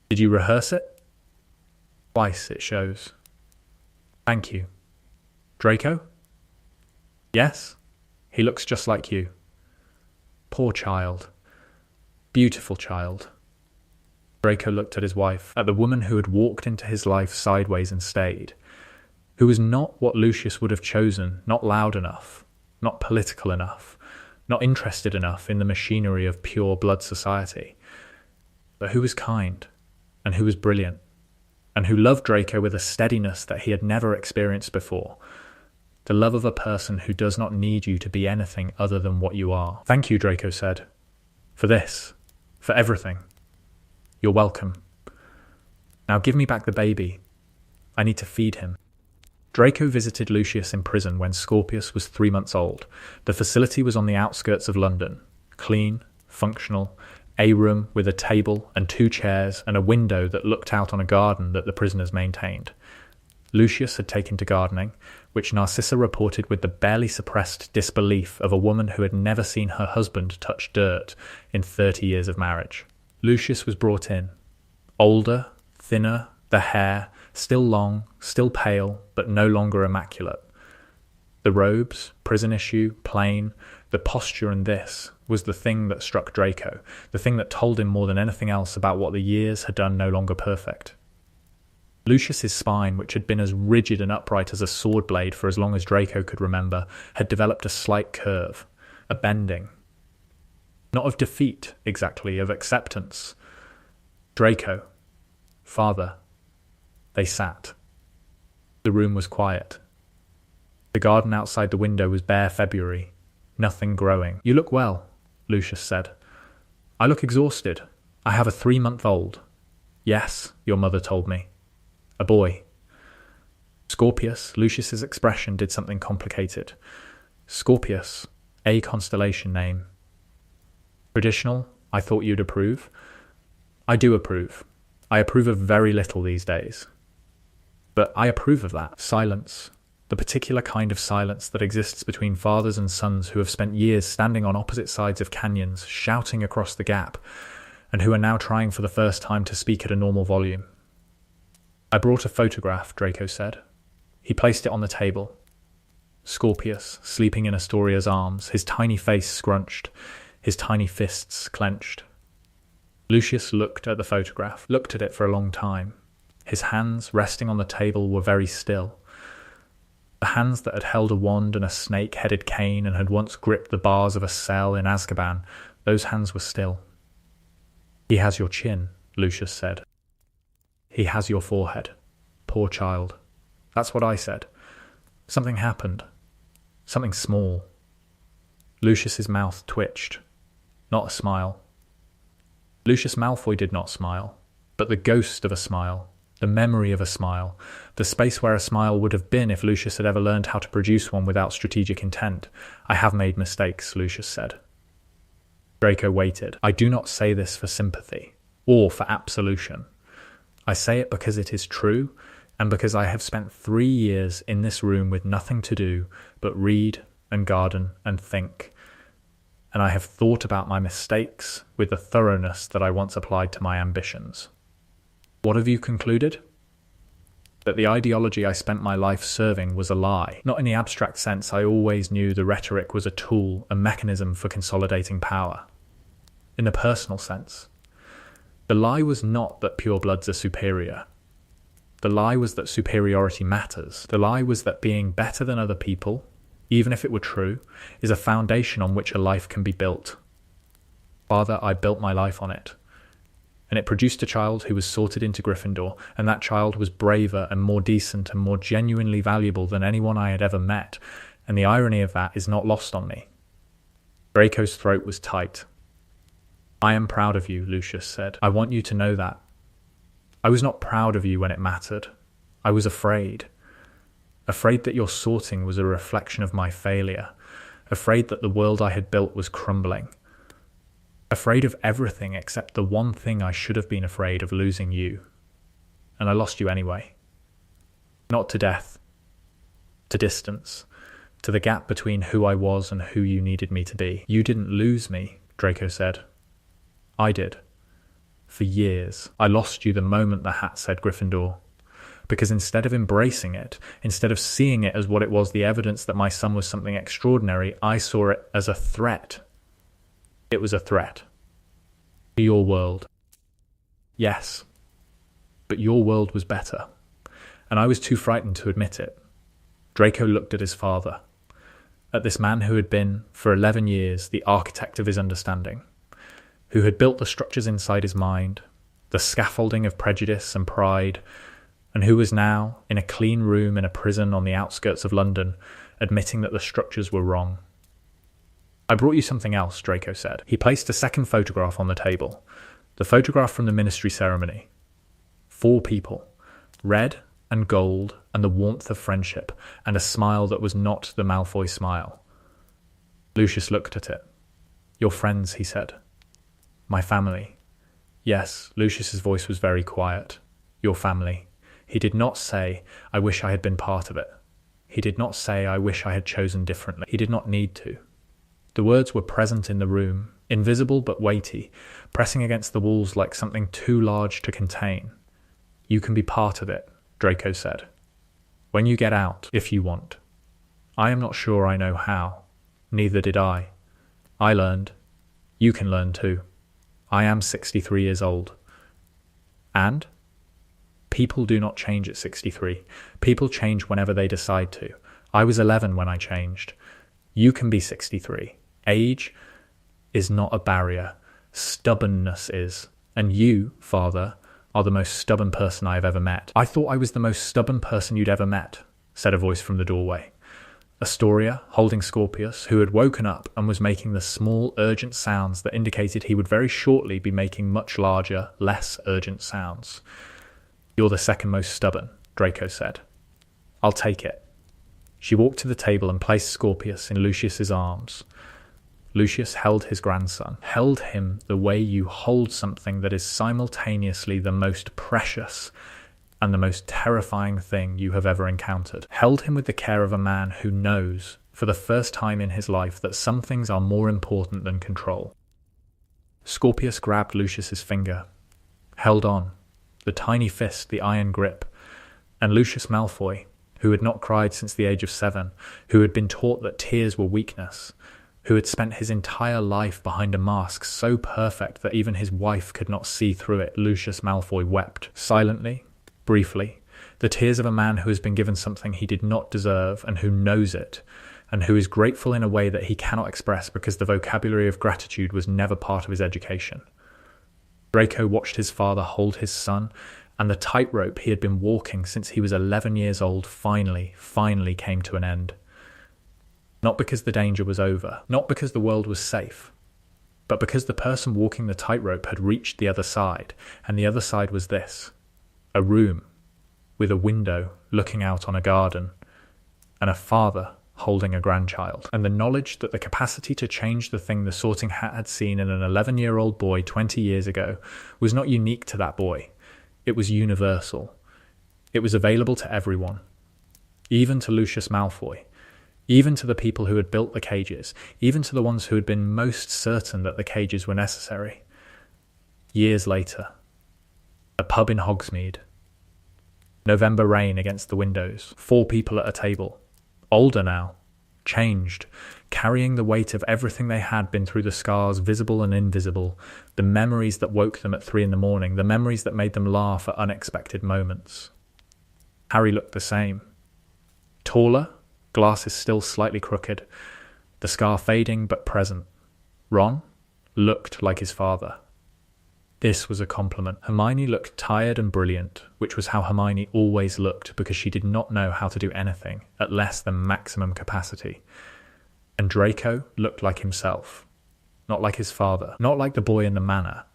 Did you rehearse it? Twice, it shows. Thank you. Draco? Yes? He looks just like you. Poor child. Beautiful child. Draco looked at his wife, at the woman who had walked into his life sideways and stayed, who was not what Lucius would have chosen, not loud enough, not political enough, not interested enough in the machinery of pure blood society, but who was kind, and who was brilliant, and who loved Draco with a steadiness that he had never experienced before, the love of a person who does not need you to be anything other than what you are. Thank you, Draco said, for this, for everything. You're welcome. Now give me back the baby. I need to feed him. Draco visited Lucius in prison when Scorpius was 3 months old. The facility was on the outskirts of London. Clean, functional, a room with a table and 2 chairs and a window that looked out on a garden that the prisoners maintained. Lucius had taken to gardening, which Narcissa reported with the barely suppressed disbelief of a woman who had never seen her husband touch dirt in 30 years of marriage. Lucius was brought in. Older, thinner, the hair, still long, still pale, but no longer immaculate. The robes, prison issue, plain, the posture and this was the thing that struck Draco, the thing that told him more than anything else about what the years had done no longer perfect. Lucius's spine, which had been as rigid and upright as a sword blade for as long as Draco could remember, had developed a slight curve, a bending. Not of defeat, exactly, of acceptance. Draco. Father. They sat. The room was quiet. The garden outside the window was bare February. Nothing growing. You look well, Lucius said. I look exhausted. I have a 3-month-old. Yes, your mother told me. A boy. Scorpius, Lucius's expression did something complicated. Scorpius, a constellation name. Traditional, I thought you'd approve. I do approve. I approve of very little these days. But I approve of that. Silence. The particular kind of silence that exists between fathers and sons who have spent years standing on opposite sides of canyons, shouting across the gap, and who are now trying for the first time to speak at a normal volume. I brought a photograph, Draco said. He placed it on the table. Scorpius, sleeping in Astoria's arms, his tiny face scrunched, his tiny fists clenched. Lucius looked at the photograph, looked at it for a long time. His hands, resting on the table, were very still. The hands that had held a wand and a snake-headed cane and had once gripped the bars of a cell in Azkaban, those hands were still. He has your chin, Lucius said. He has your forehead. Poor child. That's what I said. Something happened. Something small. Lucius's mouth twitched. Not a smile. Lucius Malfoy did not smile, but the ghost of a smile, the memory of a smile, the space where a smile would have been if Lucius had ever learned how to produce one without strategic intent. I have made mistakes, Lucius said. Draco waited. I do not say this for sympathy, or for absolution. I say it because it is true, and because I have spent 3 years in this room with nothing to do but read and garden and think. And I have thought about my mistakes with the thoroughness that I once applied to my ambitions. What have you concluded? That the ideology I spent my life serving was a lie. Not in the abstract sense. I always knew the rhetoric was a tool, a mechanism for consolidating power. In the personal sense. The lie was not that purebloods are superior. The lie was that superiority matters. The lie was that being better than other people, even if it were true, is a foundation on which a life can be built. Father, I built my life on it. And it produced a child who was sorted into Gryffindor, and that child was braver and more decent and more genuinely valuable than anyone I had ever met, and the irony of that is not lost on me. Draco's throat was tight. I am proud of you, Lucius said. I want you to know that. I was not proud of you when it mattered. I was afraid. Afraid that your sorting was a reflection of my failure. Afraid that the world I had built was crumbling. Afraid of everything except the one thing I should have been afraid of, losing you. And I lost you anyway. Not to death. To distance. To the gap between who I was and who you needed me to be. You didn't lose me, Draco said. I did. For years. I lost you the moment the hat said Gryffindor. Because instead of embracing it, instead of seeing it as what it was, the evidence that my son was something extraordinary, I saw it as a threat. It was a threat. To your world. Yes. But your world was better. And I was too frightened to admit it. Draco looked at his father. At this man who had been, for 11 years, the architect of his understanding. Who had built the structures inside his mind, the scaffolding of prejudice and pride, and who was now, in a clean room in a prison on the outskirts of London, admitting that the structures were wrong. I brought you something else, Draco said. He placed a second photograph on the table, the photograph from the ministry ceremony. 4 people, red and gold and the warmth of friendship, and a smile that was not the Malfoy smile. Lucius looked at it. Your friends, he said. My family. Yes, Lucius's voice was very quiet. Your family. He did not say, I wish I had been part of it. He did not say, I wish I had chosen differently. He did not need to. The words were present in the room, invisible but weighty, pressing against the walls like something too large to contain. You can be part of it, Draco said. When you get out, if you want. I am not sure I know how. Neither did I. I learned. You can learn too. I am 63 years old. And? People do not change at 63. People change whenever they decide to. I was 11 when I changed. You can be 63. Age is not a barrier. Stubbornness is. And you, father, are the most stubborn person I have ever met. I thought I was the most stubborn person you'd ever met, said a voice from the doorway. Astoria, holding Scorpius, who had woken up and was making the small, urgent sounds that indicated he would very shortly be making much larger, less urgent sounds. You're the second most stubborn, Draco said. I'll take it. She walked to the table and placed Scorpius in Lucius's arms. Lucius held his grandson, held him the way you hold something that is simultaneously the most precious and the most terrifying thing you have ever encountered. Held him with the care of a man who knows, for the first time in his life, that some things are more important than control. Scorpius grabbed Lucius's finger, held on, the tiny fist, the iron grip, and Lucius Malfoy, who had not cried since the age of 7, who had been taught that tears were weakness, who had spent his entire life behind a mask so perfect that even his wife could not see through it, Lucius Malfoy wept, silently, briefly, the tears of a man who has been given something he did not deserve and who knows it, and who is grateful in a way that he cannot express because the vocabulary of gratitude was never part of his education. Draco watched his father hold his son, and the tightrope he had been walking since he was 11 years old finally came to an end. Not because the danger was over, not because the world was safe, but because the person walking the tightrope had reached the other side, and the other side was this: a room with a window looking out on a garden, and a father holding a grandchild. And the knowledge that the capacity to change the thing the Sorting Hat had seen in an 11-year-old boy 20 years ago was not unique to that boy. It was universal. It was available to everyone, even to Lucius Malfoy. Even to the people who had built the cages, even to the ones who had been most certain that the cages were necessary. Years later, a pub in Hogsmeade. November rain against the windows, 4 people at a table. Older now, changed, carrying the weight of everything they had been through, the scars visible and invisible, the memories that woke them at 3 a.m, the memories that made them laugh at unexpected moments. Harry looked the same. Taller, glasses still slightly crooked, the scar fading but present. Ron looked like his father. This was a compliment. Hermione looked tired and brilliant, which was how Hermione always looked because she did not know how to do anything at less than maximum capacity. And Draco looked like himself, not like his father, not like the boy in the manor.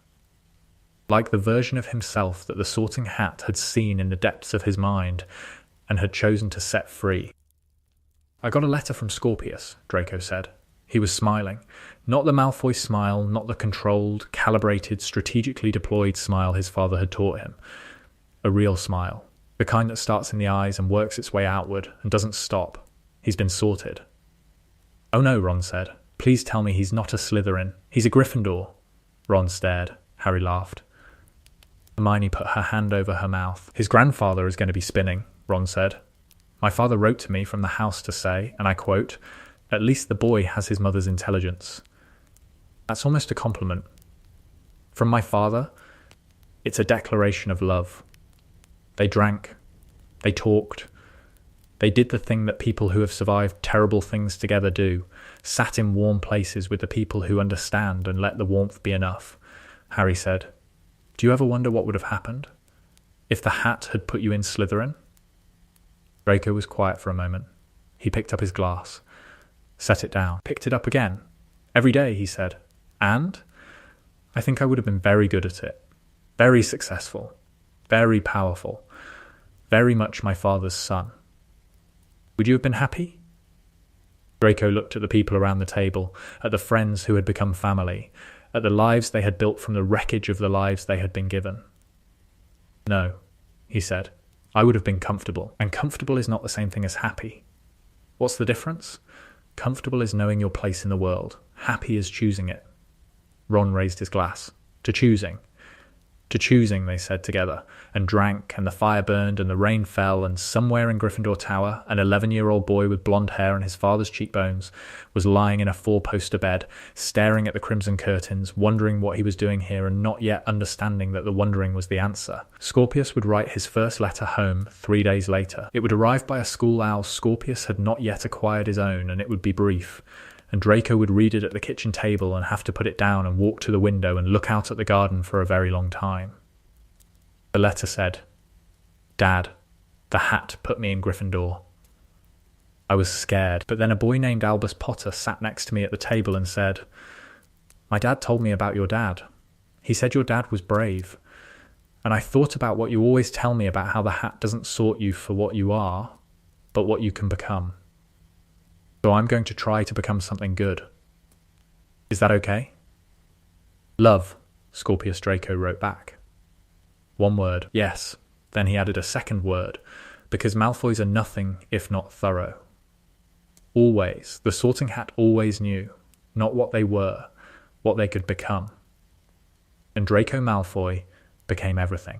like the version of himself that the Sorting Hat had seen in the depths of his mind and had chosen to set free. "I got a letter from Scorpius," Draco said. He was smiling. Not the Malfoy smile, not the controlled, calibrated, strategically deployed smile his father had taught him. A real smile. The kind that starts in the eyes and works its way outward and doesn't stop. He's been sorted. "Oh no," Ron said. "Please tell me he's not a Slytherin. He's a Gryffindor." Ron stared. Harry laughed. Hermione put her hand over her mouth. "His grandfather is going to be spinning," Ron said. "My father wrote to me from the house to say, and I quote, 'At least the boy has his mother's intelligence.' That's almost a compliment. From my father, it's a declaration of love. They drank. They talked. They did the thing that people who have survived terrible things together do, sat in warm places with the people who understand and let the warmth be enough." Harry said, "Do you ever wonder what would have happened if the Hat had put you in Slytherin?" Draco was quiet for a moment. He picked up his glass, set it down, picked it up again. "Every day," he said. "And I think I would have been very good at it, very successful, very powerful, very much my father's son. Would you have been happy?" Draco looked at the people around the table, at the friends who had become family, at the lives they had built from the wreckage of the lives they had been given. "No," he said. "I would have been comfortable, and comfortable is not the same thing as happy. What's the difference? Comfortable is knowing your place in the world. Happy is choosing it." Ron raised his glass. "To choosing." "To choosing," they said together, and drank, and the fire burned, and the rain fell, and somewhere in Gryffindor Tower, an 11-year-old boy with blonde hair and his father's cheekbones was lying in a 4-poster bed, staring at the crimson curtains, wondering what he was doing here, and not yet understanding that the wondering was the answer. Scorpius would write his first letter home 3 days later. It would arrive by a school owl Scorpius had not yet acquired his own, and it would be brief. And Draco would read it at the kitchen table and have to put it down and walk to the window and look out at the garden for a very long time. The letter said, "Dad, the Hat put me in Gryffindor." I was scared, but then a boy named Albus Potter sat next to me at the table and said, "My dad told me about your dad. He said your dad was brave. And I thought about what you always tell me about how the Hat doesn't sort you for what you are, but what you can become. So I'm going to try to become something good. Is that okay?" "Love," Scorpius Draco wrote back. One word, yes. Then he added a second word, because Malfoys are nothing if not thorough. Always, the Sorting Hat always knew, not what they were, what they could become. And Draco Malfoy became everything.